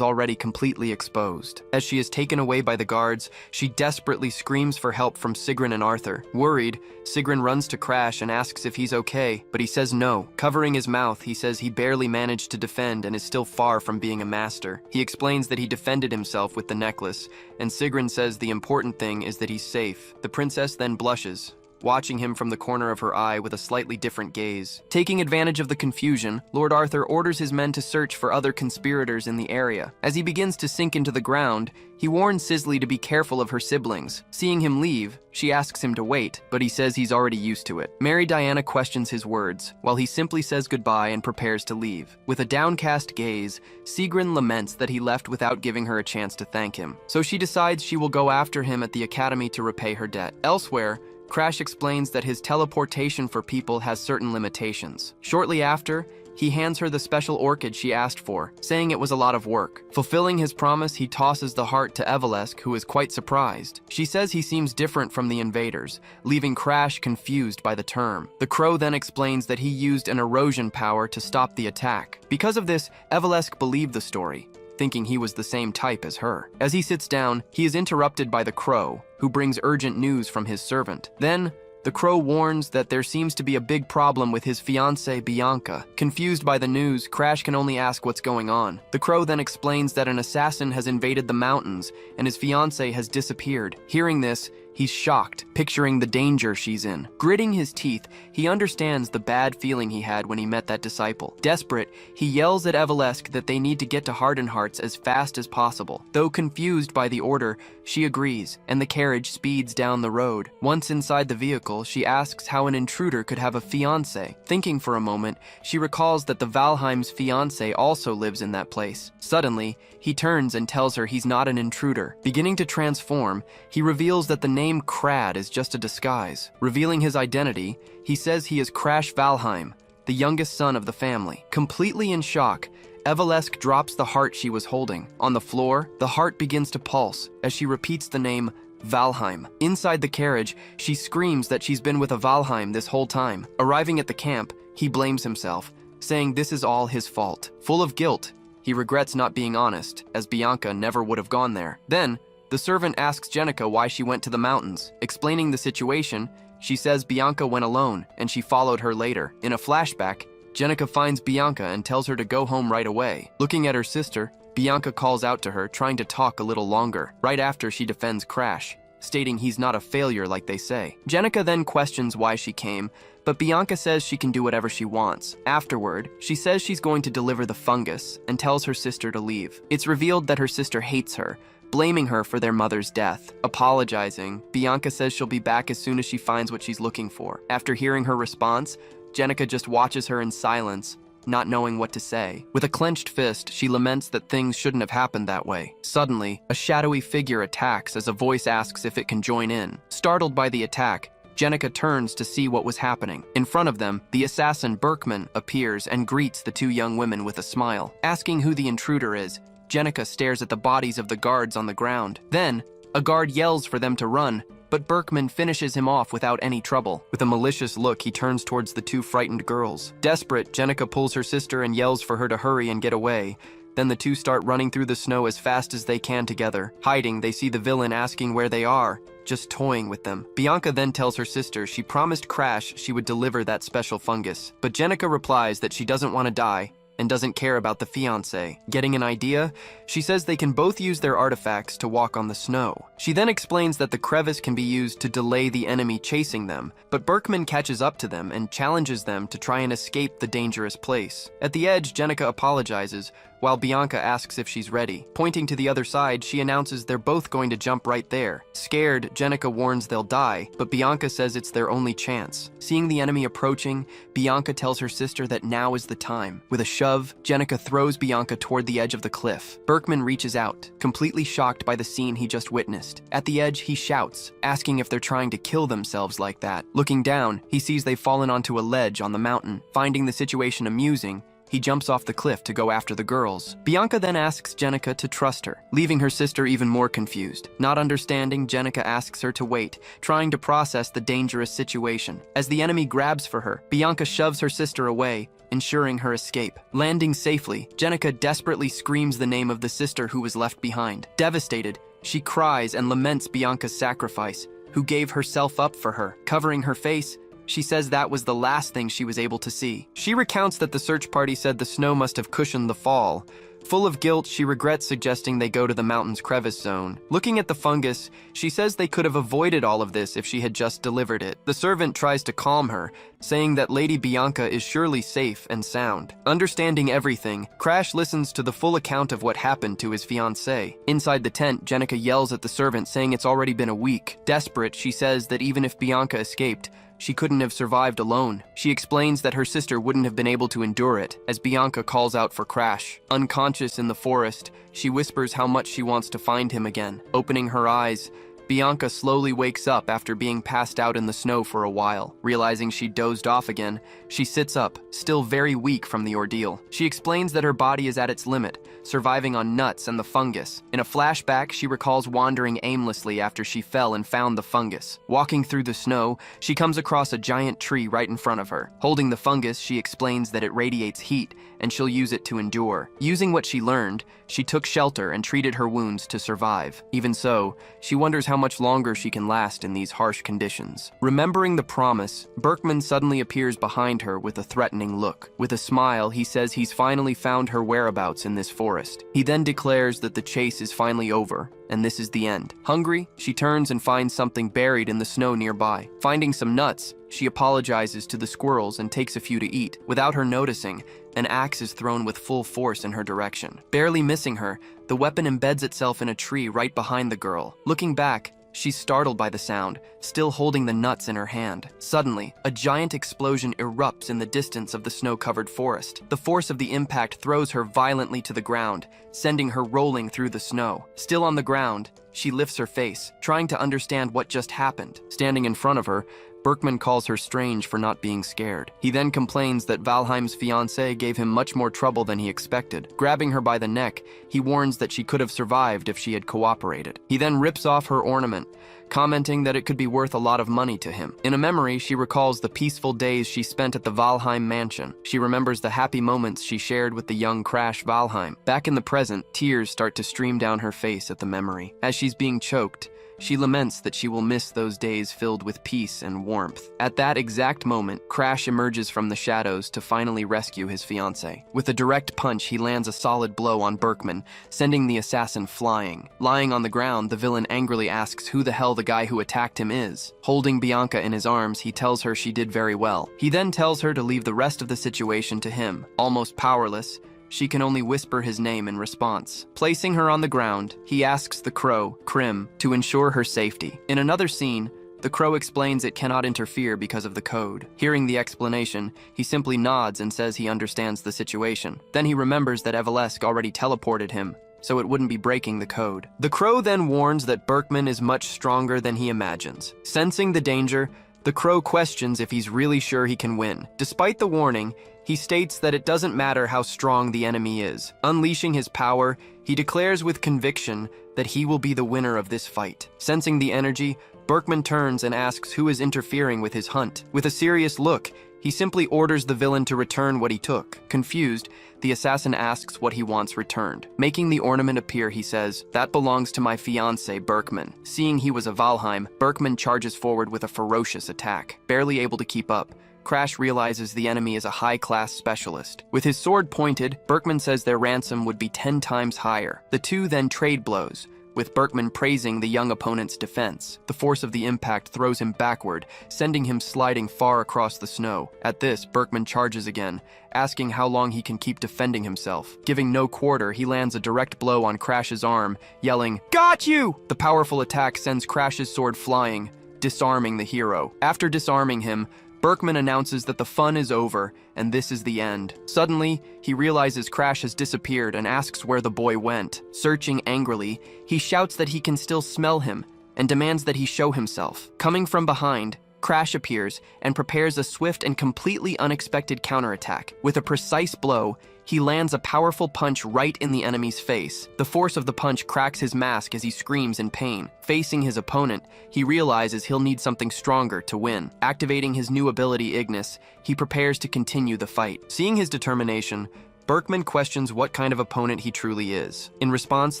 already completely exposed. As she is taken away by the guards, she desperately screams for help from Sigrun and Arthur. Worried, Sigrun runs to Crash and asks if he's okay, but he says no. Covering his mouth, he says he barely managed to defend and is still far from being a master. He explains that he defended himself with the necklace, and Sigrun says the important thing is that he's safe. The princess then blushes, watching him from the corner of her eye with a slightly different gaze. Taking advantage of the confusion, Lord Arthur orders his men to search for other conspirators in the area. As he begins to sink into the ground, he warns Sisley to be careful of her siblings. Seeing him leave, she asks him to wait, but he says he's already used to it. Mary Diana questions his words, while he simply says goodbye and prepares to leave. With a downcast gaze, Sigrun laments that he left without giving her a chance to thank him. So she decides she will go after him at the academy to repay her debt. Elsewhere, Crash explains that his teleportation for people has certain limitations. Shortly after, he hands her the special orchid she asked for, saying it was a lot of work. Fulfilling his promise, he tosses the heart to Evelesk, who is quite surprised. She says he seems different from the invaders, leaving Crash confused by the term. The crow then explains that he used an erosion power to stop the attack. Because of this, Evelesk believed the story, thinking he was the same type as her. As he sits down, he is interrupted by the crow, who brings urgent news from his servant. Then, the crow warns that there seems to be a big problem with his fiancée Bianca. Confused by the news, Crash can only ask what's going on. The crow then explains that an assassin has invaded the mountains and his fiancée has disappeared. Hearing this, he's shocked, picturing the danger she's in. Gritting his teeth, he understands the bad feeling he had when he met that disciple. Desperate, he yells at Evelesk that they need to get to Hardened Hearts as fast as possible. Though confused by the order, she agrees, and the carriage speeds down the road. Once inside the vehicle, she asks how an intruder could have a fiancé. Thinking for a moment, she recalls that the Valheim's fiancé also lives in that place. Suddenly, he turns and tells her he's not an intruder. Beginning to transform, he reveals that the name Crad is just a disguise. Revealing his identity, he says he is Crash Valheim, the youngest son of the family. Completely in shock, Evelesk drops the heart she was holding. On the floor, the heart begins to pulse as she repeats the name Valheim. Inside the carriage, she screams that she's been with a Valheim this whole time. Arriving at the camp, he blames himself, saying this is all his fault. Full of guilt, he regrets not being honest, as Bianca never would have gone there. Then, the servant asks Jenica why she went to the mountains. Explaining the situation, she says Bianca went alone, and she followed her later. In a flashback, Jenica finds Bianca and tells her to go home right away. Looking at her sister, Bianca calls out to her, trying to talk a little longer. Right after, she defends Crash, stating he's not a failure like they say. Jenica then questions why she came, but Bianca says she can do whatever she wants. Afterward, she says she's going to deliver the fungus and tells her sister to leave. It's revealed that her sister hates her, blaming her for their mother's death. Apologizing, Bianca says she'll be back as soon as she finds what she's looking for. After hearing her response, Jenica just watches her in silence, not knowing what to say. With a clenched fist, she laments that things shouldn't have happened that way. Suddenly, a shadowy figure attacks as a voice asks if it can join in. Startled by the attack, Jenica turns to see what was happening. In front of them, the assassin Berkman appears and greets the two young women with a smile. Asking who the intruder is, Jenica stares at the bodies of the guards on the ground. Then, a guard yells for them to run, but Berkman finishes him off without any trouble. With a malicious look, he turns towards the two frightened girls. Desperate, Jenica pulls her sister and yells for her to hurry and get away. Then the two start running through the snow as fast as they can together. Hiding, they see the villain asking where they are, just toying with them. Bianca then tells her sister she promised Crash she would deliver that special fungus, but Jenica replies that she doesn't want to die and doesn't care about the fiancé. Getting an idea, she says they can both use their artifacts to walk on the snow. She then explains that the crevice can be used to delay the enemy chasing them, but Berkman catches up to them and challenges them to try and escape the dangerous place. At the edge, Jenica apologizes, while Bianca asks if she's ready. Pointing to the other side, she announces they're both going to jump right there. Scared, Jenica warns they'll die, but Bianca says it's their only chance. Seeing the enemy approaching, Bianca tells her sister that now is the time. With a shove, Jenica throws Bianca toward the edge of the cliff. Berkman reaches out, completely shocked by the scene he just witnessed. At the edge, he shouts, asking if they're trying to kill themselves like that. Looking down, he sees they've fallen onto a ledge on the mountain. Finding the situation amusing, he jumps off the cliff to go after the girls. Bianca then asks Jenica to trust her, leaving her sister even more confused. Not understanding, Jenica asks her to wait, trying to process the dangerous situation. As the enemy grabs for her, Bianca shoves her sister away, ensuring her escape. Landing safely, Jenica desperately screams the name of the sister who was left behind. Devastated, she cries and laments Bianca's sacrifice, who gave herself up for her. Covering her face, she says that was the last thing she was able to see. She recounts that the search party said the snow must have cushioned the fall. Full of guilt, she regrets suggesting they go to the mountain's crevice zone. Looking at the fungus, she says they could have avoided all of this if she had just delivered it. The servant tries to calm her, saying that Lady Bianca is surely safe and sound. Understanding everything, Crash listens to the full account of what happened to his fiancée. Inside the tent, Jenica yells at the servant, saying it's already been a week. Desperate, she says that even if Bianca escaped, she couldn't have survived alone. She explains that her sister wouldn't have been able to endure it, as Bianca calls out for Crash. Unconscious in the forest, she whispers how much she wants to find him again. Opening her eyes, Bianca slowly wakes up after being passed out in the snow for a while. Realizing she dozed off again, she sits up, still very weak from the ordeal. She explains that her body is at its limit, surviving on nuts and the fungus. In a flashback, she recalls wandering aimlessly after she fell and found the fungus. Walking through the snow, she comes across a giant tree right in front of her. Holding the fungus, she explains that it radiates heat, and she'll use it to endure. Using what she learned, she took shelter and treated her wounds to survive. Even so, she wonders how much longer she can last in these harsh conditions. Remembering the promise, Berkman suddenly appears behind her with a threatening look. With a smile, he says he's finally found her whereabouts in this forest. He then declares that the chase is finally over, and this is the end. Hungry, she turns and finds something buried in the snow nearby. Finding some nuts, she apologizes to the squirrels and takes a few to eat. Without her noticing, an axe is thrown with full force in her direction. Barely missing her, the weapon embeds itself in a tree right behind the girl. Looking back, she's startled by the sound, still holding the nuts in her hand. Suddenly, a giant explosion erupts in the distance of the snow-covered forest. The force of the impact throws her violently to the ground, sending her rolling through the snow. Still on the ground, she lifts her face, trying to understand what just happened. Standing in front of her, Berkman calls her strange for not being scared. He then complains that Valheim's fiancé gave him much more trouble than he expected. Grabbing her by the neck, he warns that she could have survived if she had cooperated. He then rips off her ornament, commenting that it could be worth a lot of money to him. In a memory, she recalls the peaceful days she spent at the Valheim mansion. She remembers the happy moments she shared with the young Crash Valheim. Back in the present, tears start to stream down her face at the memory. As she's being choked, she laments that she will miss those days filled with peace and warmth. At that exact moment, Crash emerges from the shadows to finally rescue his fiancée. With a direct punch, he lands a solid blow on Berkman, sending the assassin flying. Lying on the ground, the villain angrily asks who the hell the guy who attacked him is. Holding Bianca in his arms, he tells her she did very well. He then tells her to leave the rest of the situation to him. Almost powerless, she can only whisper his name in response. Placing her on the ground, he asks the crow, Krim, to ensure her safety. In another scene, the crow explains it cannot interfere because of the code. Hearing the explanation, he simply nods and says he understands the situation. Then he remembers that Evalesk already teleported him, so it wouldn't be breaking the code. The crow then warns that Berkman is much stronger than he imagines. Sensing the danger, the crow questions if he's really sure he can win. Despite the warning, he states that it doesn't matter how strong the enemy is. Unleashing his power, he declares with conviction that he will be the winner of this fight. Sensing the energy, Berkman turns and asks who is interfering with his hunt. With a serious look, he simply orders the villain to return what he took. Confused, the assassin asks what he wants returned. Making the ornament appear, he says, "That belongs to my fiancé, Berkman." Seeing he was a Valheim, Berkman charges forward with a ferocious attack. Barely able to keep up, Crash realizes the enemy is a high-class specialist. With his sword pointed, Berkman says their ransom would be 10 times higher. The two then trade blows, with Berkman praising the young opponent's defense. The force of the impact throws him backward, sending him sliding far across the snow. At this, Berkman charges again, asking how long he can keep defending himself. Giving no quarter, he lands a direct blow on Crash's arm, yelling, "Got you!" The powerful attack sends Crash's sword flying, disarming the hero. After disarming him, Berkman announces that the fun is over, and this is the end. Suddenly, he realizes Crash has disappeared and asks where the boy went. Searching angrily, he shouts that he can still smell him and demands that he show himself. Coming from behind, Crash appears and prepares a swift and completely unexpected counterattack. With a precise blow, he lands a powerful punch right in the enemy's face. The force of the punch cracks his mask as he screams in pain. Facing his opponent, he realizes he'll need something stronger to win. Activating his new ability, Ignis, he prepares to continue the fight. Seeing his determination, Berkman questions what kind of opponent he truly is. In response,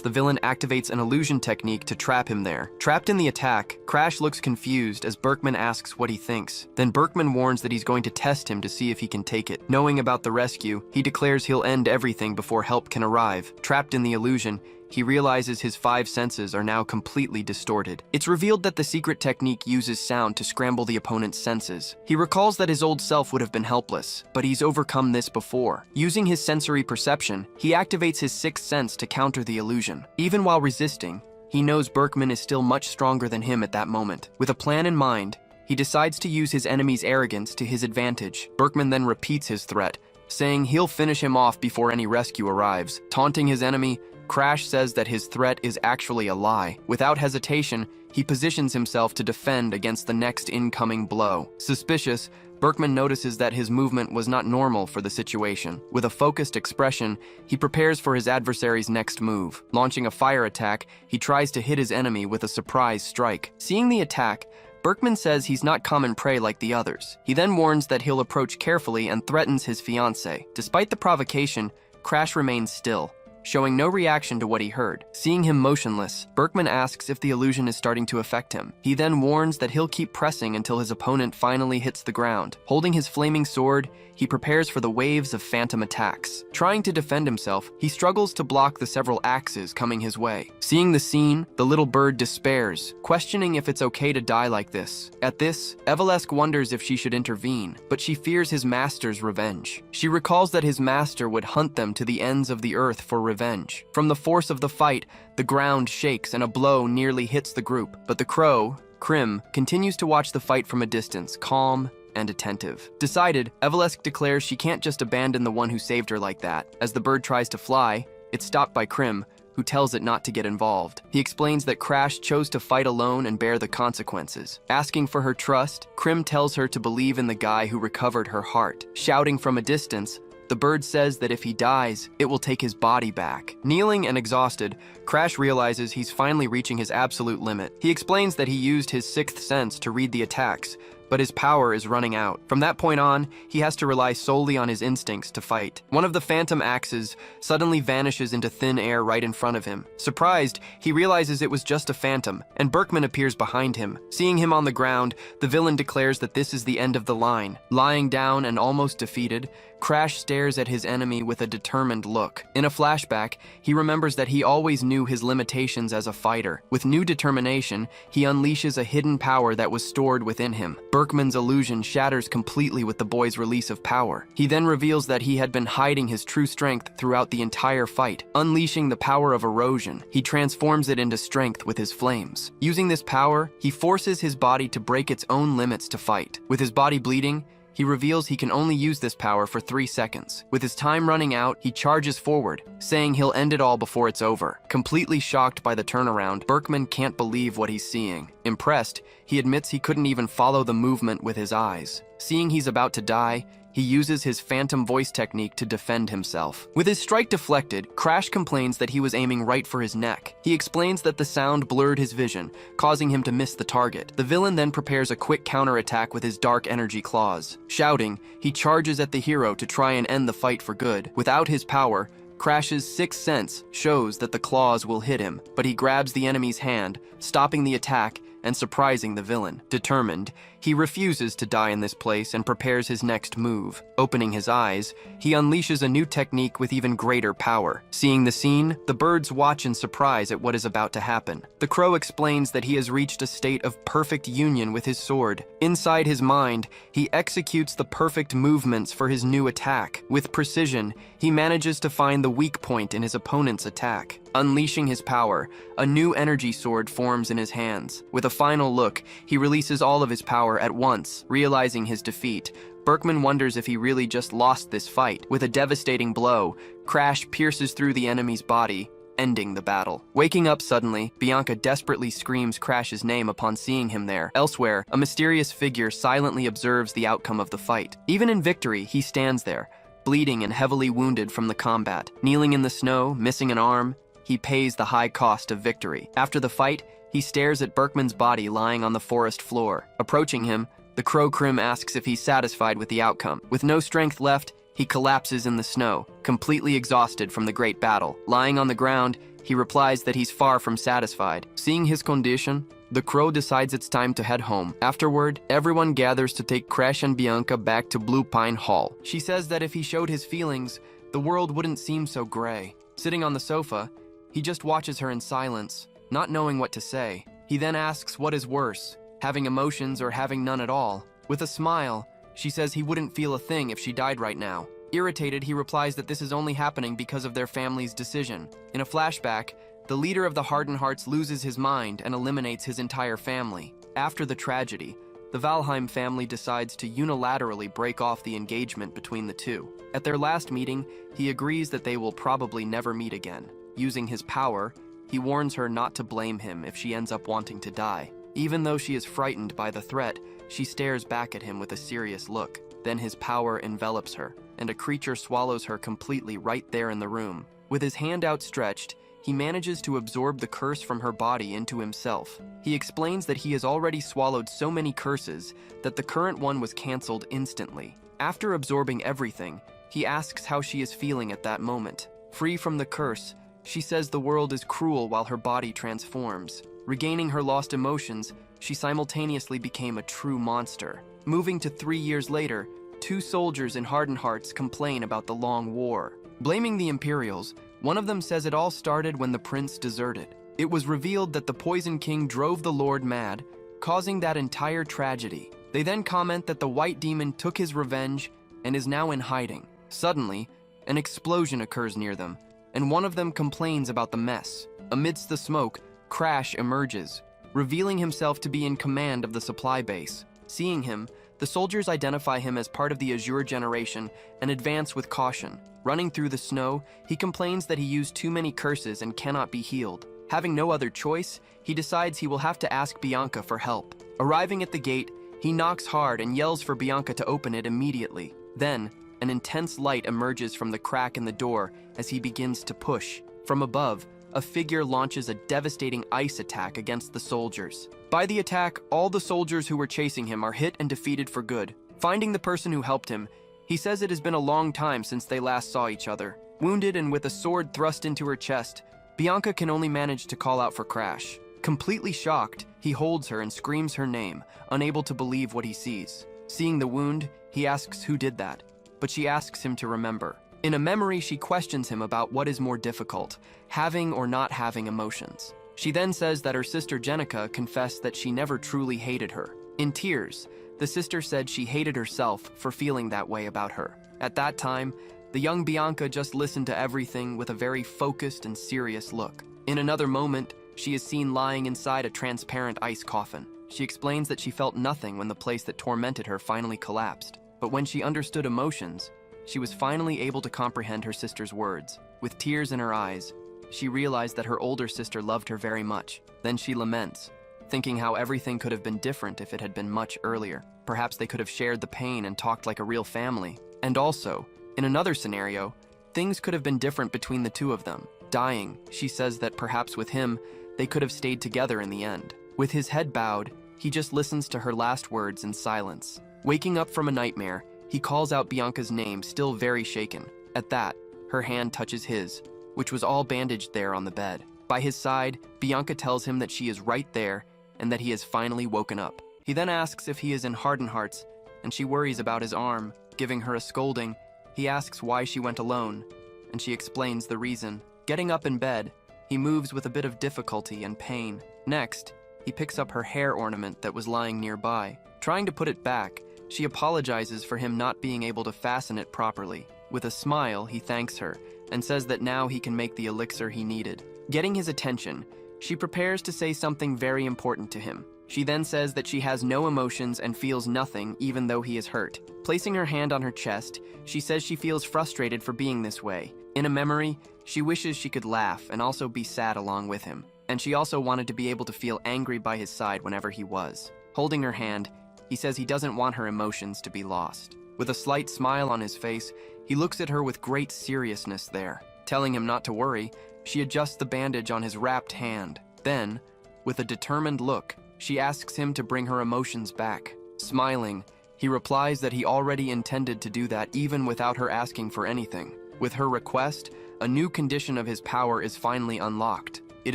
the villain activates an illusion technique to trap him there. Trapped in the attack, Crash looks confused as Berkman asks what he thinks. Then Berkman warns that he's going to test him to see if he can take it. Knowing about the rescue, he declares he'll end everything before help can arrive. Trapped in the illusion, he realizes his 5 senses are now completely distorted. It's revealed that the secret technique uses sound to scramble the opponent's senses. He recalls that his old self would have been helpless, but he's overcome this before. Using his sensory perception, he activates his 6th sense to counter the illusion. Even while resisting, he knows Berkman is still much stronger than him at that moment. With a plan in mind, he decides to use his enemy's arrogance to his advantage. Berkman then repeats his threat, saying he'll finish him off before any rescue arrives. Taunting his enemy, Crash says that his threat is actually a lie. Without hesitation, he positions himself to defend against the next incoming blow. Suspicious, Berkman notices that his movement was not normal for the situation. With a focused expression, he prepares for his adversary's next move. Launching a fire attack, he tries to hit his enemy with a surprise strike. Seeing the attack, Berkman says he's not common prey like the others. He then warns that he'll approach carefully and threatens his fiancée. Despite the provocation, Crash remains still, showing no reaction to what he heard. Seeing him motionless, Berkman asks if the illusion is starting to affect him. He then warns that he'll keep pressing until his opponent finally hits the ground. Holding his flaming sword, he prepares for the waves of phantom attacks. Trying to defend himself, he struggles to block the several axes coming his way. Seeing the scene, the little bird despairs, questioning if it's okay to die like this. At this, Evelesque wonders if she should intervene, but she fears his master's revenge. She recalls that his master would hunt them to the ends of the earth for revenge. From the force of the fight, the ground shakes and a blow nearly hits the group, but the crow, Krim, continues to watch the fight from a distance, calm and attentive. Decided, Evelesque declares she can't just abandon the one who saved her like that. As the bird tries to fly, it's stopped by Krim, who tells it not to get involved. He explains that Crash chose to fight alone and bear the consequences. Asking for her trust, Krim tells her to believe in the guy who recovered her heart. Shouting from a distance, the bird says that if he dies, it will take his body back. Kneeling and exhausted, Crash realizes he's finally reaching his absolute limit. He explains that he used his 6th sense to read the attacks, but his power is running out. From that point on, he has to rely solely on his instincts to fight. One of the phantom axes suddenly vanishes into thin air right in front of him. Surprised, he realizes it was just a phantom, and Berkman appears behind him. Seeing him on the ground, the villain declares that this is the end of the line. Lying down and almost defeated, Crash stares at his enemy with a determined look. In a flashback, he remembers that he always knew his limitations as a fighter. With new determination, he unleashes a hidden power that was stored within him. Berkman's illusion shatters completely with the boy's release of power. He then reveals that he had been hiding his true strength throughout the entire fight. Unleashing the power of erosion, he transforms it into strength with his flames. Using this power, he forces his body to break its own limits to fight. With his body bleeding, he reveals he can only use this power for 3 seconds. With his time running out, he charges forward, saying he'll end it all before it's over. Completely shocked by the turnaround, Berkman can't believe what he's seeing. Impressed, he admits he couldn't even follow the movement with his eyes. Seeing he's about to die, he uses his phantom voice technique to defend himself. With his strike deflected, Crash complains that he was aiming right for his neck. He explains that the sound blurred his vision, causing him to miss the target. The villain then prepares a quick counterattack with his dark energy claws. Shouting, he charges at the hero to try and end the fight for good. Without his power, Crash's 6th sense shows that the claws will hit him, but he grabs the enemy's hand, stopping the attack and surprising the villain. Determined, he refuses to die in this place and prepares his next move. Opening his eyes, he unleashes a new technique with even greater power. Seeing the scene, the birds watch in surprise at what is about to happen. The crow explains that he has reached a state of perfect union with his sword. Inside his mind, he executes the perfect movements for his new attack. With precision, he manages to find the weak point in his opponent's attack. Unleashing his power, a new energy sword forms in his hands. With a final look, he releases all of his power at once. Realizing his defeat, Berkman wonders if he really just lost this fight. With a devastating blow, Crash pierces through the enemy's body, ending the battle. Waking up suddenly, Bianca desperately screams Crash's name upon seeing him there. Elsewhere, a mysterious figure silently observes the outcome of the fight. Even in victory, he stands there, bleeding and heavily wounded from the combat. Kneeling in the snow, missing an arm, he pays the high cost of victory. After the fight, he stares at Berkman's body lying on the forest floor. Approaching him, the Crow Crim asks if he's satisfied with the outcome. With no strength left, he collapses in the snow, completely exhausted from the great battle. Lying on the ground, he replies that he's far from satisfied. Seeing his condition, the Crow decides it's time to head home. Afterward, everyone gathers to take Crash and Bianca back to Blue Pine Hall. She says that if he showed his feelings, the world wouldn't seem so gray. Sitting on the sofa, he just watches her in silence, not knowing what to say. He then asks what is worse, having emotions or having none at all. With a smile, she says he wouldn't feel a thing if she died right now. Irritated, he replies that this is only happening because of their family's decision. In a flashback, the leader of the Hardened Hearts loses his mind and eliminates his entire family. After the tragedy, the Valheim family decides to unilaterally break off the engagement between the two. At their last meeting, he agrees that they will probably never meet again. Using his power, he warns her not to blame him if she ends up wanting to die. Even though she is frightened by the threat, she stares back at him with a serious look. Then his power envelops her, and a creature swallows her completely right there in the room. With his hand outstretched, he manages to absorb the curse from her body into himself. He explains that he has already swallowed so many curses that the current one was cancelled instantly. After absorbing everything, he asks how she is feeling at that moment. Free from the curse, she says the world is cruel while her body transforms. Regaining her lost emotions, she simultaneously became a true monster. Moving to 3 years later, 2 soldiers in Hardened Hearts complain about the long war. Blaming the Imperials, one of them says it all started when the prince deserted. It was revealed that the Poison King drove the Lord mad, causing that entire tragedy. They then comment that the White Demon took his revenge and is now in hiding. Suddenly, an explosion occurs near them, and one of them complains about the mess. Amidst the smoke, Crash emerges, revealing himself to be in command of the supply base. Seeing him, the soldiers identify him as part of the Azure generation and advance with caution. Running through the snow, he complains that he used too many curses and cannot be healed. Having no other choice, he decides he will have to ask Bianca for help. Arriving at the gate, he knocks hard and yells for Bianca to open it immediately. Then, an intense light emerges from the crack in the door as he begins to push. From above, a figure launches a devastating ice attack against the soldiers. By the attack, all the soldiers who were chasing him are hit and defeated for good. Finding the person who helped him, he says it has been a long time since they last saw each other. Wounded and with a sword thrust into her chest, Bianca can only manage to call out for Crash. Completely shocked, he holds her and screams her name, unable to believe what he sees. Seeing the wound, he asks who did that, but she asks him to remember. In a memory, she questions him about what is more difficult, having or not having emotions. She then says that her sister Jenica confessed that she never truly hated her. In tears, the sister said she hated herself for feeling that way about her. At that time, the young Bianca just listened to everything with a very focused and serious look. In another moment, she is seen lying inside a transparent ice coffin. She explains that she felt nothing when the place that tormented her finally collapsed. But when she understood emotions, she was finally able to comprehend her sister's words. With tears in her eyes, she realized that her older sister loved her very much. Then she laments, thinking how everything could have been different if it had been much earlier. Perhaps they could have shared the pain and talked like a real family. And also, in another scenario, things could have been different between the two of them. Dying, she says that perhaps with him, they could have stayed together in the end. With his head bowed, he just listens to her last words in silence. Waking up from a nightmare, he calls out Bianca's name, still very shaken. At that, her hand touches his, which was all bandaged there on the bed. By his side, Bianca tells him that she is right there and that he has finally woken up. He then asks if he is in Hardened Hearts, and she worries about his arm. Giving her a scolding, he asks why she went alone, and she explains the reason. Getting up in bed, he moves with a bit of difficulty and pain. Next, he picks up her hair ornament that was lying nearby. Trying to put it back, she apologizes for him not being able to fasten it properly. With a smile, he thanks her and says that now he can make the elixir he needed. Getting his attention, she prepares to say something very important to him. She then says that she has no emotions and feels nothing even though he is hurt. Placing her hand on her chest, she says she feels frustrated for being this way. In a memory, she wishes she could laugh and also be sad along with him, and she also wanted to be able to feel angry by his side whenever he was. Holding her hand, he says he doesn't want her emotions to be lost. With a slight smile on his face, he looks at her with great seriousness there. Telling him not to worry, she adjusts the bandage on his wrapped hand. Then, with a determined look, she asks him to bring her emotions back. Smiling, he replies that he already intended to do that even without her asking for anything. With her request, a new condition of his power is finally unlocked. It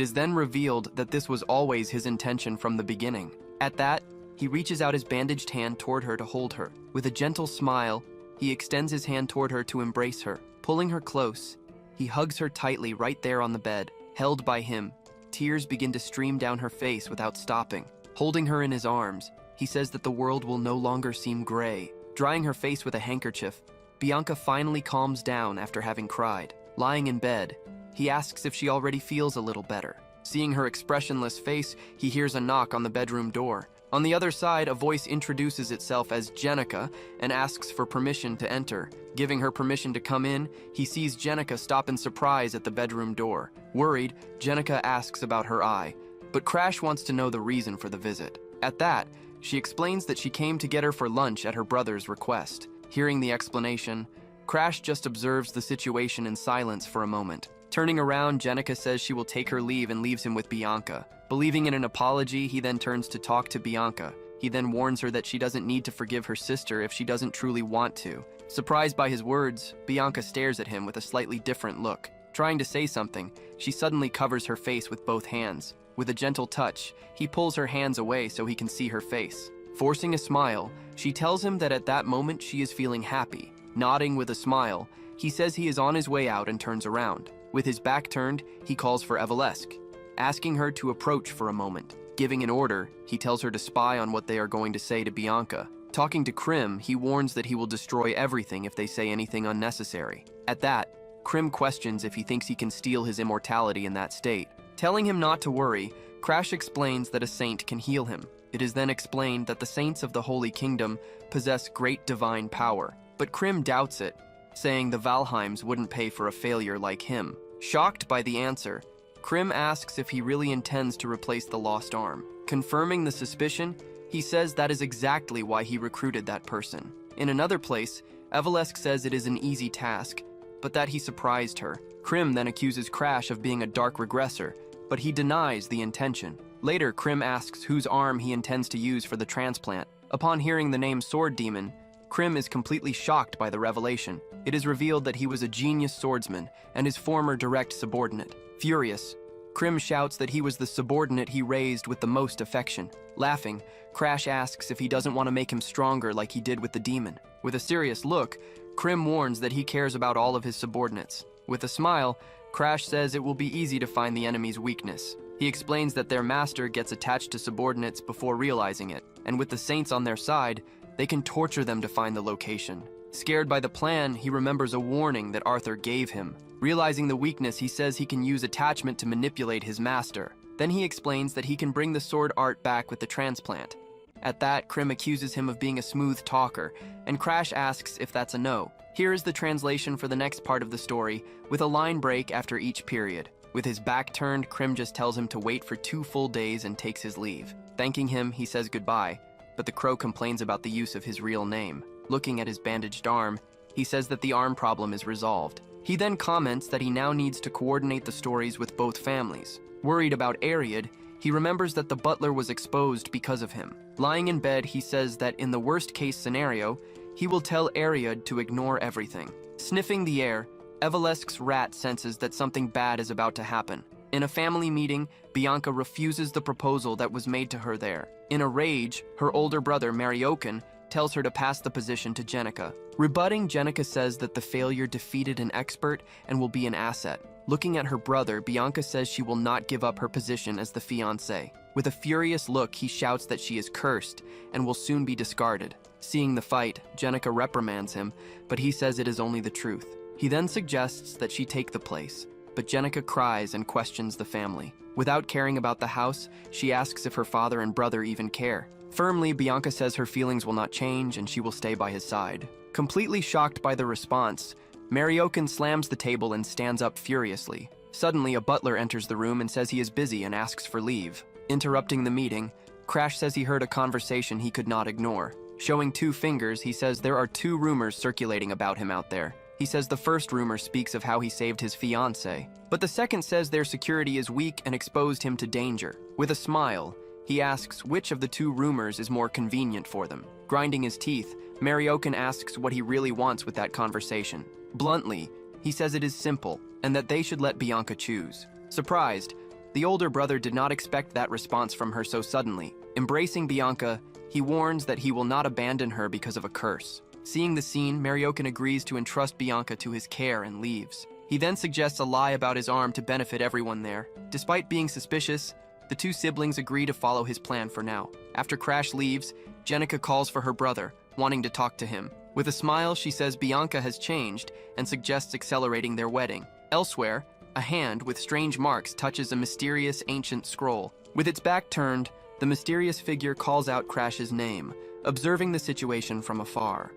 is then revealed that this was always his intention from the beginning. At that, he reaches out his bandaged hand toward her to hold her. With a gentle smile, he extends his hand toward her to embrace her. Pulling her close, he hugs her tightly right there on the bed. Held by him, tears begin to stream down her face without stopping. Holding her in his arms, he says that the world will no longer seem gray. Drying her face with a handkerchief, Bianca finally calms down after having cried. Lying in bed, he asks if she already feels a little better. Seeing her expressionless face, he hears a knock on the bedroom door. On the other side, a voice introduces itself as Jenica and asks for permission to enter. Giving her permission to come in, he sees Jenica stop in surprise at the bedroom door. Worried, Jenica asks about her eye, but Crash wants to know the reason for the visit. At that, she explains that she came to get her for lunch at her brother's request. Hearing the explanation, Crash just observes the situation in silence for a moment. Turning around, Jenica says she will take her leave and leaves him with Bianca. Believing in an apology, he then turns to talk to Bianca. He then warns her that she doesn't need to forgive her sister if she doesn't truly want to. Surprised by his words, Bianca stares at him with a slightly different look. Trying to say something, she suddenly covers her face with both hands. With a gentle touch, he pulls her hands away so he can see her face. Forcing a smile, she tells him that at that moment she is feeling happy. Nodding with a smile, he says he is on his way out and turns around. With his back turned, he calls for Evelesque, asking her to approach for a moment. Giving an order, he tells her to spy on what they are going to say to Bianca. Talking to Krim, he warns that he will destroy everything if they say anything unnecessary. At that, Krim questions if he thinks he can steal his immortality in that state. Telling him not to worry, Crash explains that a saint can heal him. It is then explained that the saints of the Holy Kingdom possess great divine power, but Krim doubts it, saying the Valheims wouldn't pay for a failure like him. Shocked by the answer, Krim asks if he really intends to replace the lost arm. Confirming the suspicion, he says that is exactly why he recruited that person. In another place, Evelesque says it is an easy task, but that he surprised her. Krim then accuses Crash of being a dark regressor, but he denies the intention. Later, Krim asks whose arm he intends to use for the transplant. Upon hearing the name Sword Demon, Krim is completely shocked by the revelation. It is revealed that he was a genius swordsman and his former direct subordinate. Furious, Krim shouts that he was the subordinate he raised with the most affection. Laughing, Crash asks if he doesn't want to make him stronger like he did with the demon. With a serious look, Krim warns that he cares about all of his subordinates. With a smile, Crash says it will be easy to find the enemy's weakness. He explains that their master gets attached to subordinates before realizing it, and with the saints on their side, they can torture them to find the location. Scared by the plan, he remembers a warning that Arthur gave him. Realizing the weakness, he says he can use attachment to manipulate his master. Then he explains that he can bring the sword art back with the transplant. At that, Krim accuses him of being a smooth talker, and Crash asks if that's a no. Here is the translation for the next part of the story, with a line break after each period. With his back turned, Krim just tells him to wait for 2 full days and takes his leave. Thanking him, he says goodbye, but the crow complains about the use of his real name. Looking at his bandaged arm, he says that the arm problem is resolved. He then comments that he now needs to coordinate the stories with both families. Worried about Ariad, he remembers that the butler was exposed because of him. Lying in bed, he says that in the worst-case scenario, he will tell Ariad to ignore everything. Sniffing the air, Evelesque's rat senses that something bad is about to happen. In a family meeting, Bianca refuses the proposal that was made to her there. In a rage, her older brother, Mariokin, tells her to pass the position to Jenica. Rebutting, Jenica says that the failure defeated an expert and will be an asset. Looking at her brother, Bianca says she will not give up her position as the fiancé. With a furious look, he shouts that she is cursed and will soon be discarded. Seeing the fight, Jenica reprimands him, but he says it is only the truth. He then suggests that she take the place, but Jenica cries and questions the family. Without caring about the house, she asks if her father and brother even care. Firmly, Bianca says her feelings will not change and she will stay by his side. Completely shocked by the response, Mariokin slams the table and stands up furiously. Suddenly, a butler enters the room and says he is busy and asks for leave. Interrupting the meeting, Crash says he heard a conversation he could not ignore. Showing 2 fingers, he says there are 2 rumors circulating about him out there. He says the first rumor speaks of how he saved his fiancée, but the second says their security is weak and exposed him to danger. With a smile, he asks which of the 2 rumors is more convenient for them. Grinding his teeth, Mariokin asks what he really wants with that conversation. Bluntly, he says it is simple, and that they should let Bianca choose. Surprised, the older brother did not expect that response from her so suddenly. Embracing Bianca, he warns that he will not abandon her because of a curse. Seeing the scene, Mariokin agrees to entrust Bianca to his care and leaves. He then suggests a lie about his arm to benefit everyone there. Despite being suspicious, the 2 siblings agree to follow his plan for now. After Crash leaves, Jenica calls for her brother, wanting to talk to him. With a smile, she says Bianca has changed and suggests accelerating their wedding. Elsewhere, a hand with strange marks touches a mysterious ancient scroll. With its back turned, the mysterious figure calls out Crash's name, observing the situation from afar.